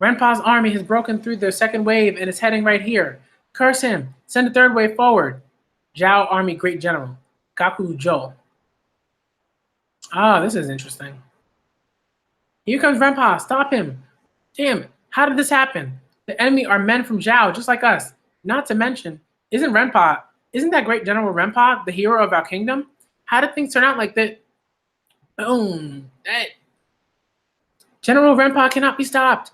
Renpa's army has broken through their second wave and is heading right here. Curse him. Send the third wave forward. Zhao army great general. Gaku Zhou. Ah, this is interesting. Here comes Renpa. Stop him. Damn, how did this happen? The enemy are men from Zhao, just like us. Not to mention, isn't that great General Renpa the hero of our kingdom? How did things turn out like that? Boom. General Renpa cannot be stopped.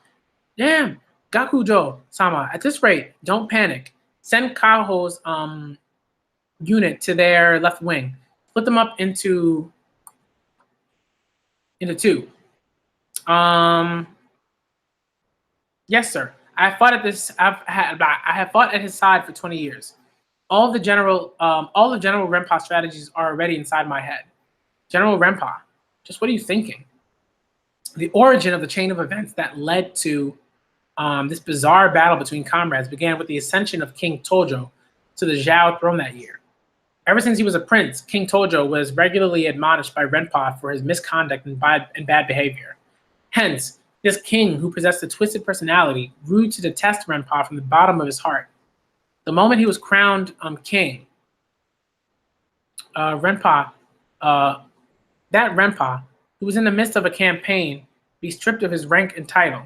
Damn. Gakujo sama, at this rate, don't panic. Send Kaho's unit to their left wing. Split them up into two. Yes, sir. I have fought at his side for 20 years. All the General Renpa strategies are already inside my head. General Renpa, just what are you thinking? The origin of the chain of events that led to this bizarre battle between comrades began with the ascension of King Tojo to the Zhao throne that year. Ever since he was a prince, King Tojo was regularly admonished by Renpa for his misconduct and bad behavior. Hence, this king, who possessed a twisted personality, grew to detest Renpa from the bottom of his heart. The moment he was crowned king, Renpa, who was in the midst of a campaign, be stripped of his rank and title.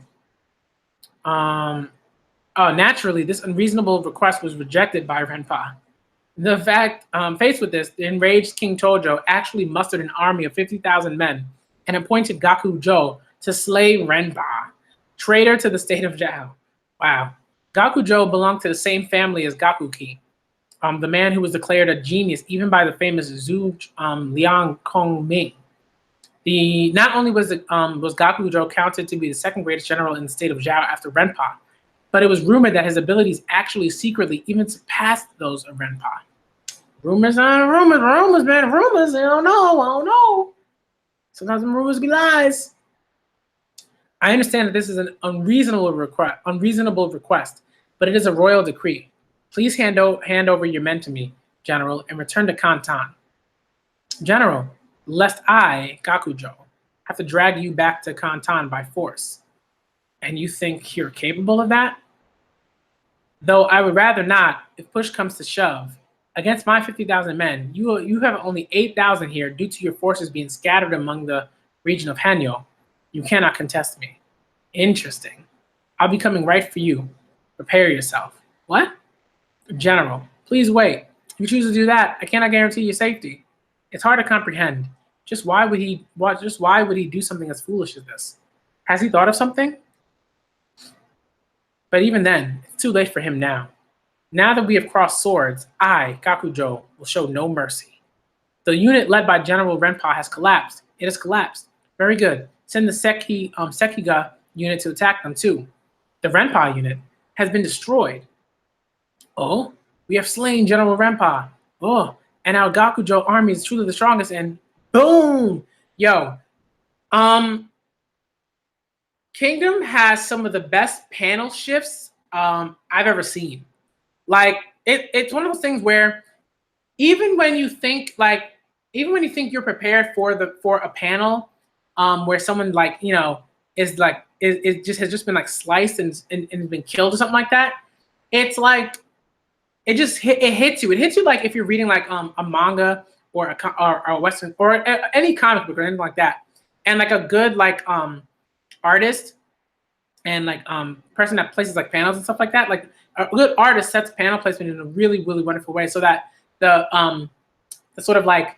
Naturally, this unreasonable request was rejected by Renpa. Faced with this, the enraged King Tojo actually mustered an army of 50,000 men and appointed Gaku Zhou to slay Renpa, traitor to the state of Zhao. Wow. Gaku Zhou belonged to the same family as Gakuki, the man who was declared a genius even by the famous Zhu Liang Kongming. Not only was Gaku Zhou counted to be the second greatest general in the state of Zhao after Renpa, but it was rumored that his abilities actually secretly even surpassed those of Renpa. Rumors, man. Rumors. I don't know. Sometimes rumors be lies. I understand that this is an unreasonable request, but it is a royal decree. Please hand over your men to me, General, and return to Kantan. General, lest I, Gakujo, have to drag you back to Kantan by force. And you think you're capable of that? Though I would rather not, if push comes to shove. Against my 50,000 men, you have only 8,000 here due to your forces being scattered among the region of Hanyo. You cannot contest me. Interesting. I'll be coming right for you. Prepare yourself. What? General, please wait. If you choose to do that, I cannot guarantee your safety. It's hard to comprehend. Just why would he do something as foolish as this? Has he thought of something? But even then, it's too late for him now. Now that we have crossed swords, I, Gakujo, will show no mercy. The unit led by General Renpa has collapsed. It has collapsed. Very good. Send the Sekiga unit to attack them too. The Renpa unit has been destroyed. Oh, we have slain General Renpa. Oh, and our Gakujo army is truly the strongest, and boom! Yo. Kingdom has some of the best panel shifts I've ever seen. Like it's one of those things where even when you think like even when you think you're prepared for a panel where someone like is like is just has just been like sliced and been killed or something like that, it's like it hits you. It hits you like if you're reading like a manga or or a western or any comic book or anything like that, and like a good like artist and like person that places like panels and stuff like that. Like a good artist sets panel placement in a really really wonderful way, so that the sort of like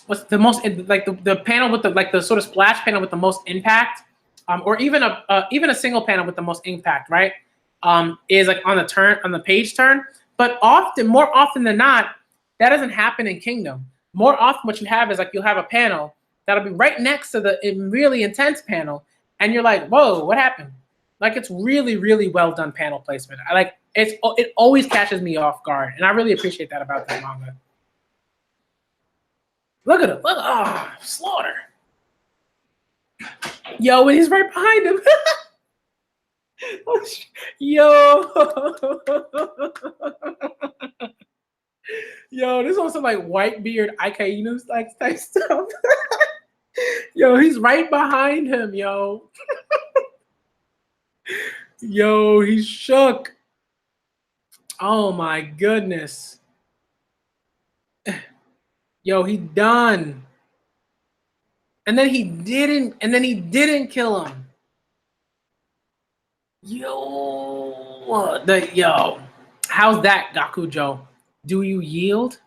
what's the most like the panel with the like the sort of splash panel with the most impact, or even a single panel with the most impact, right? Is like on the page turn, but more often than not, that doesn't happen in Kingdom. More often, what you have is like you'll have a panel that'll be right next to the really intense panel, and you're like, whoa, what happened? Like it's really really well done panel placement. It always catches me off guard, and I really appreciate that about that manga. Look at him. Look, slaughter. Yo, and he's right behind him. Yo. Yo, this on some like white beard Ikainu like type stuff. Yo, he's right behind him, yo. Yo, he's shook. Oh my goodness. Yo, he done. And then he didn't kill him. Yo, how's that, Gakujo? Do you yield?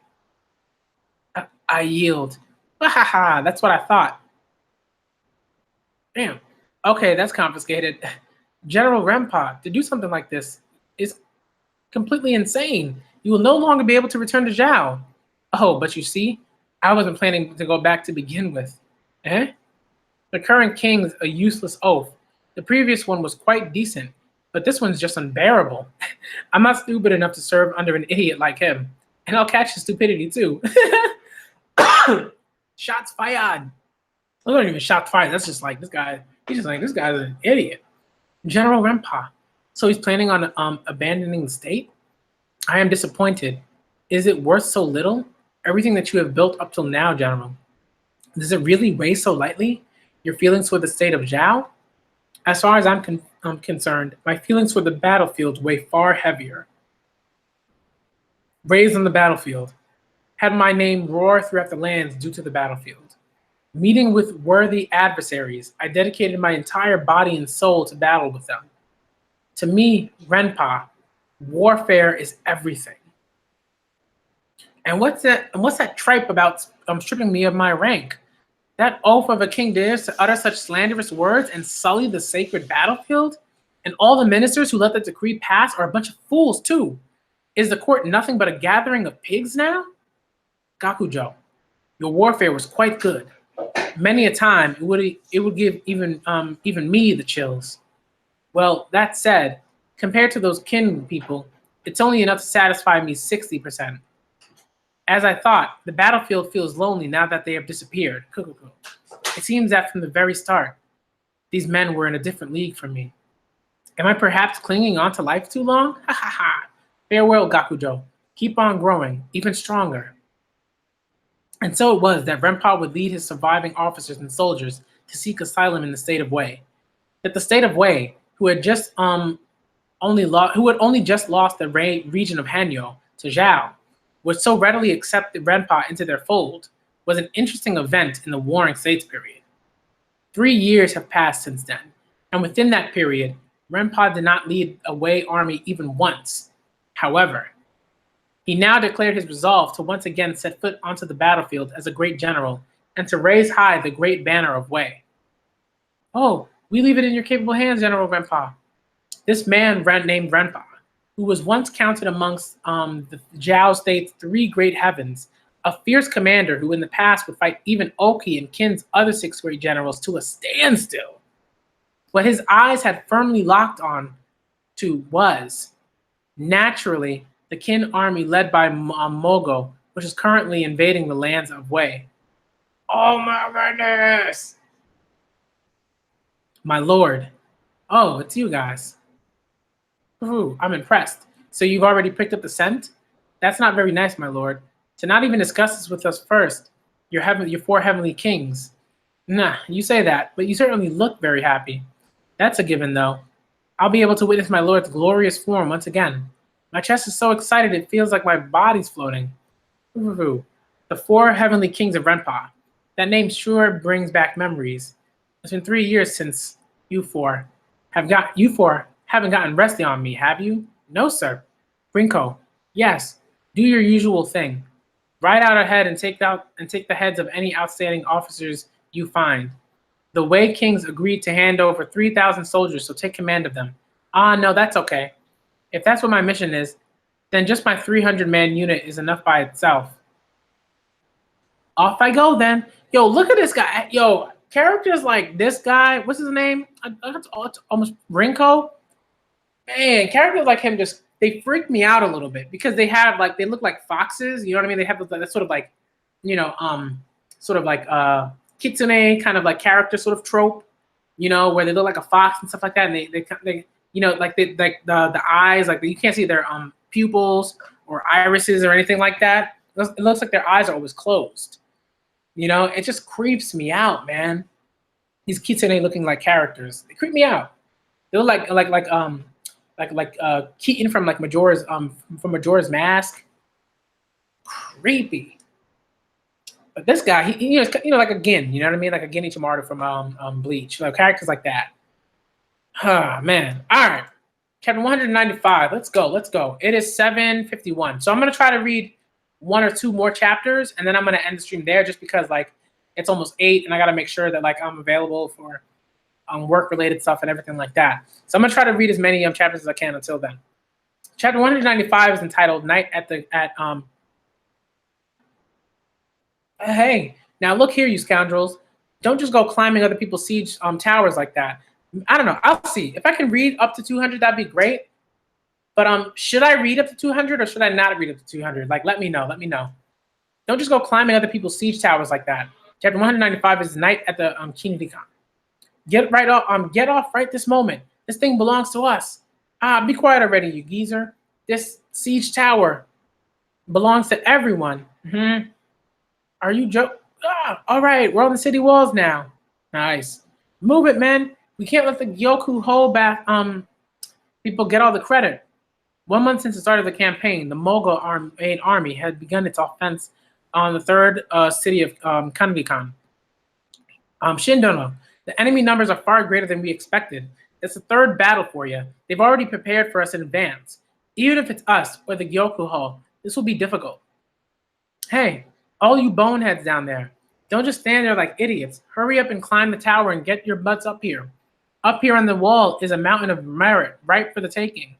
I yield. Ha, that's what I thought. Damn. Okay, that's confiscated. General Rempa, to do something like this is completely insane. You will no longer be able to return to Zhao. Oh, but you see, I wasn't planning to go back to begin with. Eh? The current king's a useless oaf. The previous one was quite decent, but this one's just unbearable. I'm not stupid enough to serve under an idiot like him. And I'll catch his stupidity too. Shots fired. Those aren't even shots fired. That's just like this guy. He's just like, this guy's an idiot. General Rempa. So he's planning on abandoning the state? I am disappointed. Is it worth so little? Everything that you have built up till now, General. Does it really weigh so lightly? Your feelings for the state of Zhao? As far as I'm concerned, my feelings for the battlefield weigh far heavier. Raised on the battlefield. Had my name roar throughout the lands due to the battlefield. Meeting with worthy adversaries, I dedicated my entire body and soul to battle with them. To me, Renpa, warfare is everything. And what's that tripe about stripping me of my rank? That oath of a king dares to utter such slanderous words and sully the sacred battlefield? And all the ministers who let the decree pass are a bunch of fools too. Is the court nothing but a gathering of pigs now? Gakujo, your warfare was quite good. Many a time it would give even me the chills. Well, that said, compared to those kin people, it's only enough to satisfy me 60%. As I thought, the battlefield feels lonely now that they have disappeared. It seems that from the very start, these men were in a different league from me. Am I perhaps clinging on to life too long? Ha ha ha. Farewell, Gakujo. Keep on growing, even stronger. And so it was that Renpa would lead his surviving officers and soldiers to seek asylum in the state of Wei. That the state of Wei, who had only just lost the region of Hanyo to Zhao, would so readily accept Renpa into their fold, was an interesting event in the Warring States period. 3 years have passed since then, and within that period, Renpa did not lead a Wei army even once. However, he now declared his resolve to once again set foot onto the battlefield as a great general and to raise high the great banner of Wei. Oh, we leave it in your capable hands, General Renpa. This man named Renpa, who was once counted amongst the Zhao state's 3 great heavens, a fierce commander who in the past would fight even Oki and Qin's other 6 great generals to a standstill. What his eyes had firmly locked on to was, naturally, the Qin army led by Mogo, which is currently invading the lands of Wei. Oh my goodness! My lord. Oh, it's you guys. Ooh, I'm impressed. So you've already picked up the scent? That's not very nice, my lord. To not even discuss this with us first. Your four heavenly kings. Nah, you say that, but you certainly look very happy. That's a given, though. I'll be able to witness my lord's glorious form once again. My chest is so excited it feels like my body's floating. Ooh, the four heavenly kings of Renpa. That name sure brings back memories. It's been 3 years since you four haven't gotten resty on me, have you? No, sir. Brinko, yes. Do your usual thing. Ride out ahead and take the heads of any outstanding officers you find. The Wei Kings agreed to hand over 3,000 soldiers, so take command of them. Ah, no, that's okay. If that's what my mission is, then just my 300-man unit is enough by itself. Off I go then. Yo, look at this guy. Yo, characters like this guy, what's his name? It's almost Rinko. Man, characters like him just they freak me out a little bit because they look like foxes. You know what I mean? They have that sort of like, you know, sort of like kitsune kind of like character sort of trope. You know, where they look like a fox and stuff like that, and they you know like the eyes like you can't see their pupils or irises or anything like that. It looks like their eyes are always closed. You know, it just creeps me out, man. These kitsune looking like characters, they creep me out. They look like Keaton from like Majora's Mask. Creepy. But this guy, he like a Gin, you know what I mean? Like a Gin Ichimaru from Bleach. Like characters like that. Ah, man. All right. Chapter 195. Let's go. It is 7:51. So I'm gonna try to read one or two more chapters, and then I'm gonna end the stream there just because like it's almost 8 and I gotta make sure that like I'm available for work related stuff and everything like that. So I'm gonna try to read as many chapters as I can until then. Chapter 195 is entitled Night at Hey, now look here, you scoundrels. Don't just go climbing other people's siege towers like that. I don't know. I'll see. If I can read up to 200, that'd be great. But should I read up to 200 or should I not read up to 200? Like, let me know. Don't just go climbing other people's siege towers like that. Chapter 195 is Night at the Kinri-kan. Get off right this moment. This thing belongs to us. Be quiet already, you geezer. This siege tower belongs to everyone. Are you all right, we're on the city walls now. Nice. Move it, man. We can't let the Gyoku Ho people get all the credit. 1 month since the start of the campaign, the Mogul army had begun its offense on the third city of Kanrikan. Shindono, the enemy numbers are far greater than we expected. It's the third battle for you. They've already prepared for us in advance. Even if it's us or the Gyoku-ho, this will be difficult. Hey, all you boneheads down there, don't just stand there like idiots. Hurry up and climb the tower and get your butts up here. Up here on the wall is a mountain of merit, ripe for the taking.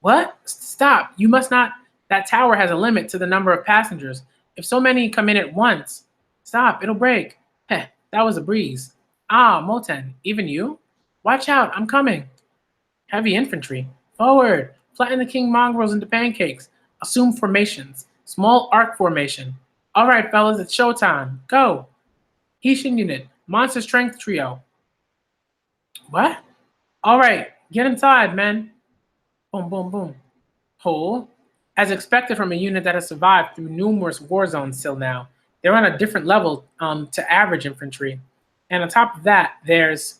What? Stop. You must not. That tower has a limit to the number of passengers. If so many come in at once, stop. It'll break. Heh, that was a breeze. Ah, Moten, even you? Watch out. I'm coming. Heavy infantry. Forward. Flatten the king mongrels into pancakes. Assume formations. Small arc formation. All right, fellas, it's showtime. Go. Hishin unit. Monster strength trio. What? All right, get inside, men. Boom, boom, boom. Hole. As expected from a unit that has survived through numerous war zones till now, they're on a different level to average infantry. And on top of that, there's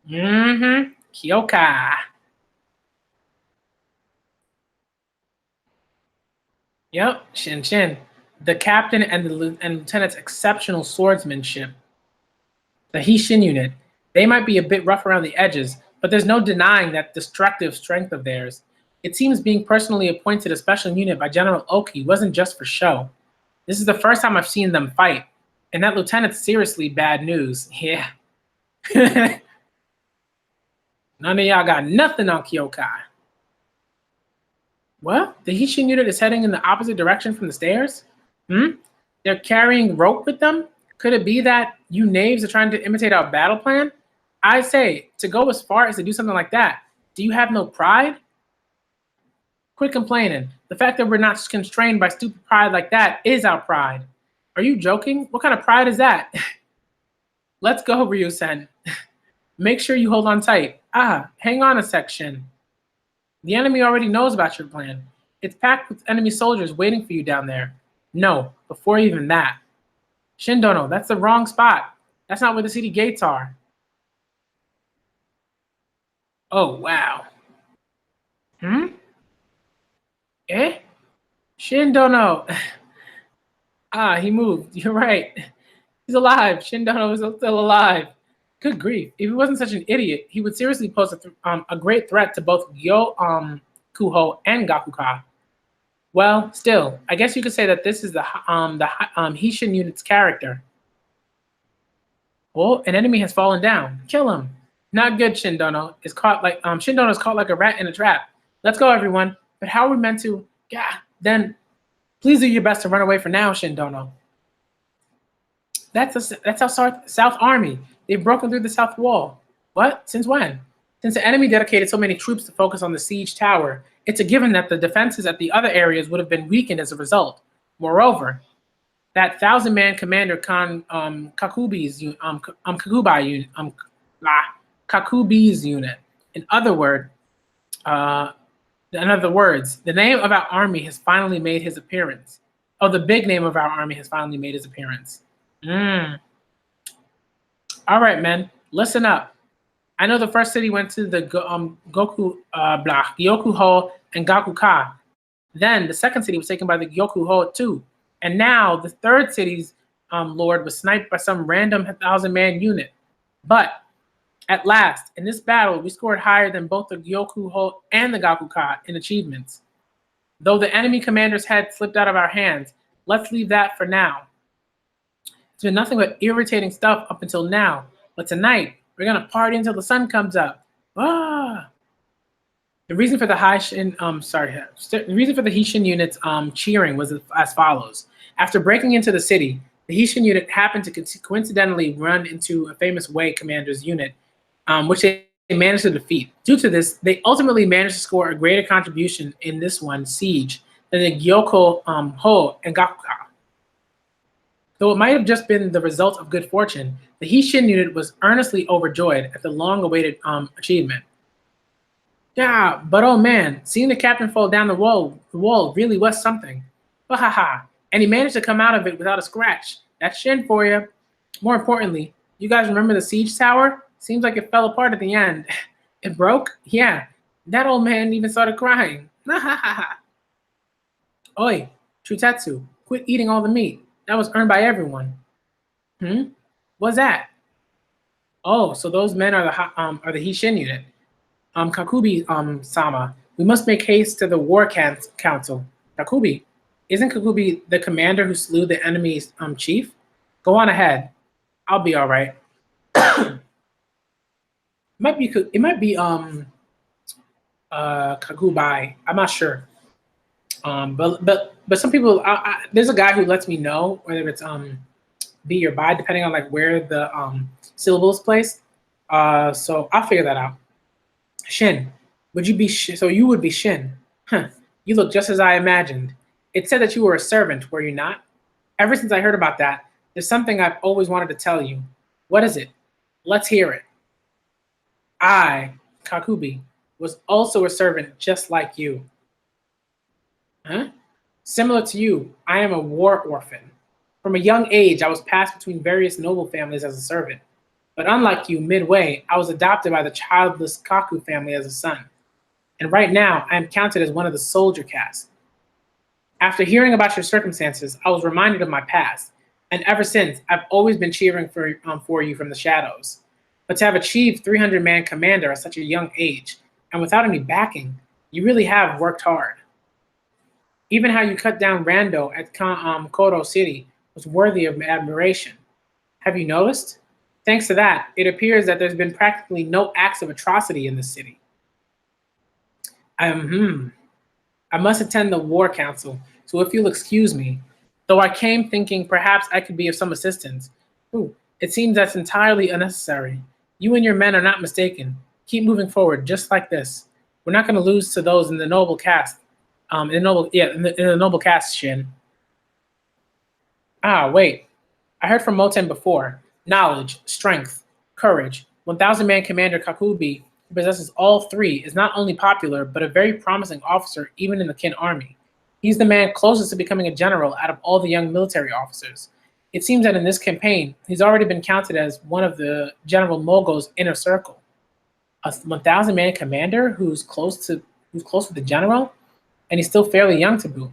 Kyoka. Yep, Shin. The captain and the lieutenant's exceptional swordsmanship. The Hishin unit. They might be a bit rough around the edges, but there's no denying that destructive strength of theirs. It seems being personally appointed a special unit by General Oki wasn't just for show. This is the first time I've seen them fight, and that lieutenant's seriously bad news. Yeah. None of y'all got nothing on Kyokai. What? The Hishin unit is heading in the opposite direction from the stairs? They're carrying rope with them? Could it be that you knaves are trying to imitate our battle plan? I say, to go as far as to do something like that, do you have no pride? Quit complaining. The fact that we're not constrained by stupid pride like that is our pride. Are you joking? What kind of pride is that? Let's go, Ryu-sen. Make sure you hold on tight. Ah, hang on a section. The enemy already knows about your plan. It's packed with enemy soldiers waiting for you down there. No, before even that. Shindono, that's the wrong spot. That's not where the city gates are. Oh, wow. Hmm? Eh? Shindono. Ah, he moved. You're right. He's alive. Shindono is still alive. Good grief. If he wasn't such an idiot, he would seriously pose a great threat to both Kuho and Gakuka. Well, still, I guess you could say that this is the Hishin unit's character. Oh, an enemy has fallen down. Kill him. Not good, Shindono. Is caught like Shindono is caught like a rat in a trap. Let's go, everyone. But how are we meant to? Yeah. Then, please do your best to run away for now, Shindono. That's our South Army. They've broken through the South Wall. What? Since when? Since the enemy dedicated so many troops to focus on the siege tower, it's a given that the defenses at the other areas would have been weakened as a result. Moreover, that 1,000-man commander Kakubi's Kakubi's unit. In other words, the name of our army has finally made his appearance. Oh, the big name of our army has finally made his appearance. All right, men, listen up. I know the first city went to the Gyokuho and Gakuka. Then the second city was taken by the Gyokuho too. And now the third city's lord was sniped by some random 1,000-man unit. But at last, in this battle, we scored higher than both the Gyokuho and the Gakuka in achievements. Though the enemy commander's head slipped out of our hands, let's leave that for now. It's been nothing but irritating stuff up until now. But tonight, we're gonna party until the sun comes up. Ah! The reason for the Hishin unit's cheering was as follows. After breaking into the city, the Hishin unit happened to coincidentally run into a famous Wei commander's unit, which they managed to defeat. Due to this, they ultimately managed to score a greater contribution in this one siege than the Gyoko Ho and Gakuka. Though it might have just been the result of good fortune, the Hishin unit was earnestly overjoyed at the long-awaited achievement. Yeah, but oh man, seeing the captain fall down the wall really was something. Ha! And he managed to come out of it without a scratch. That's Shin for you. More importantly, you guys remember the siege tower? Seems like it fell apart at the end. It broke? Yeah. That old man even started crying. Oi, Chutetsu, quit eating all the meat. That was earned by everyone. What's that? Oh, so those men are the Hishin unit. Kakubi sama, we must make haste to the war council. Kakubi, isn't Kakubi the commander who slew the enemy's chief? Go on ahead. I'll be all right. It might be Kakubai. I'm not sure. But some people, there's a guy who lets me know whether it's B or bi, depending on like where the syllable is placed. So I'll figure that out. Shin, would you be so you would be Shin? Huh? You look just as I imagined. It said that you were a servant, were you not? Ever since I heard about that, there's something I've always wanted to tell you. What is it? Let's hear it. I, Kakubi, was also a servant just like you. Huh? Similar to you, I am a war orphan. From a young age, I was passed between various noble families as a servant. But unlike you, midway, I was adopted by the childless Kaku family as a son. And right now, I am counted as one of the soldier caste. After hearing about your circumstances, I was reminded of my past. And ever since, I've always been cheering for you from the shadows. But to have achieved 300-man commander at such a young age, and without any backing, you really have worked hard. Even how you cut down Rando at Koto City was worthy of admiration. Have you noticed? Thanks to that, it appears that there's been practically no acts of atrocity in the city. I must attend the war council, so if you'll excuse me, though I came thinking perhaps I could be of some assistance. It seems that's entirely unnecessary. You and your men are not mistaken. Keep moving forward, just like this. We're not going to lose to those in the noble caste. In the noble caste, Shin. Wait. I heard from Moten before. Knowledge, strength, courage. 1,000-man Commander Kakubi, who possesses all three, is not only popular, but a very promising officer even in the Kin army. He's the man closest to becoming a general out of all the young military officers. It seems that in this campaign, he's already been counted as one of the General Mogo's inner circle. A 1,000-man commander who's close to the general, and he's still fairly young to boot.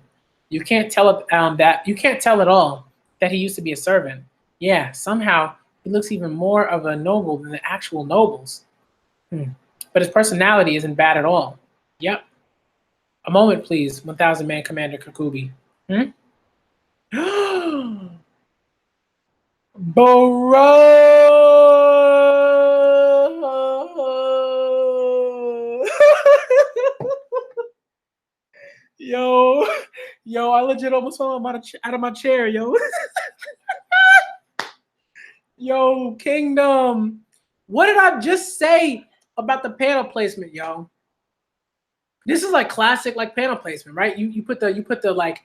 You can't tell at all that he used to be a servant. Yeah, somehow he looks even more of a noble than the actual nobles. But his personality isn't bad at all. Yep. A moment, please, 1,000-man Commander Kakubi. Bro! Yo, I legit almost fell out of my chair, yo. Yo, Kingdom. What did I just say about the panel placement, yo? This is like classic like panel placement, right? You put the like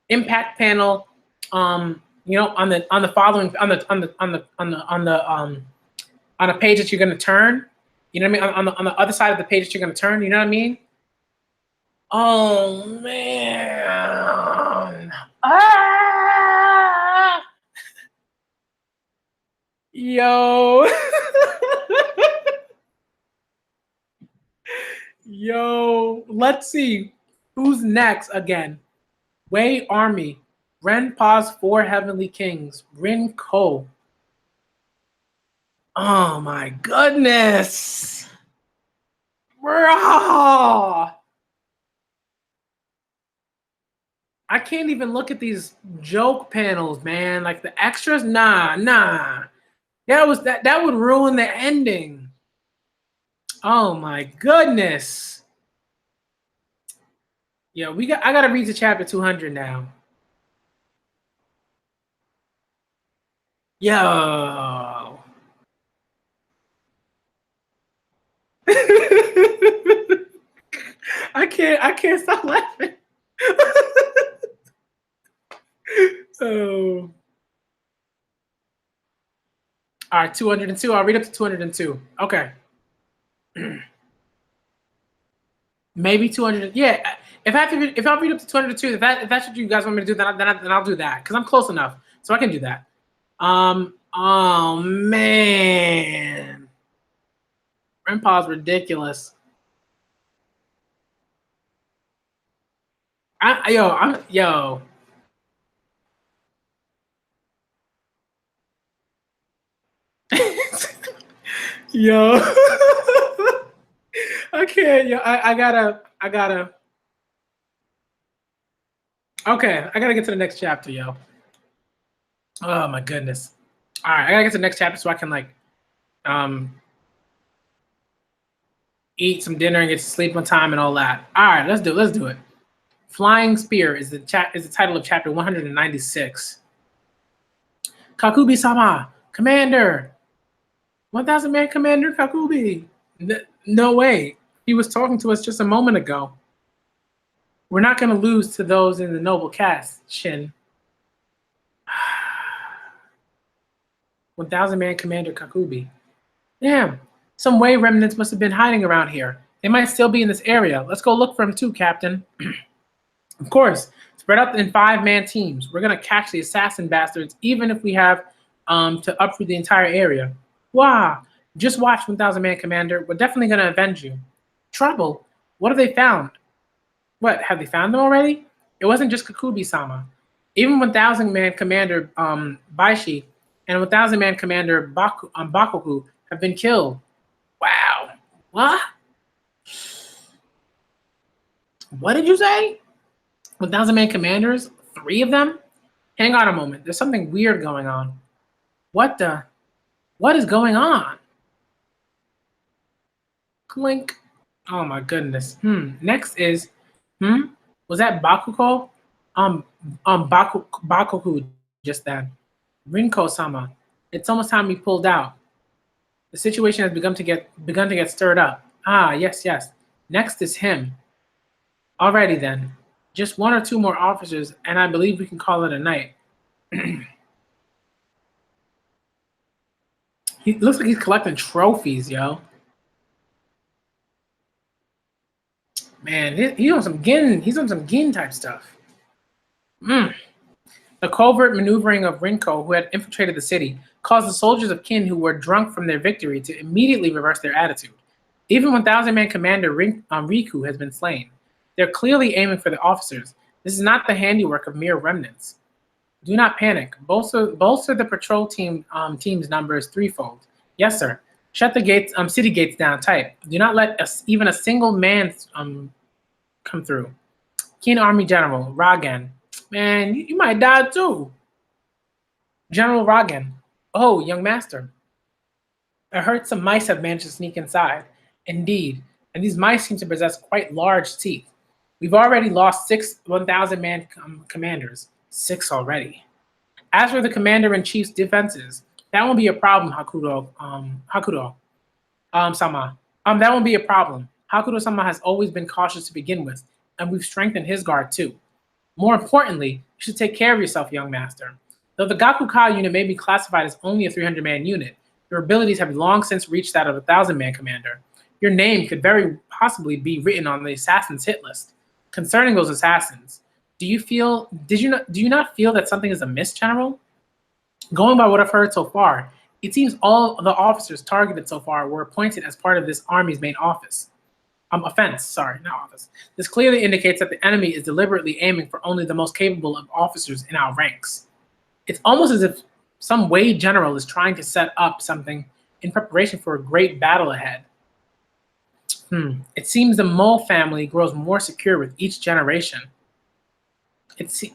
impact panel on the following on a page that you're gonna turn. You know what I mean? On the other side of the page that you're gonna turn, you know what I mean? Oh man. Ah! Yo. Yo, let's see who's next again. Wei Army, Renpa's Four Heavenly Kings, Rin Ko. Oh my goodness. Bro. I can't even look at these joke panels, man. Like the extras, nah. That would ruin the ending. Oh my goodness. Yeah, I gotta read to chapter 200 now. Yo. I can't stop laughing. Oh. All right, 202. I'll read up to 202. Okay. Maybe 200. Yeah. If I read up to 202, if that's what you guys want me to do, then I'll do that because I'm close enough, so I can do that. Oh man, Grandpa's ridiculous. Yo. Yo. I can't. Yo, I gotta. Okay, I gotta get to the next chapter, yo. Oh my goodness. All right, I gotta get to the next chapter so I can like, eat some dinner and get to sleep on time and all that. All right, let's do it. Flying Spear is the title of chapter 196. Kakubi-sama, Commander. 1,000-man Commander Kakubi. No way. He was talking to us just a moment ago. We're not going to lose to those in the noble caste, Shin. 1,000-man Commander Kakubi. Damn. Some Wei remnants must have been hiding around here. They might still be in this area. Let's go look for them too, Captain. Of course. Spread up in 5-man teams. We're going to catch the assassin bastards, even if we have to uproot the entire area. Wow. Just watch, 1,000-man Commander. We're definitely going to avenge you. Trouble? What have they found? What, have they found them already? It wasn't just Kakubi-sama. Even 1,000-man Commander Baishi and 1,000-man Commander Bakuku have been killed. Wow. What? What did you say? 1,000-man commanders? 3 of them? Hang on a moment. There's something weird going on. What is going on? Clink. Oh my goodness. Next is, was that Bakuko? Bakuku just then. Rinko-sama. It's almost time we pulled out. The situation has begun to get stirred up. Ah, yes. Next is him. Alrighty then. Just 1 or 2 more officers, and I believe we can call it a night. He looks like he's collecting trophies, yo. Man, he's on some Gin. He's on some Gin type stuff. Mm. The covert maneuvering of Rinko, who had infiltrated the city, caused the soldiers of Qin who were drunk from their victory to immediately reverse their attitude. Even 1,000-man commander Riku has been slain. They're clearly aiming for the officers. This is not the handiwork of mere remnants. Do not panic. Bolster the patrol team's numbers threefold. Yes, sir. Shut the gates, city gates down tight. Do not let even a single man come through. Qin Army General Ragan. Man, you might die too. General Ragan. Oh, young master. I heard some mice have managed to sneak inside. Indeed, and these mice seem to possess quite large teeth. We've already lost 6 1,000-man commanders. 6 already. As for the commander-in-chief's defenses, that won't be a problem, Sama. That won't be a problem. Hakudo-sama has always been cautious to begin with, and we've strengthened his guard too. More importantly, you should take care of yourself, young master. Though the Gakuka unit may be classified as only a 300-man unit, your abilities have long since reached that of a 1,000-man commander. Your name could very possibly be written on the assassin's hit list. Concerning those assassins, do you not feel that something is amiss, General? Going by what I've heard so far, it seems all the officers targeted so far were appointed as part of this army's main office. This clearly indicates that the enemy is deliberately aiming for only the most capable of officers in our ranks. It's almost as if some Wei general is trying to set up something in preparation for a great battle ahead. It seems the Mo family grows more secure with each generation.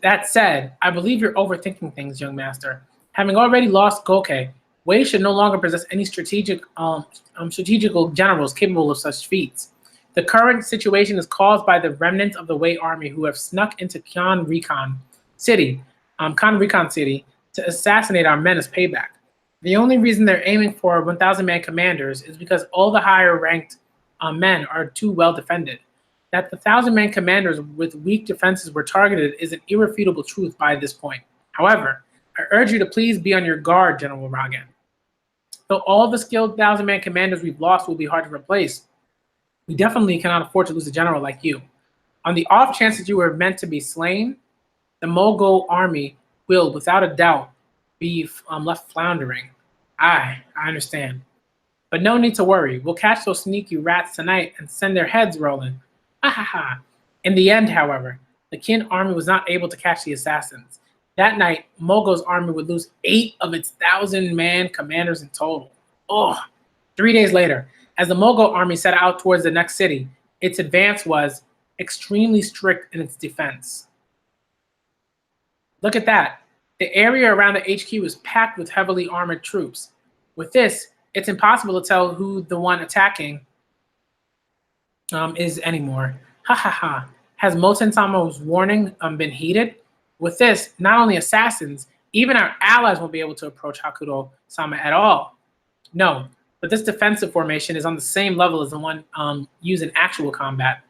That said, I believe you're overthinking things, young master. Having already lost Goke, Wei should no longer possess any strategical generals capable of such feats. The current situation is caused by the remnants of the Wei army who have snuck into Khan City to assassinate our men as payback. The only reason they're aiming for 1,000-man commanders is because all the higher-ranked men are too well defended. That the 1,000-man commanders with weak defenses were targeted is an irrefutable truth by this point. However, I urge you to please be on your guard, General Ragan. Though all the skilled 1,000-man commanders we've lost will be hard to replace, we definitely cannot afford to lose a general like you. On the off chance that you were meant to be slain, the Mogul army will, without a doubt, be left floundering. I understand. But no need to worry. We'll catch those sneaky rats tonight and send their heads rolling. Ha ha ha. In the end, however, the Qin army was not able to catch the assassins. That night, Mogul's army would lose 8 of its 1,000-man commanders in total. 3 days later, as the Mogul army set out towards the next city, its advance was extremely strict in its defense. Look at that. The area around the HQ was packed with heavily armored troops. With this, it's impossible to tell who the one attacking is anymore. Ha ha ha. Has Moten-sama's warning been heeded? With this, not only assassins, even our allies won't be able to approach Hakudo-sama at all. No, but this defensive formation is on the same level as the one used in actual combat.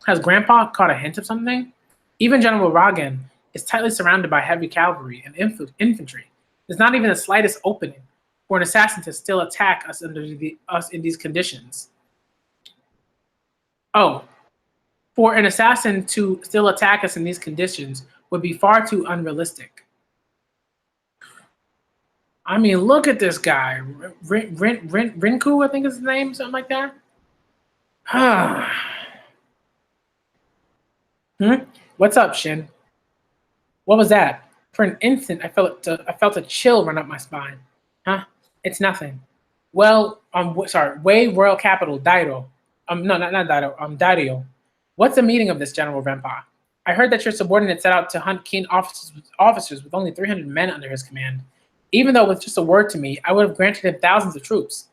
Has Grandpa caught a hint of something? Even General Ragan is tightly surrounded by heavy cavalry and infantry. There's not even the slightest opening for an assassin to still attack us in these conditions. For an assassin to still attack us in these conditions would be far too unrealistic. I mean, look at this guy. Rinku, I think is his name, something like that. What's up, Shin? What was that? For an instant, I felt a chill run up my spine. It's nothing. Well, Wei Royal Capital, Dairo. No, not Dairo. Dario. What's the meaning of this, General Renpa? I heard that your subordinate set out to hunt Qin officers with only 300 men under his command. Even though with just a word to me, I would have granted him thousands of troops.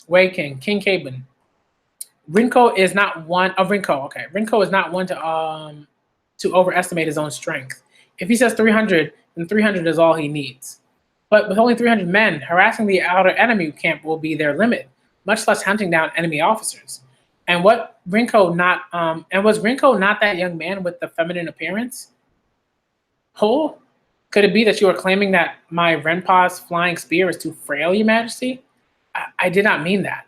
Wei King Cabin. Rinko is not one to overestimate his own strength. If he says 300, then 300 is all he needs. But with only 300 men, harassing the outer enemy camp will be their limit, much less hunting down enemy officers. And was Rinko not that young man with the feminine appearance? Could it be that you are claiming that my Renpa's flying spear is too frail, Your Majesty? I did not mean that.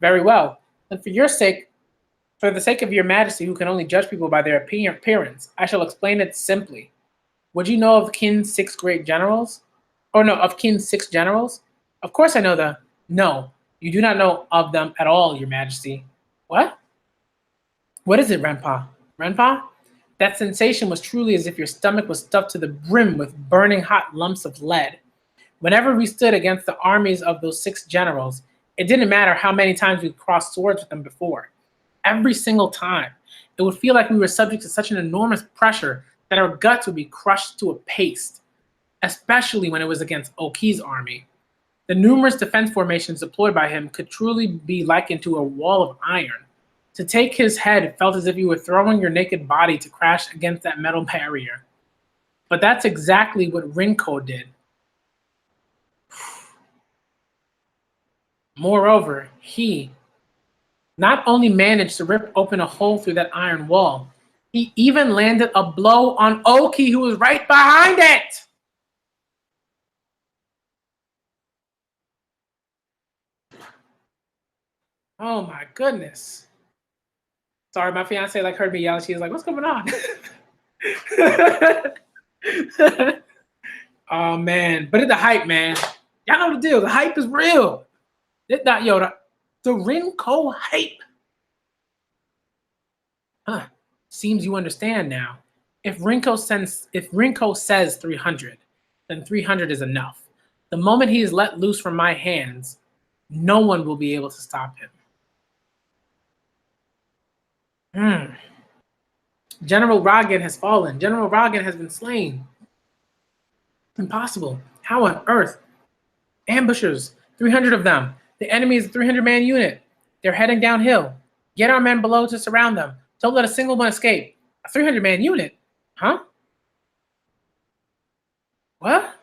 Very well. And for the sake of your majesty, who can only judge people by their appearance, I shall explain it simply. Would you know of Qin's six great generals? Or no, of Qin's six generals? Of course I know the... No, you do not know of them at all, your majesty. What? What is it, Renpa? Renpa? That sensation was truly as if your stomach was stuffed to the brim with burning hot lumps of lead. Whenever we stood against the armies of those six generals, it didn't matter how many times we crossed swords with them before. Every single time, it would feel like we were subject to such an enormous pressure that our guts would be crushed to a paste, especially when it was against Oki's army. The numerous defense formations deployed by him could truly be likened to a wall of iron. To take his head felt as if you were throwing your naked body to crash against that metal barrier. But that's exactly what Rinko did. Moreover, he not only managed to rip open a hole through that iron wall, he even landed a blow on Oki, who was right behind it. Oh my goodness. Sorry, my fiance heard me yell. She was like, "What's going on?" Oh man, but it's the hype, man. Y'all know the deal. The hype is real. It's not the Rinko hype. Huh. Seems you understand now. If Rinko says 300, then 300 is enough. The moment he is let loose from my hands, no one will be able to stop him. General Ragen has fallen. General Ragen has been slain. Impossible. How on earth? Ambushers. 300 of them. The enemy is a 300-man unit. They're heading downhill. Get our men below to surround them. Don't let a single one escape. A 300-man unit? Huh? What?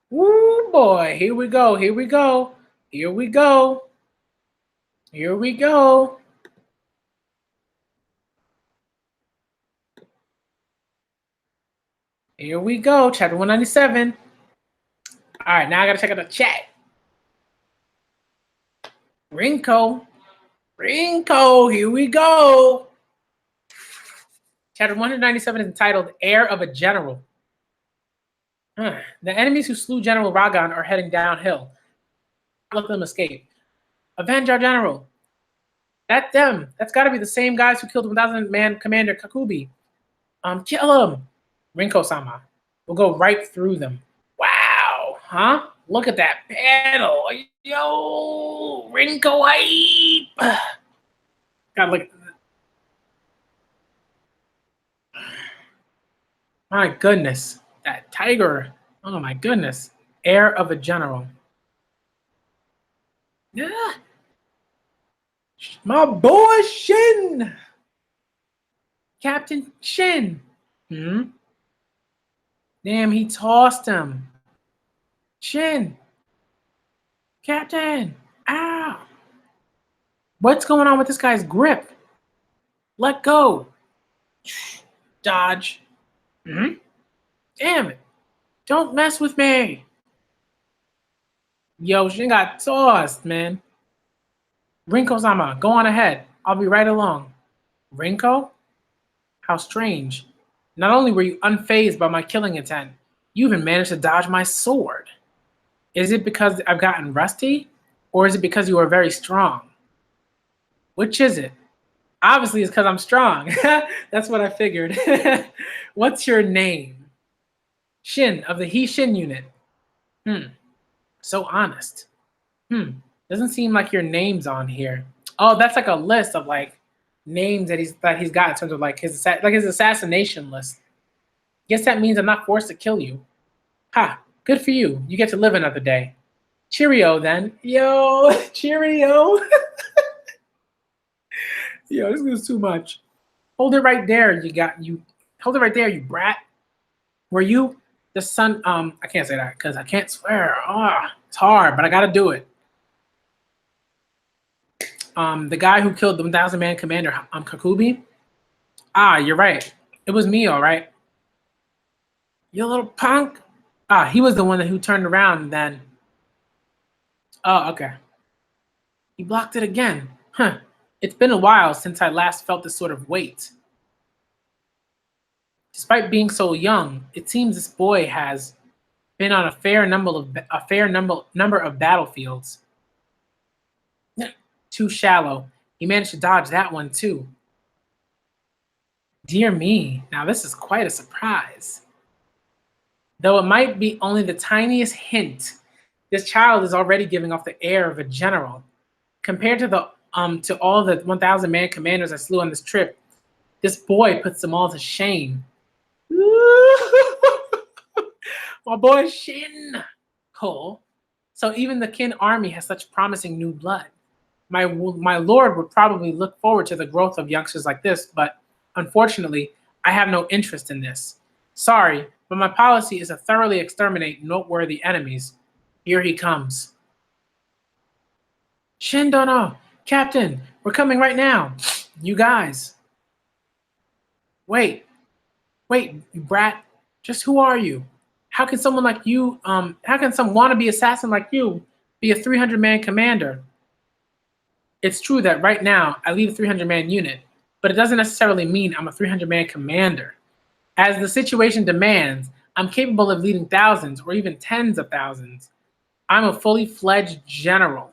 Woo, boy. Here we go. Here we go. Here we go. Here we go. Here we go. Chapter 197. All right, now I got to check out the chat. Rinko, here we go. Chapter 197 is entitled Heir of a General. The enemies who slew General Ragan are heading downhill. Let them escape. Avenge our general. That's them. That's got to be the same guys who killed 1,000-man commander Kakubi. Kill him. Rinko-sama. We'll go right through them. Wow. Huh? Look at that panel. Yo, Rinko hype. God, look. My goodness. That tiger. Oh my goodness. Heir of a general. Yeah. My boy Shin. Captain Shin. Damn, he tossed him. Shin. Captain. Ow. What's going on with this guy's grip? Let go. Dodge. Damn it. Don't mess with me. Yo, Shin got tossed, man. Rinko-sama, go on ahead. I'll be right along. Rinko? How strange. Not only were you unfazed by my killing intent, you even managed to dodge my sword. Is it because I've gotten rusty? Or is it because you are very strong? Which is it? Obviously, it's because I'm strong. That's what I figured. What's your name? Shin of the He Shin unit. So honest. Doesn't seem like your name's on here. Oh, that's like a list of names that he's got in terms of his assassination list. Guess that means I'm not forced to kill you. Ha, good for you. You get to live another day. Cheerio then. Yo, cheerio. Yo, this is too much. Hold it right there. Hold it right there, you brat. Were you the son? I can't say that because I can't swear. It's hard, but I gotta do it. The guy who killed the 1,000-man commander, Kakubi. You're right. It was me, all right. You little punk. He was the one who turned around then. Oh, okay. He blocked it again. Huh. It's been a while since I last felt this sort of weight. Despite being so young, it seems this boy has been on a fair number of battlefields. Too shallow. He managed to dodge that one too. Dear me, now this is quite a surprise. Though it might be only the tiniest hint, this child is already giving off the air of a general. Compared to all the 1,000 man commanders I slew on this trip, this boy puts them all to shame. My boy Shin. Cool. So even the Kin army has such promising new blood. My lord would probably look forward to the growth of youngsters like this, but unfortunately, I have no interest in this. Sorry, but my policy is to thoroughly exterminate noteworthy enemies. Here he comes. Shin Dono, Captain, we're coming right now. You guys. Wait, you brat. Just who are you? How can someone like you, how can some wannabe assassin like you be a 300-man commander? It's true that right now I lead a 300-man unit, but it doesn't necessarily mean I'm a 300-man commander. As the situation demands, I'm capable of leading thousands or even tens of thousands. I'm a fully fledged general.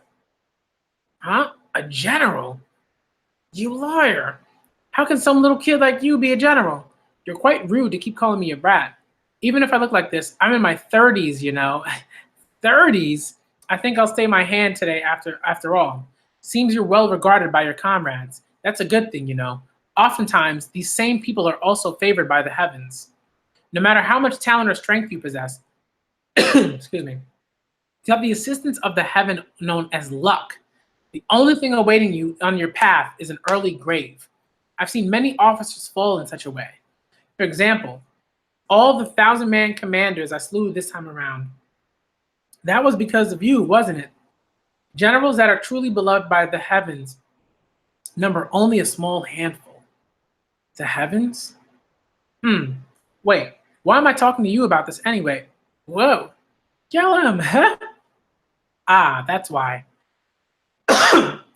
Huh? A general? You liar. How can some little kid like you be a general? You're quite rude to keep calling me a brat. Even if I look like this, I'm in my 30s, you know. 30s? I think I'll stay my hand today after all. Seems you're well regarded by your comrades. That's a good thing, you know. Oftentimes, these same people are also favored by the heavens. No matter how much talent or strength you possess, excuse me, you have the assistance of the heaven known as luck. The only thing awaiting you on your path is an early grave. I've seen many officers fall in such a way. For example, all the 1,000-man commanders I slew this time around. That was because of you, wasn't it? Generals that are truly beloved by the heavens number only a small handful. The heavens? Wait, why am I talking to you about this anyway? Whoa, kill him, huh? Ah, that's why.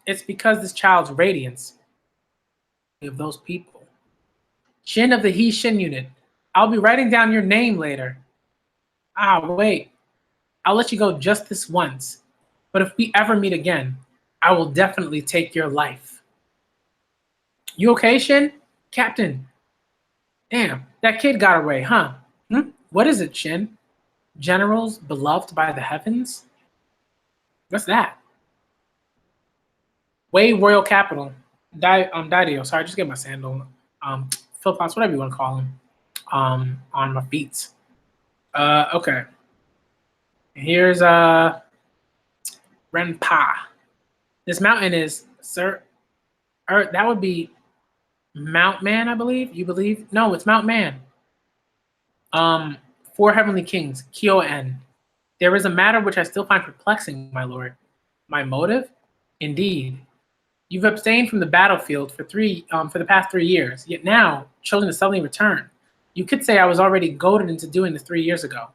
It's because this child's radiance of those people. Shin of the He Shin unit. I'll be writing down your name later. Ah, wait. I'll let you go just this once. But if we ever meet again, I will definitely take your life. You okay, Shin? Captain. Damn, that kid got away, huh? What is it, Shin? Generals beloved by the heavens? What's that? Way Royal Capital. Didio. Sorry, just get my sandal. Flip flops, whatever you want to call them. On my feet. Okay. Here's Renpa. This mountain is that would be Mount Man, I believe. You believe? No, it's Mount Man. Four heavenly kings, Kyo-en. There is a matter which I still find perplexing, my lord. My motive? Indeed. You've abstained from the battlefield for the past 3 years, yet now chosen to suddenly return. You could say I was already goaded into doing this 3 years ago.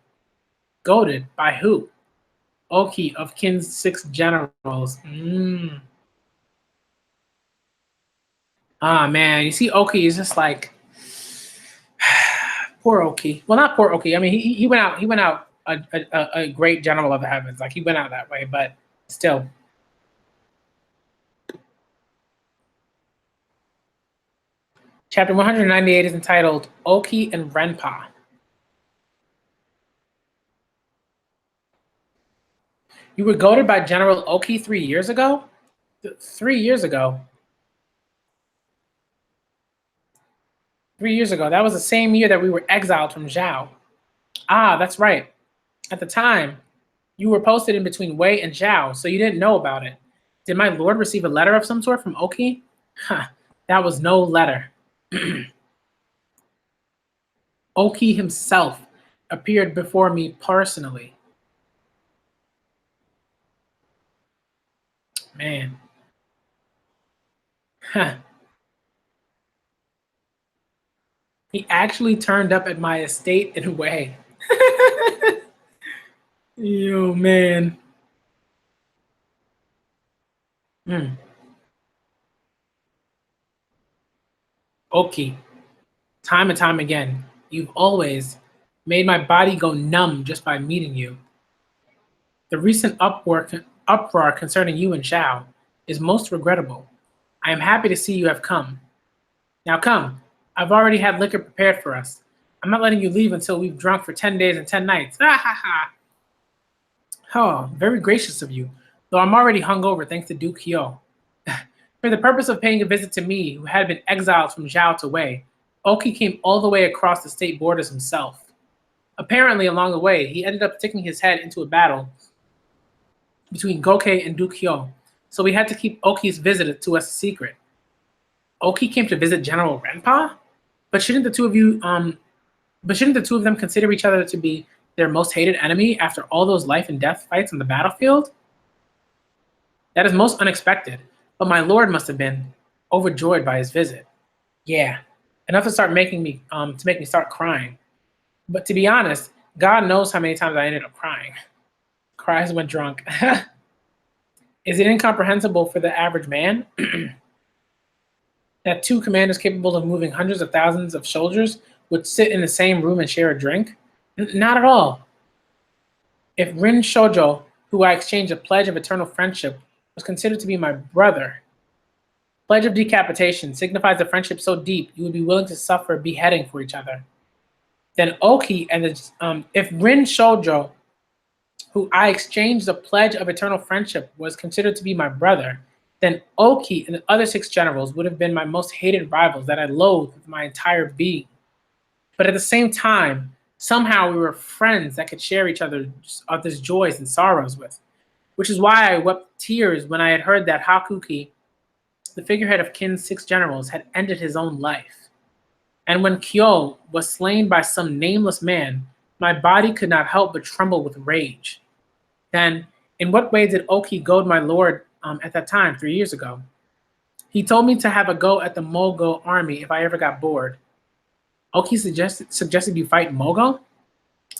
Goaded by who? Oki of Kin's 6 generals. Ah, man, you see, Oki is just like poor Oki. Well, not poor Oki. I mean, he went out. He went out a great general of the heavens. Like he went out that way, but still. Chapter 198 is entitled Oki and Renpa. You were goaded by General Oki 3 years ago? 3 years ago? 3 years ago. That was the same year that we were exiled from Zhao. Ah, that's right. At the time, you were posted in between Wei and Zhao, so you didn't know about it. Did my lord receive a letter of some sort from Oki? Huh, that was no letter. Oki himself appeared before me personally. Man. Huh. He actually turned up at my estate in Wei. Yo, man. Mm. Oki, time and time again, you've always made my body go numb just by meeting you. The recent uproar concerning you and Shao is most regrettable. I am happy to see you have come. Now come, I've already had liquor prepared for us. I'm not letting you leave until we've drunk for 10 days and 10 nights. Ha ha ha! Oh, very gracious of you, though I'm already hungover thanks to Duke Hyo. For the purpose of paying a visit to me, who had been exiled from Zhao to Wei, Oki came all the way across the state borders himself. Apparently, along the way, he ended up sticking his head into a battle between Gokei and Duke Hyo, so we had to keep Oki's visit to us a secret. Oki came to visit General Renpa? But shouldn't the two of you but shouldn't the two of them consider each other to be their most hated enemy after all those life and death fights on the battlefield? That is most unexpected, but my lord must have been overjoyed by his visit. Yeah, enough to make me start crying. But to be honest, God knows how many times I ended up crying. Cries when drunk. Is it incomprehensible for the average man that two commanders capable of moving hundreds of thousands of soldiers would sit in the same room and share a drink? Not at all. If Rin Shoujo, who I exchanged a pledge of eternal friendship, was considered to be my brother, pledge of decapitation signifies a friendship so deep you would be willing to suffer beheading for each other. Then Oki and if Rin Shoujo, who I exchanged a pledge of eternal friendship, was considered to be my brother, then Oki and the other 6 generals would have been my most hated rivals that I loathed with my entire being. But at the same time, somehow we were friends that could share each other's joys and sorrows with, which is why I wept tears when I had heard that Hakuki, the figurehead of Kin's 6 generals, had ended his own life. And when Kyo was slain by some nameless man, my body could not help but tremble with rage. Then, in what way did Oki goad my lord at that time, 3 years ago? He told me to have a go at the Mogo army if I ever got bored. Oki suggested you fight Mogo?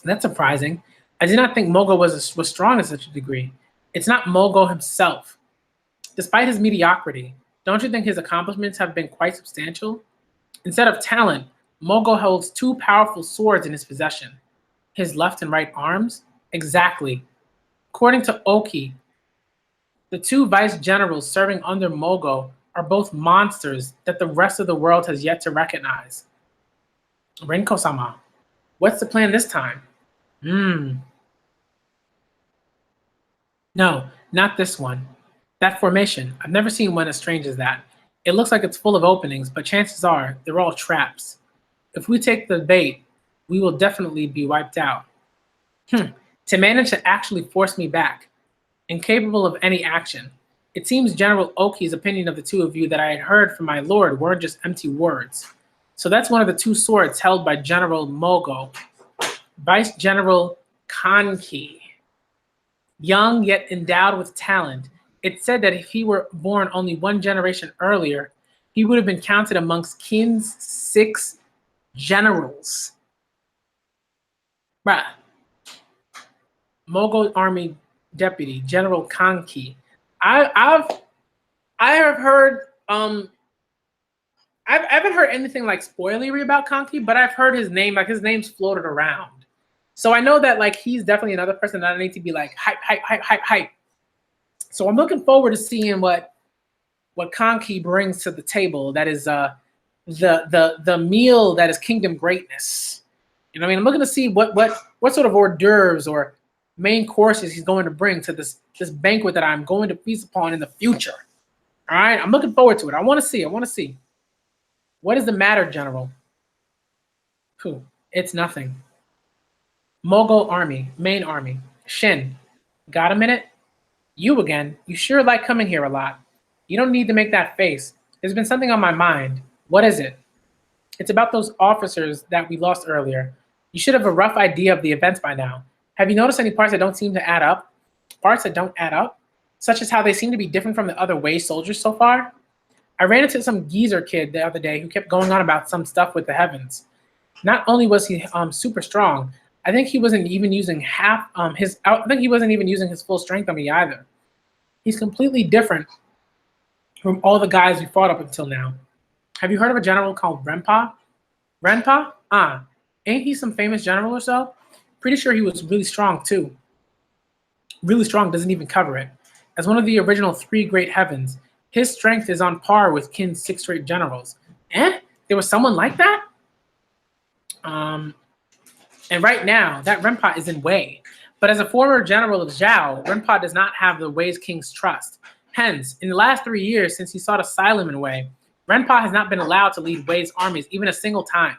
That's surprising. I did not think Mogo was strong to such a degree. It's not Mogo himself. Despite his mediocrity, don't you think his accomplishments have been quite substantial? Instead of talent, Mogo holds 2 powerful swords in his possession. His left and right arms? Exactly. According to Oki, the 2 vice generals serving under Mogo are both monsters that the rest of the world has yet to recognize. Renko-sama, what's the plan this time? No, not this one. That formation, I've never seen one as strange as that. It looks like it's full of openings, but chances are they're all traps. If we take the bait, we will definitely be wiped out. To manage to actually force me back, incapable of any action. It seems General Oki's opinion of the 2 of you that I had heard from my lord weren't just empty words. So that's one of the 2 swords held by General Mogo, Vice General Kanki. Young yet endowed with talent, it's said that if he were born only 1 generation earlier, he would have been counted amongst Qin's 6 generals. Bruh. Mogo Army Deputy General Kanki. I have heard I haven't heard anything like spoilery about Kanki, but I've heard his name's floated around. So I know that he's definitely another person that I need to be hype. So I'm looking forward to seeing what Kanki brings to the table. That is the meal that is kingdom greatness. You know what I mean? I'm looking to see what sort of hors d'oeuvres or main courses he's going to bring to this banquet that I'm going to feast upon in the future. All right, I'm looking forward to it. I want to see. What is the matter, General? It's nothing. Mogul army, main army. Shin, got a minute? You again? You sure like coming here a lot. You don't need to make that face. There's been something on my mind. What is it? It's about those officers that we lost earlier. You should have a rough idea of the events by now. Have you noticed any parts that don't seem to add up? Parts that don't add up? Such as how they seem to be different from the other Wei soldiers so far? I ran into some geezer kid the other day who kept going on about some stuff with the heavens. Not only was he super strong, I think he wasn't even using his full strength on me either. He's completely different from all the guys we fought up until now. Have you heard of a general called Renpa? Renpa? Ain't he some famous general or so? Pretty sure he was really strong too. Really strong doesn't even cover it. As one of the original three great heavens, his strength is on par with Qin's six great generals. There was someone like that? And right now, that Renpa is in Wei. But as a former general of Zhao, Renpa does not have the Wei's king's trust. Hence, in the last 3 years since he sought asylum in Wei, Renpa has not been allowed to lead Wei's armies even a single time.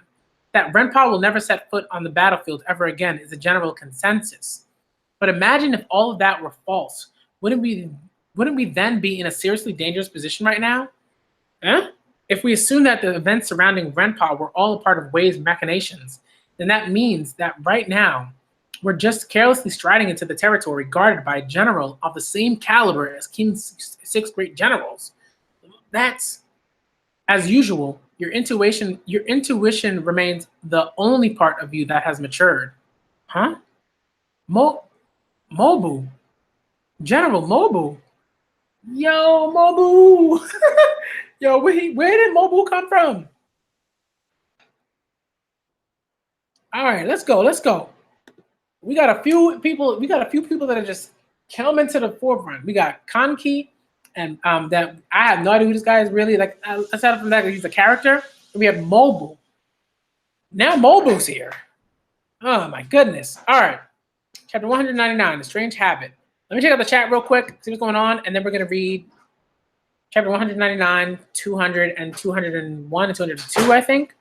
That Renpa will never set foot on the battlefield ever again is a general consensus. But imagine if all of that were false. Wouldn't we then be in a seriously dangerous position right now? If we assume that the events surrounding Renpa were all a part of Wei's machinations, then that means that right now we're just carelessly striding into the territory guarded by a general of the same caliber as King's six great generals. That's, as usual, your intuition remains the only part of you that has matured. Huh? Mobu. General Mobu. Yo, Mobu. Yo, where did Mobu come from? All right, let's go. We got a few people that are just coming to the forefront. We got Kanki, and that I have no idea who this guy is really. Like, aside from that, he's a character. We have Mobu. Now Mobu's here. Oh my goodness. All right. Chapter 199, The Strange Habit. Let me check out the chat real quick, see what's going on, and then we're going to read chapter 199, 200, and 201, and 202, I think.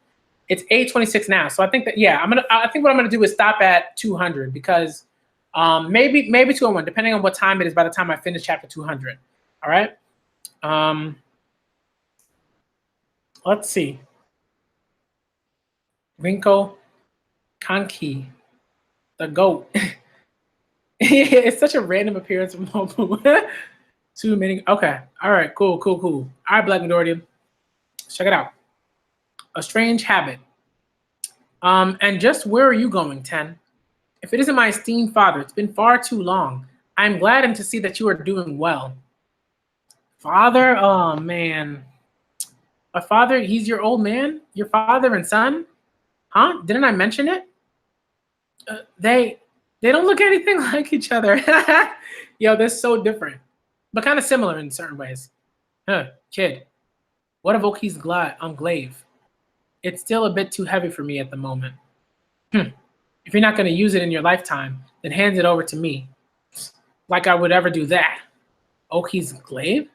It's 8:26 now. So I think that, yeah, I think what I'm going to do is stop at 200 because maybe 201, depending on what time it is by the time I finish chapter 200. All right. Let's see. Rinko Kanki, the goat. It's such a random appearance from Mobu. Too many. Okay. All right. Cool. All right, Black Minority. Check it out. A Strange Habit. And just where are you going, Ten? If it isn't my esteemed father, it's been far too long. I'm glad to see that you are doing well. Father? Oh, man. A father? He's your old man? Your father and son? Huh? Didn't I mention it? They don't look anything like each other. Yo, they're so different, but kind of similar in certain ways. Kid, what of Oki's glaive? It's still a bit too heavy for me at the moment. If you're not going to use it in your lifetime, then hand it over to me. Like I would ever do that. Oki's glaive?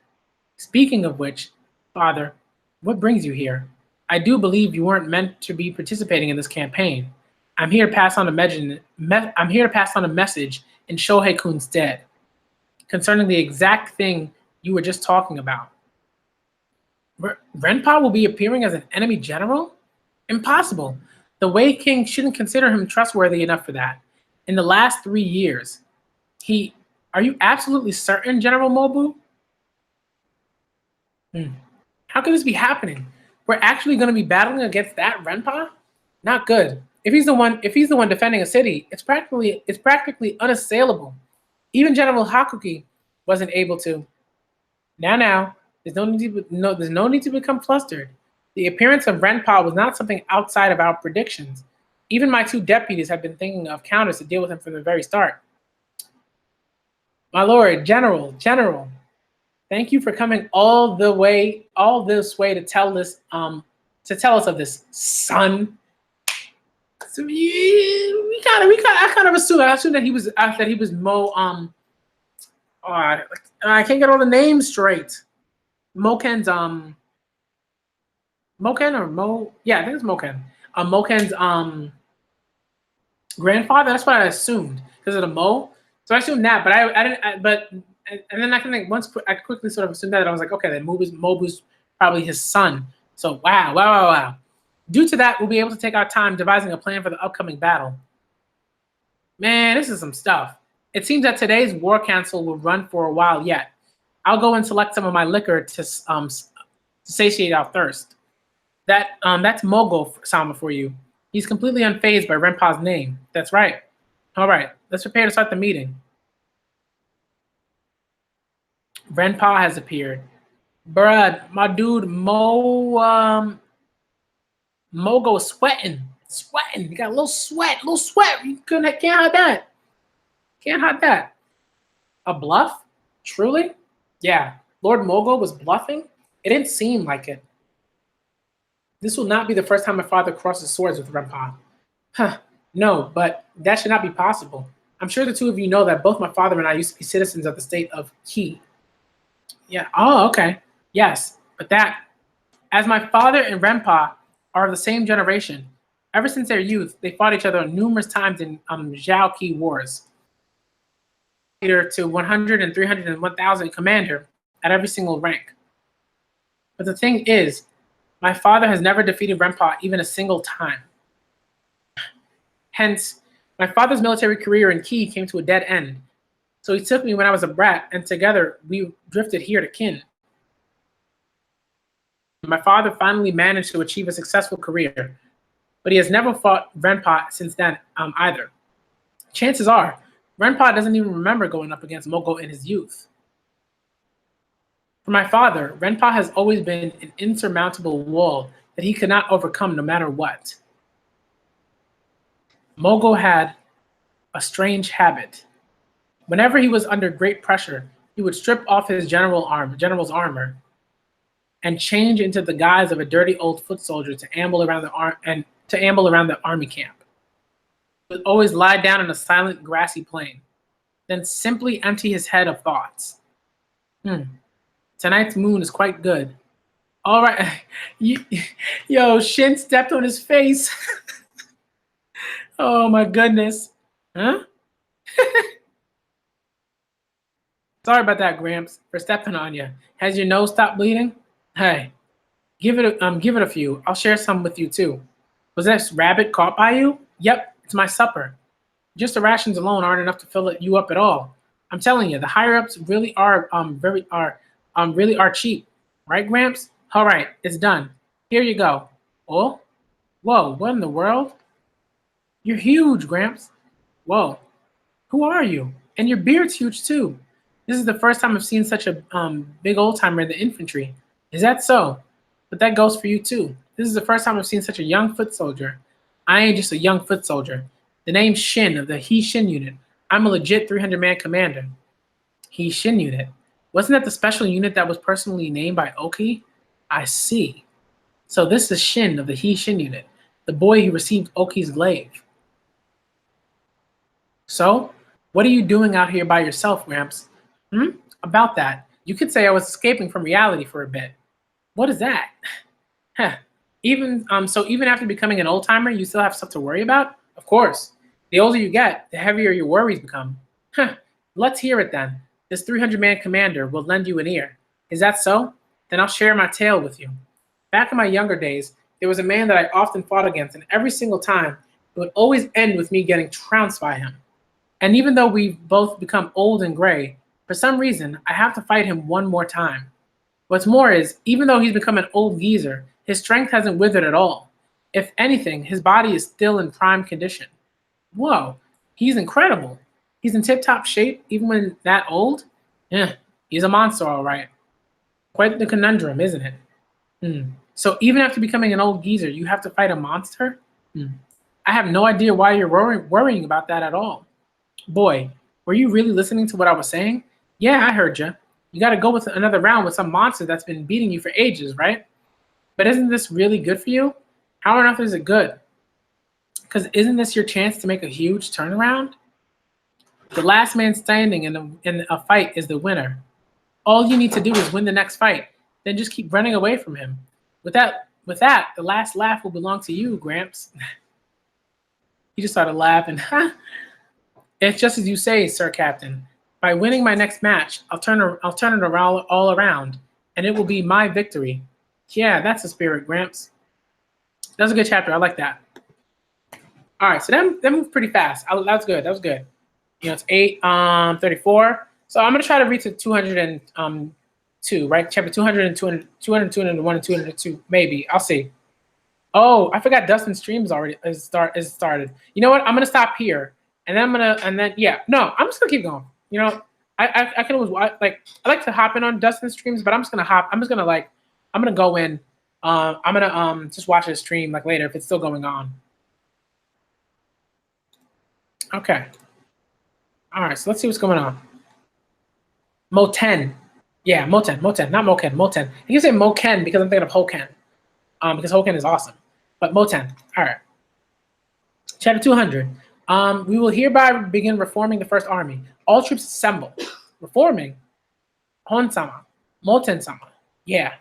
Speaking of which, Father, what brings you here? I do believe you weren't meant to be participating in this campaign. I'm here to pass on a message in Shohei-kun's stead, concerning the exact thing you were just talking about. Renpa will be appearing as an enemy general? Impossible. The Wei King shouldn't consider him trustworthy enough for that. In the last 3 years, are you absolutely certain, General Mobu? How could this be happening? We're actually going to be battling against that Renpa? Not good. If he's the one defending a city, it's practically unassailable. Even General Hakuki wasn't able to. Now, there's no need to become flustered. The appearance of Renpa was not something outside of our predictions. Even my 2 deputies have been thinking of counters to deal with him from the very start. My lord, General, thank you for coming all this way to tell us of this, son. So I kind of assumed that he was Mo. I can't get all the names straight. Moken's Moken or Mo? Yeah, I think it's Moken. Moken's grandfather. That's what I assumed because of the Mo. So I assumed that, but I didn't. And then I can think I quickly sort of assumed that. I was like, okay, then Mobu's probably his son. So wow. Due to that, we'll be able to take our time devising a plan for the upcoming battle. Man, this is some stuff. It seems that today's war council will run for a while yet. I'll go and select some of my liquor to satiate our thirst. That's Mogo-sama for you. He's completely unfazed by Renpa's name. That's right. All right, let's prepare to start the meeting. Renpa has appeared. Bruh, my dude Mo goes sweating. You got a little sweat. You can't hide that. Can't hide that. A bluff? Truly? Yeah. Lord Mogo was bluffing? It didn't seem like it. This will not be the first time my father crosses swords with Renpa. Huh. No, but that should not be possible. I'm sure the two of you know that both my father and I used to be citizens of the state of Ki. Yeah. Oh, okay. Yes. But that, as my father and Renpa are of the same generation, ever since their youth, they fought each other numerous times in Zhao Ki wars. Leader to 100 and 300 and 1,000 commander at every single rank. But the thing is, my father has never defeated Renpa even a single time. Hence, my father's military career in Ki came to a dead end. So he took me when I was a brat, and together we drifted here to Kin. My father finally managed to achieve a successful career, but he has never fought Renpa since then either. Chances are, Renpa doesn't even remember going up against Mogo in his youth. For my father, Renpa has always been an insurmountable wall that he could not overcome no matter what. Mogo had a strange habit. Whenever he was under great pressure, he would strip off his general's armor and change into the guise of a dirty old foot soldier to amble around the army camp. He would always lie down in a silent grassy plain, then simply empty his head of thoughts. Tonight's moon is quite good. All right. Yo, Shin stepped on his face. Oh my goodness. Huh? Sorry about that, Gramps, for stepping on you. Has your nose stopped bleeding? Hey, give it a few. I'll share some with you too. Was that rabbit caught by you? Yep, it's my supper. Just the rations alone aren't enough to fill you up at all. I'm telling you, the higher ups really are really are cheap, right, Gramps? All right, it's done. Here you go. Oh, whoa, what in the world? You're huge, Gramps. Whoa, who are you? And your beard's huge too. This is the first time I've seen such a big old timer in the infantry. Is that so? But that goes for you too. This is the first time I've seen such a young foot soldier. I ain't just a young foot soldier. The name's Shin of the He Shin unit. I'm a legit 300-man commander. He Shin unit. Wasn't that the special unit that was personally named by Oki? I see. So this is Shin of the He Shin unit, the boy who received Oki's glaive. So, what are you doing out here by yourself, Gramps? About that, you could say I was escaping from reality for a bit. What is that? Even after becoming an old timer, you still have stuff to worry about? Of course. The older you get, the heavier your worries become. Let's hear it then. This 300-man commander will lend you an ear. Is that so? Then I'll share my tale with you. Back in my younger days, there was a man that I often fought against, and every single time, it would always end with me getting trounced by him. And even though we've both become old and gray, for some reason, I have to fight him one more time. What's more is, even though he's become an old geezer, his strength hasn't withered at all. If anything, his body is still in prime condition. Whoa, he's incredible. He's in tip-top shape, even when that old? Yeah, he's a monster, all right. Quite the conundrum, isn't it? So even after becoming an old geezer, you have to fight a monster? I have no idea why you're worrying about that at all. Boy, were you really listening to what I was saying? Yeah, I heard you. You got to go with another round with some monster that's been beating you for ages, right? But isn't this really good for you? How on earth is it good? Because isn't this your chance to make a huge turnaround? The last man standing in a fight is the winner. All you need to do is win the next fight. Then just keep running away from him. With that, the last laugh will belong to you, Gramps. He just started laughing. It's just as you say, Sir Captain. By winning my next match, I'll turn it around all around, and it will be my victory. Yeah, that's the spirit, Gramps. That was a good chapter. I like that. All right, so that moved pretty fast. That was good. That was good. You know, it's 8:34. So I'm gonna try to read to 202, right? Chapter 200 and 201 and 202, maybe. I'll see. Oh, I forgot Dustin's stream is started. You know what? I'm gonna stop here, and then I'm just gonna keep going. You know, I can always like I like to hop in on Dustin streams, but I'm just gonna like I'm gonna go in. I'm gonna just watch his stream like later if it's still going on. Okay. All right. So let's see what's going on. Moten. Yeah, Moten, not Moken, Moten. You can say Moken because I'm thinking of Hoken. Because Hoken is awesome. But Moten. All right. Chapter 200. We will hereby begin reforming the first army. All troops assemble. Reforming. Hon-sama. Moten-sama. Yeah.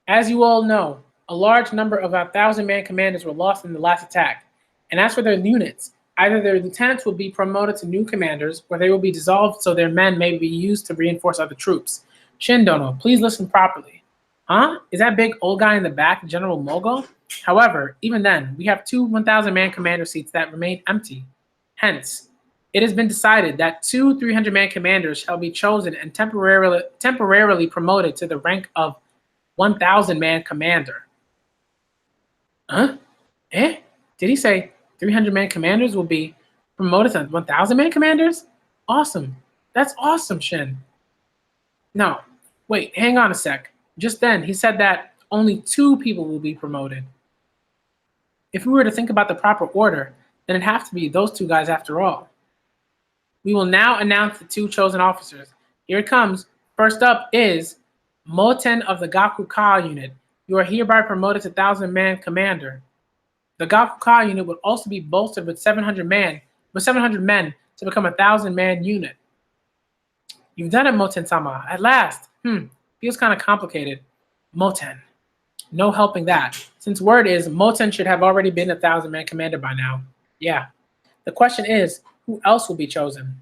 As you all know, a large number of our 1,000-man commanders were lost in the last attack. And as for their units, either their lieutenants will be promoted to new commanders, or they will be dissolved so their men may be used to reinforce other troops. Shindono, please listen properly. Huh? Is that big old guy in the back General Mogo? However, even then, we have 2 1,000-man commander seats that remain empty. Hence, it has been decided that 2 300-man commanders shall be chosen and temporarily promoted to the rank of 1,000-man commander. Huh? Eh? Did he say 300-man commanders will be promoted to 1,000-man commanders? Awesome. That's awesome, Shin. No, wait, hang on a sec. Just then, he said that only 2 people will be promoted. If we were to think about the proper order, then it'd have to be those 2 guys after all. We will now announce the 2 chosen officers. Here it comes. First up is Moten of the Gakuka unit. You are hereby promoted to 1,000-man commander. The Gakuka unit would also be bolstered with 700 men to become a 1,000-man unit. You've done it, Moten-sama. At last. Feels kind of complicated. Moten. No helping that. Since word is Moten should have already been a 1,000-man commander by now. Yeah. The question is, who else will be chosen?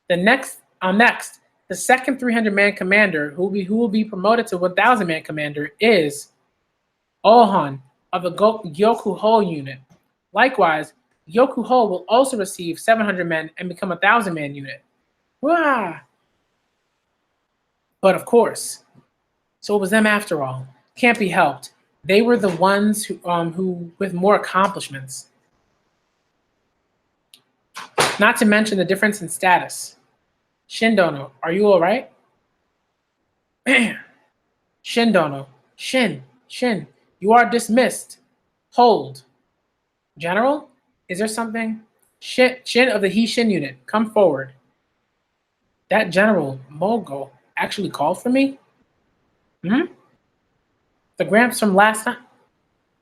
Next, the second 300-man commander who will be promoted to 1,000-man commander is Ohon of the Gyokuho unit. Likewise, Gyokuho will also receive 700 men and become a 1,000-man unit. Wah! But of course, so it was them after all. Can't be helped. They were the ones who with more accomplishments. Not to mention the difference in status. Shindono, are you all right? Shindono, Shin, you are dismissed. Hold. General, is there something? Shin of the He-Shin unit, come forward. That General Mogo actually called for me? The Gramps from last time?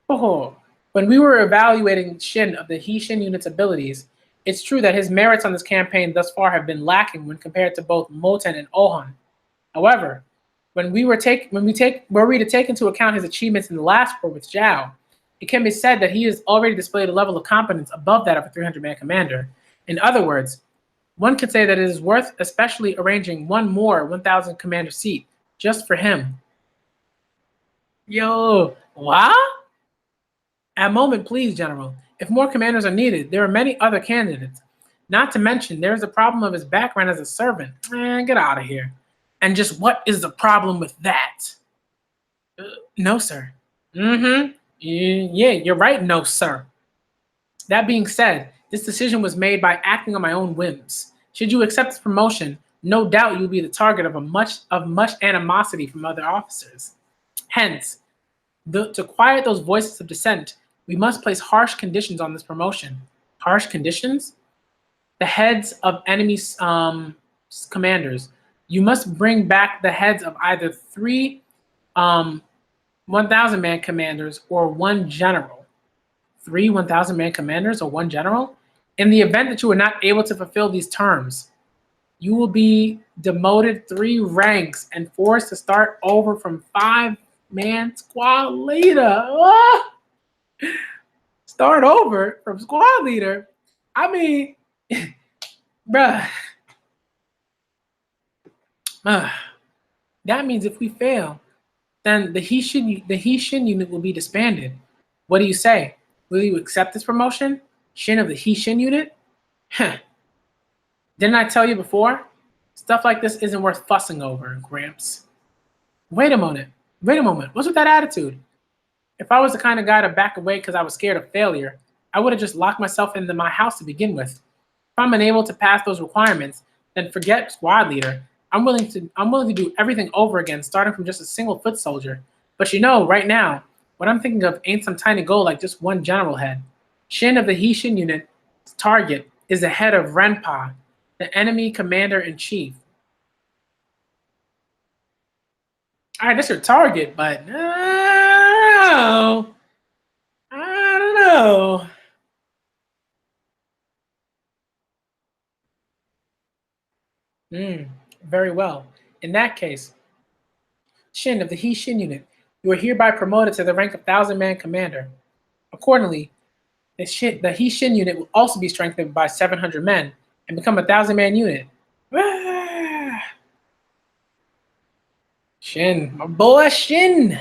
Oh, when we were evaluating Shin of the He-Shin unit's abilities, it's true that his merits on this campaign thus far have been lacking when compared to both Moten and Ohon. However, were we to take into account his achievements in the last war with Zhao, it can be said that he has already displayed a level of competence above that of a 300-man commander. In other words, one could say that it is worth especially arranging one more 1,000 commander seat just for him. Yo, what? At moment, please, General. If more commanders are needed, there are many other candidates. Not to mention, there is a problem of his background as a servant. Man, get out of here. And just what is the problem with that? No, sir. Yeah, you're right, no, sir. That being said, this decision was made by acting on my own whims. Should you accept this promotion, no doubt you'll be the target of much animosity from other officers. Hence, to quiet those voices of dissent, we must place harsh conditions on this promotion. Harsh conditions? The heads of enemy commanders. You must bring back the heads of either 3 1,000-man commanders or 1 general. 3 1,000-man commanders or 1 general? In the event that you are not able to fulfill these terms, you will be demoted 3 ranks and forced to start over from 5-man squad leader. Start over from squad leader? I mean, bruh. That means if we fail, then the He-Shin unit will be disbanded. What do you say? Will you accept this promotion? Shin of the He-Shin unit? Didn't I tell you before? Stuff like this isn't worth fussing over, Gramps. Wait a moment. What's with that attitude? If I was the kind of guy to back away because I was scared of failure, I would have just locked myself into my house to begin with. If I'm unable to pass those requirements, then forget squad leader. I'm willing to do everything over again, starting from just a single foot soldier. But right now, what I'm thinking of ain't some tiny goal like just one general head. Shin of the Hishin unit's target is the head of Renpa, the enemy commander in chief. All right, that's your target, but no, I don't know. Very well. In that case, Shin of the Hishin unit, you are hereby promoted to the rank of 1,000-man commander. Accordingly, the Hishin unit will also be strengthened by 700 men and become a 1,000-man unit. Ah, Shin, my boy Shin.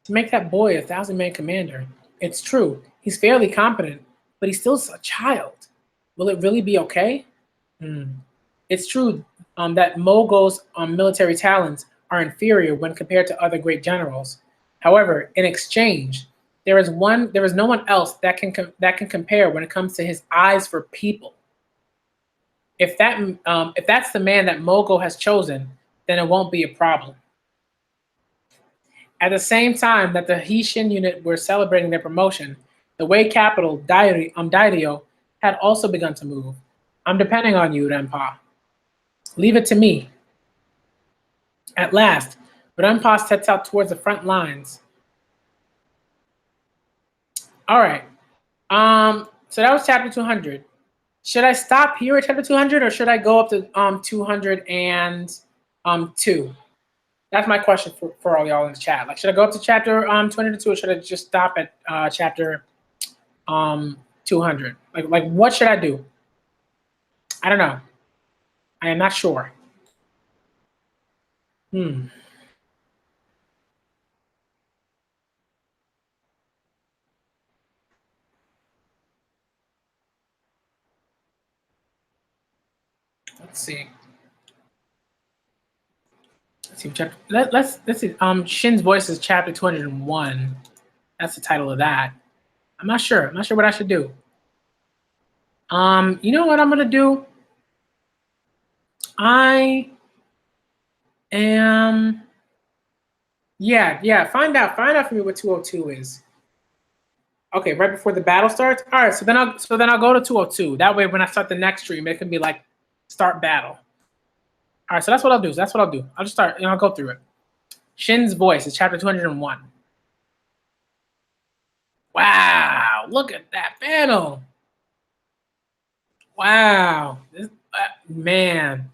To make that boy a 1,000-man commander, it's true, he's fairly competent, but he's still a child. Will it really be okay? It's true that Mogo's military talents are inferior when compared to other great generals. However, in exchange, there is no one else that can compare when it comes to his eyes for people. If that's the man that Mogo has chosen, then it won't be a problem. At the same time that the Hishin unit were celebrating their promotion, the Wei capital, Dairio, had also begun to move. I'm depending on you, Renpa. Leave it to me. At last, Renpa sets out towards the front lines. All right. So that was chapter 200. Should I stop here at chapter 200 or should I go up to 202? That's my question for all y'all in the chat. Like, should I go up to chapter 202 or should I just stop at chapter 200? Like what should I do? I don't know. I am not sure. Let's see. Let's see. Let's see. Shin's Voice is chapter 201. That's the title of that. I'm not sure. I'm not sure what I should do. You know what I'm gonna do? I am. Yeah. Find out for me what 202 is. Okay, right before the battle starts. All right, so then I'll go to 202. That way, when I start the next stream, it can be like start battle. All right, so that's what I'll do. I'll just start and I'll go through it. Shin's Voice is chapter 201. Wow, look at that panel. Wow, man.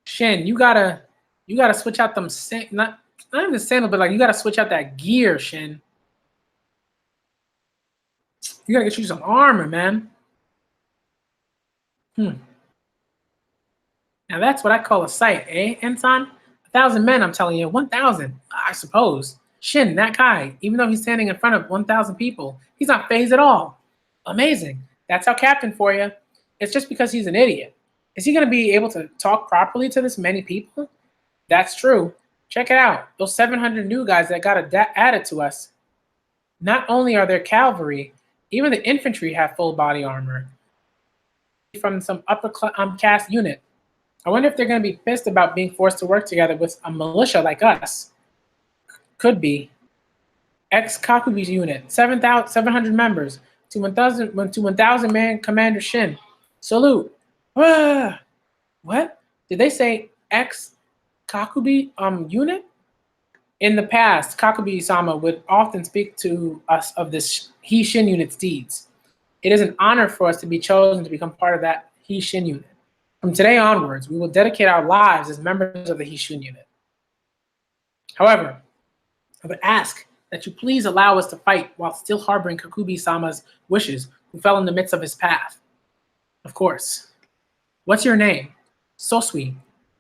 Shin, you gotta switch out them not even the sandal, but like you gotta switch out that gear, Shin. You gotta get you some armor, man. Now that's what I call a sight, eh, Ensign? 1,000 men, I'm telling you. 1,000, I suppose. Shin, that guy, even though he's standing in front of 1,000 people, he's not phased at all. Amazing. That's our captain for you. It's just because he's an idiot. Is he going to be able to talk properly to this many people? That's true. Check it out. Those 700 new guys that got added to us. Not only are there cavalry, even the infantry have full body armor from some upper caste unit. I wonder if they're going to be pissed about being forced to work together with a militia like us. Could be. Ex-Kakubi's unit, 700 members, to 1,000 man Commander Shin. Salute. What? Did they say ex-Kakubi unit? In the past, Kakubi-sama would often speak to us of this Hishin unit's deeds. It is an honor for us to be chosen to become part of that Hishin unit. From today onwards, we will dedicate our lives as members of the Hishin unit. However, I would ask that you please allow us to fight while still harboring Kakubi-sama's wishes, who fell in the midst of his path. Of course. What's your name? Sosui,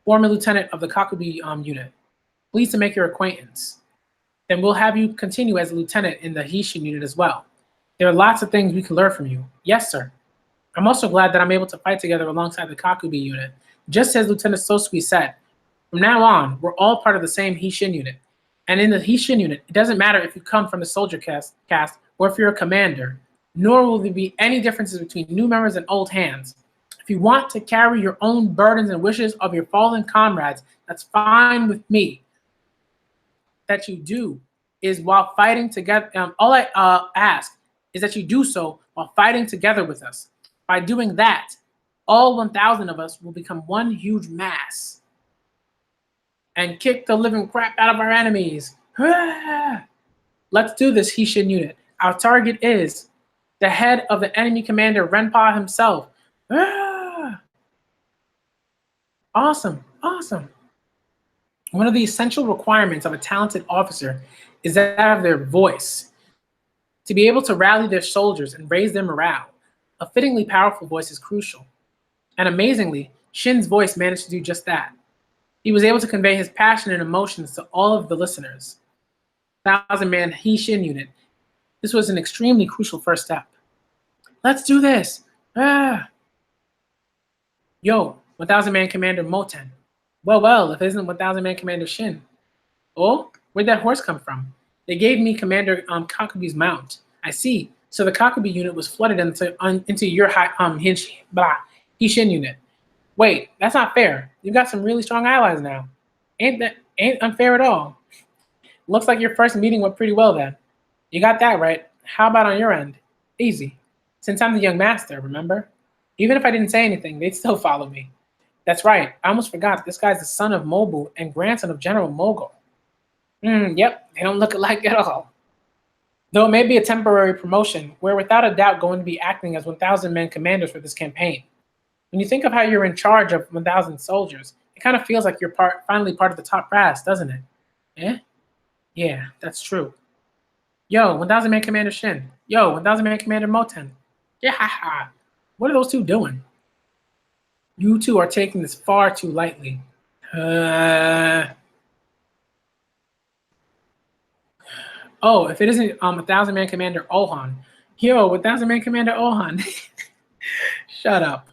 former lieutenant of the Kakubi unit. Pleased to make your acquaintance. Then we'll have you continue as a lieutenant in the Hishin unit as well. There are lots of things we can learn from you. Yes, sir. I'm also glad that I'm able to fight together alongside the Kakubi unit. Just as Lieutenant Sosui said, from now on, we're all part of the same Hishin unit. And in the Hishin unit, it doesn't matter if you come from the soldier caste or if you're a commander. nor will there be any differences between new members and old hands. If you want to carry your own burdens and wishes of your fallen comrades, that's fine with me. That you do is while fighting together. All I ask is that you do so while fighting together with us. By doing that, all 1,000 of us will become one huge mass and kick the living crap out of our enemies. Let's do this, Heshin unit. Our target is the head of the enemy commander, Renpa himself. Awesome, awesome. One of the essential requirements of a talented officer is that of their voice. To be able to rally their soldiers and raise their morale, a fittingly powerful voice is crucial. And amazingly, Shin's voice managed to do just that. He was able to convey his passion and emotions to all of the listeners. 1,000-man Heshin unit. This was an extremely crucial first step. Let's do this. Yo, 1,000-man Commander Moten. Well, if it isn't 1,000-man Commander Shin. Oh, where'd that horse come from? They gave me Commander Kakubi's mount. I see. So the Kakubi unit was flooded into your Heshin unit. Wait, that's not fair. You've got some really strong allies now. Ain't unfair at all. Looks like your first meeting went pretty well then. You got that right. How about on your end? Easy. Since I'm the young master, remember? Even if I didn't say anything, they'd still follow me. That's right. I almost forgot. This guy's the son of Mobu and grandson of General Mogul. Yep, they don't look alike at all. Though it may be a temporary promotion, we're without a doubt going to be acting as 1,000-men commanders for this campaign. When you think of how you're in charge of 1,000 soldiers, it kind of feels like you're finally part of the top brass, doesn't it? Eh? Yeah, that's true. Yo, 1,000-man Commander Shin. Yo, 1,000-man Commander Moten. Yeah, what are those two doing? You two are taking this far too lightly. Oh, if it isn't 1,000-man Commander Ohan. Yo, 1,000-man Commander Ohan. Shut up.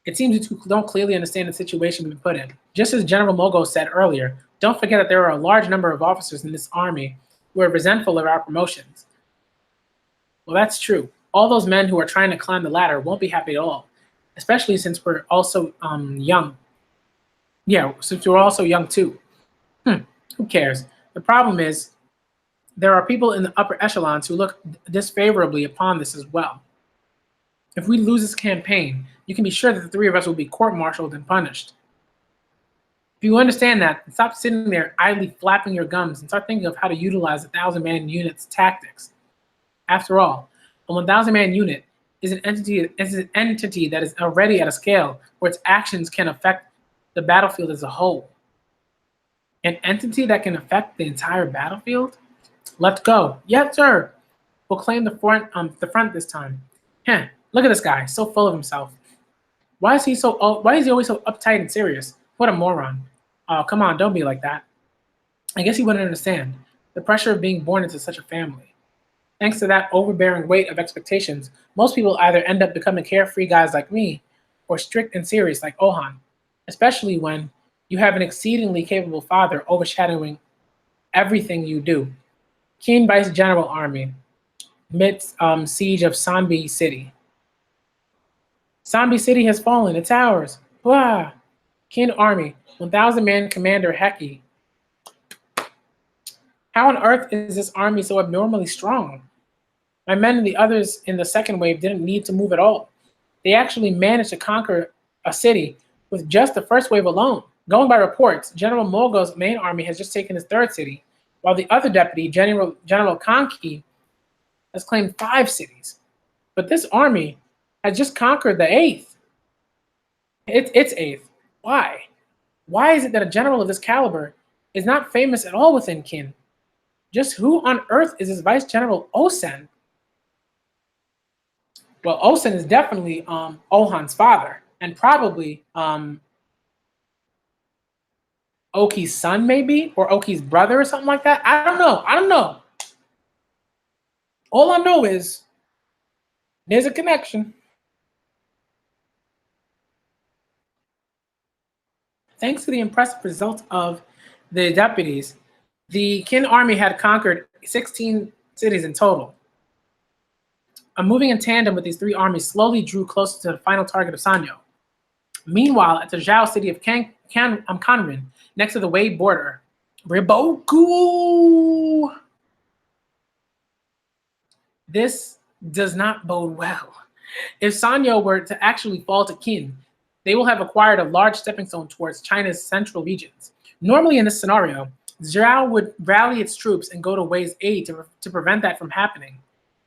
It seems you two don't clearly understand the situation we've been put in. Just as General Mogo said earlier, don't forget that there are a large number of officers in this army who are resentful of our promotions. Well, that's true. All those men who are trying to climb the ladder won't be happy at all, especially since we're also young. Yeah, since we're also young too. Who cares? The problem is there are people in the upper echelons who look disfavorably upon this as well. If we lose this campaign, you can be sure that the three of us will be court-martialed and punished. If you understand that, stop sitting there idly flapping your gums and start thinking of how to utilize 1,000-man unit's tactics. After all, a 1,000-man unit is an entity that is already at a scale where its actions can affect the battlefield as a whole. An entity that can affect the entire battlefield? Let's go. Yes, sir. We'll claim the front this time. Look at this guy, so full of himself. Why is he always so uptight and serious? What a moron. Oh, come on, don't be like that. I guess he wouldn't understand the pressure of being born into such a family. Thanks to that overbearing weight of expectations, most people either end up becoming carefree guys like me or strict and serious like Ohan, especially when you have an exceedingly capable father overshadowing everything you do. Keen Vice General Army, midst siege of Sanbi City. Sanbi City has fallen, it's ours. Wah! Kin Army, 1,000-man Commander Heki. How on earth is this army so abnormally strong? My men and the others in the second wave didn't need to move at all. They actually managed to conquer a city with just the first wave alone. Going by reports, General Mogo's main army has just taken his third city, while the other deputy, General Kanki, has claimed 5 cities. But this army has just conquered the 8th. It's 8th. Why? Why is it that a general of this caliber is not famous at all within Kin? Just who on earth is this Vice General Osen? Well, Osen is definitely Ohan's father, and probably Oki's son, maybe, or Oki's brother or something like that. I don't know. All I know is there's a connection. Thanks to the impressive results of the deputies, the Kin army had conquered 16 cities in total. moving in tandem with these three armies slowly drew closer to the final target of Sanyo. Meanwhile, at the Zhao city of Kanrin, next to the Wei border, Riboku! This does not bode well. If Sanyo were to actually fall to Qin, they will have acquired a large stepping stone towards China's central regions. Normally in this scenario, Zhao would rally its troops and go to Wei's aid to prevent that from happening.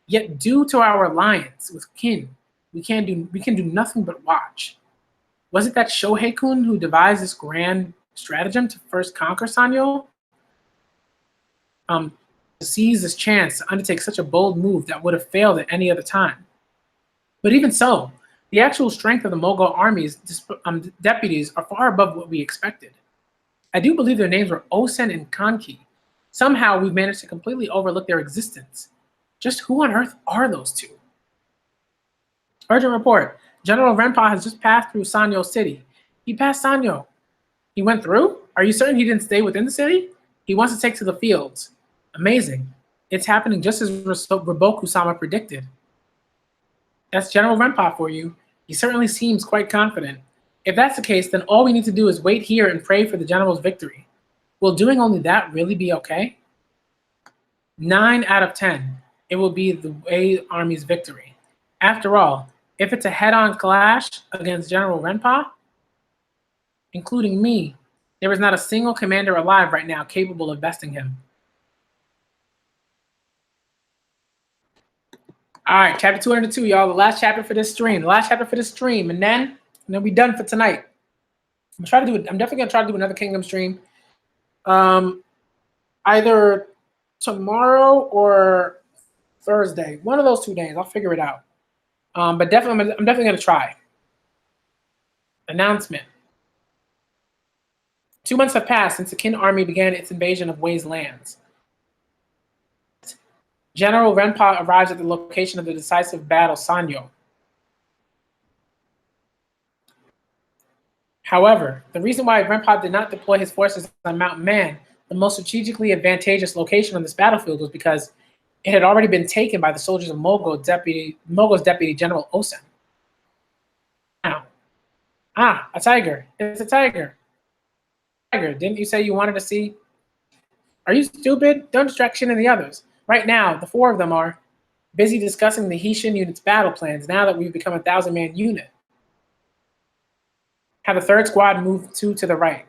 Yet due to our alliance with Qin, we can do nothing but watch. Was it that Shohei-kun who devised this grand stratagem to first conquer Sanyo? To seize this chance to undertake such a bold move that would have failed at any other time. But even so, the actual strength of the Mogul army's deputies are far above what we expected. I do believe their names were Osen and Kanki. Somehow we've managed to completely overlook their existence. Just who on earth are those two? Urgent report. General Renpa has just passed through Sanyo City. He passed Sanyo. He went through? Are you certain he didn't stay within the city? He wants to take to the fields. Amazing. It's happening just as Riboku-sama predicted. That's General Renpa for you. He certainly seems quite confident. If that's the case, then all we need to do is wait here and pray for the general's victory. Will doing only that really be okay? 9 out of 10. It will be the Wei army's victory. After all, if it's a head-on clash against General Renpa, including me, there is not a single commander alive right now capable of besting him. All right, chapter 202, y'all. The last chapter for this stream. And then we're done for tonight. I'm definitely gonna try to do another Kingdom stream. Either tomorrow or Thursday. One of those 2 days. I'll figure it out. But definitely, I'm definitely gonna try. Announcement. 2 months have passed since the Qin army began its invasion of Wei's lands. General Renpa arrives at the location of the decisive battle, Sanyo. However, the reason why Renpa did not deploy his forces on Mount Man, the most strategically advantageous location on this battlefield, was because it had already been taken by the soldiers of Mogul's deputy General Osen. Now, a tiger. It's a tiger. Tiger, didn't you say you wanted to see? Are you stupid? Don't distract Shin and the others. Right now, the 4 of them are busy discussing the Hishin unit's battle plans now that we've become a 1,000-man unit. Have the 3rd squad move 2 to the right.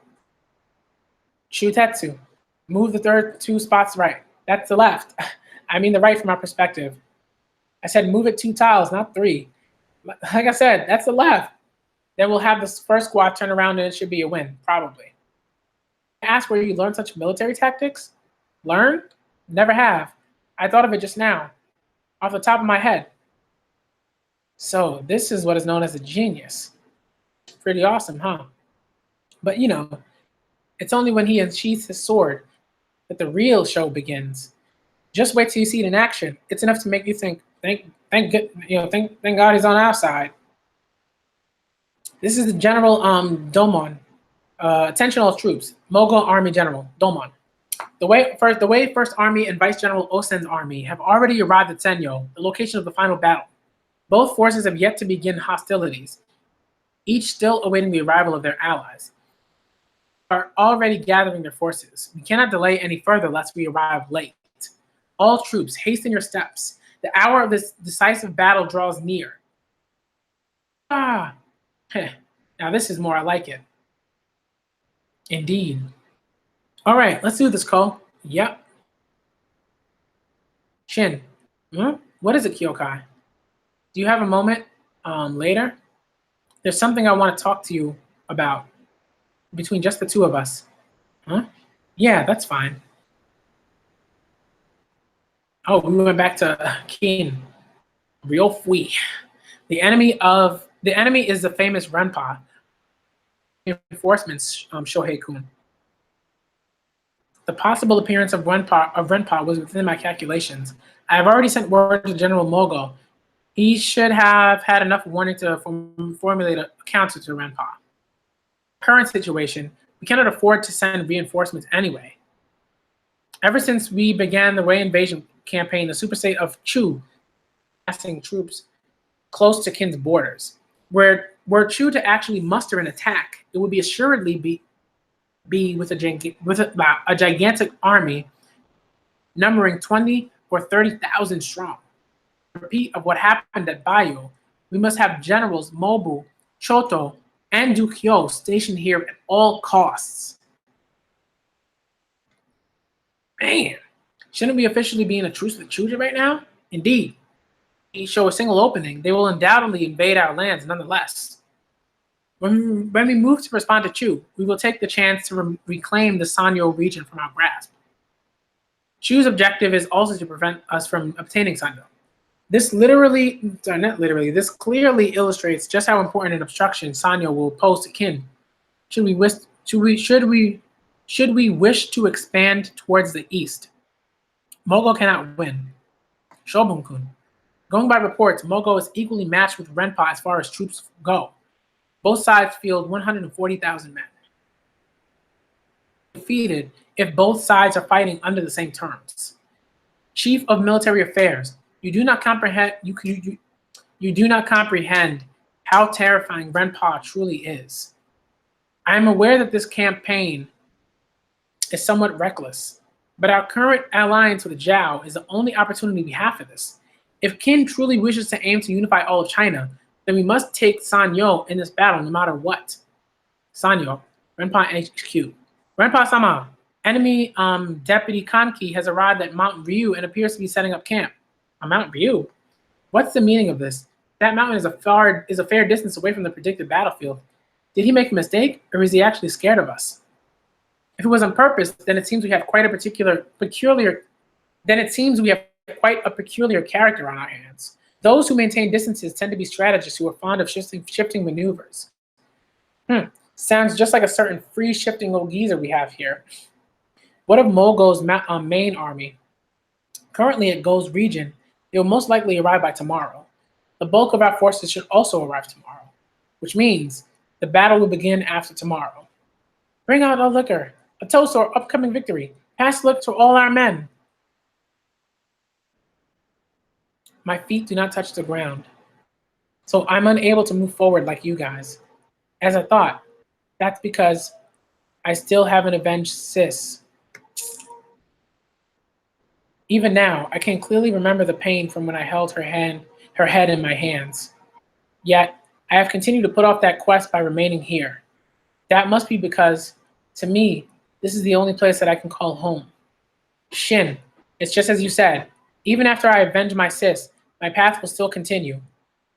Shutetsu, move the 3rd 2 spots right. That's the left. I mean the right from our perspective. I said move it 2 tiles, not 3. Like I said, that's the left. Then we'll have the 1st squad turn around and it should be a win, probably. Ask where you learned such military tactics? Learn? Never have. I thought of it just now, off the top of my head. So this is what is known as a genius. Pretty awesome, huh? But you know, it's only when he unsheaths his sword that the real show begins. Just wait till you see it in action. It's enough to make you think, thank God he's on our side. This is the General Domon. Attention all troops. Mogul Army General Domon. The Wei First Army and Vice General Osen's army have already arrived at Sanyo, the location of the final battle. Both forces have yet to begin hostilities, each still awaiting the arrival of their allies. Are already gathering their forces. We cannot delay any further lest we arrive late. All troops, hasten your steps. The hour of this decisive battle draws near. Now this is more, I like it. Indeed. All right, let's do this, Cole. Yep. Shin. What is it, Kyokai? Do you have a moment later? There's something I want to talk to you about between just the 2 of us. Huh? Yeah, that's fine. Oh, we went back to Qin. Ryofui. The enemy is the famous Renpa. Reinforcements, Shohei-kun. The possible appearance of Renpa was within my calculations. I have already sent word to General Mogul. He should have had enough warning to formulate a counter to Renpa. Current situation, we cannot afford to send reinforcements anyway. Ever since we began the Wei invasion campaign, the superstate of Chu amassing troops close to Qin's borders. Were Chu to actually muster an attack, it would be assuredly be with a gigantic army numbering 20 or 30,000 strong. Repeat of what happened at Bayo, we must have generals Mobu, Choto, and Dukyo stationed here at all costs. Man, shouldn't we officially be in a truce with Chuja right now? Indeed. We show a single opening, they will undoubtedly invade our lands nonetheless. When we move to respond to Chu, we will take the chance to reclaim the Sanyo region from our grasp. Chu's objective is also to prevent us from obtaining Sanyo. This this clearly illustrates just how important an obstruction Sanyo will pose to Qin. Should we wish to expand towards the east. Mogo cannot win. Shobun-kun. Going by reports, Mogo is equally matched with Renpa as far as troops go. Both sides field 140,000 men. Defeated if both sides are fighting under the same terms. Chief of Military Affairs, you do not comprehend how terrifying Renpa truly is. I am aware that this campaign is somewhat reckless, but our current alliance with Zhao is the only opportunity we have for this. If Qin truly wishes to aim to unify all of China, then we must take Sanyo in this battle no matter what. Sanyo, Renpa HQ. Renpa-sama, enemy Deputy Kanki has arrived at Mount Ryu and appears to be setting up camp. On Mount Ryu? What's the meaning of this? That mountain is a fair distance away from the predicted battlefield. Did he make a mistake, or is he actually scared of us? If it was on purpose, then it seems we have quite a peculiar character on our hands. Those who maintain distances tend to be strategists who are fond of shifting maneuvers. Sounds just like a certain free-shifting old geezer we have here. What of Mogo's main army? Currently at Go's region, they will most likely arrive by tomorrow. The bulk of our forces should also arrive tomorrow, which means the battle will begin after tomorrow. Bring out a liquor, a toast to our upcoming victory. Pass liquor to all our men. My feet do not touch the ground, so I'm unable to move forward like you guys. As I thought, that's because I still haven't avenged Sis. Even now, I can clearly remember the pain from when I held her head in my hands. Yet, I have continued to put off that quest by remaining here. That must be because, to me, this is the only place that I can call home. Shin, it's just as you said. Even after I avenge my Sis, my path will still continue.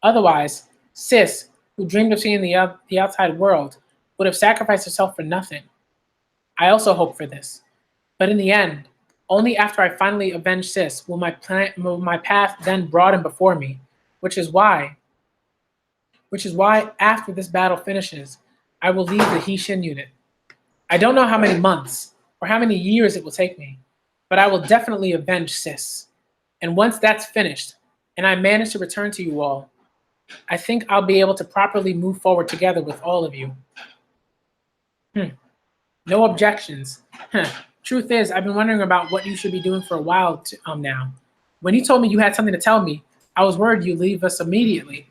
Otherwise, Sis, who dreamed of seeing the outside world, would have sacrificed herself for nothing. I also hope for this. But in the end, only after I finally avenge Sis will my path then broaden before me, which is why after this battle finishes, I will leave the Hishin unit. I don't know how many months or how many years it will take me, but I will definitely avenge Sis. And once that's finished, and I manage to return to you all, I think I'll be able to properly move forward together with all of you. No objections. Truth is, I've been wondering about what you should be doing for a while now. When you told me you had something to tell me, I was worried you'd leave us immediately.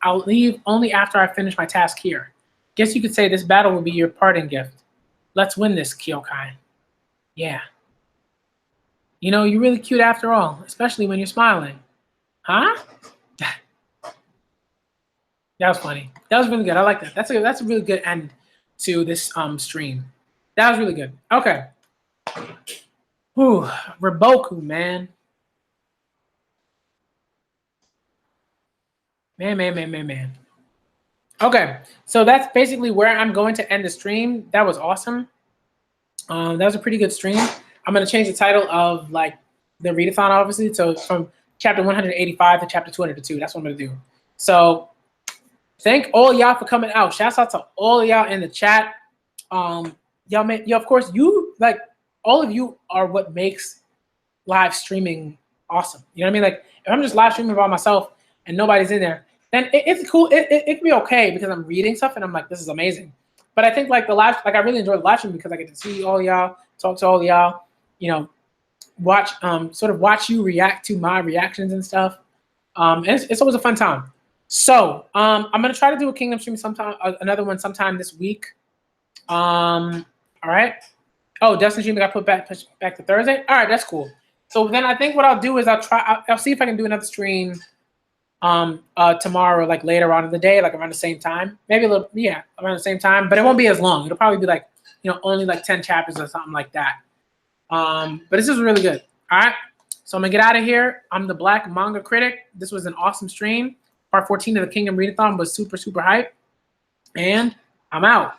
I'll leave only after I finish my task here. Guess you could say this battle will be your parting gift. Let's win this, Kyokai. Yeah. You know, you're really cute after all, especially when you're smiling. Huh? That was funny. That was really good. I like that. That's a really good end to this stream. That was really good. Okay. Whew. Reboku, man. Man. Okay, so that's basically where I'm going to end the stream. That was awesome. That was a pretty good stream. I'm going to change the title of like the Read-A-Thon, obviously. So from chapter 185 to chapter 202. That's what I'm going to do. So thank all y'all for coming out. Shouts out to all y'all in the chat. Y'all, of course, you like all of you are what makes live streaming awesome. You know what I mean? Like if I'm just live streaming by myself and nobody's in there, then it's cool. It can be okay because I'm reading stuff and I'm like, this is amazing. But I think like I really enjoy the live stream because I get to see all y'all, talk to all y'all, you know, watch you react to my reactions and stuff. It's always a fun time. So I'm gonna try to do a Kingdom stream sometime, another one sometime this week. All right. Oh, Dustin stream got pushed back to Thursday. All right, that's cool. So then I think what I'll do is I'll see if I can do another stream tomorrow, like later on in the day, like around the same time, maybe a little, yeah, around the same time, but it won't be as long. It'll probably be like, only like 10 chapters or something like that. But this is really good. All right, so I'm gonna get out of here. I'm the Black Manga Critic. This was an awesome stream. Part 14 of the Kingdom Read-A-Thon was super hype, and I'm out.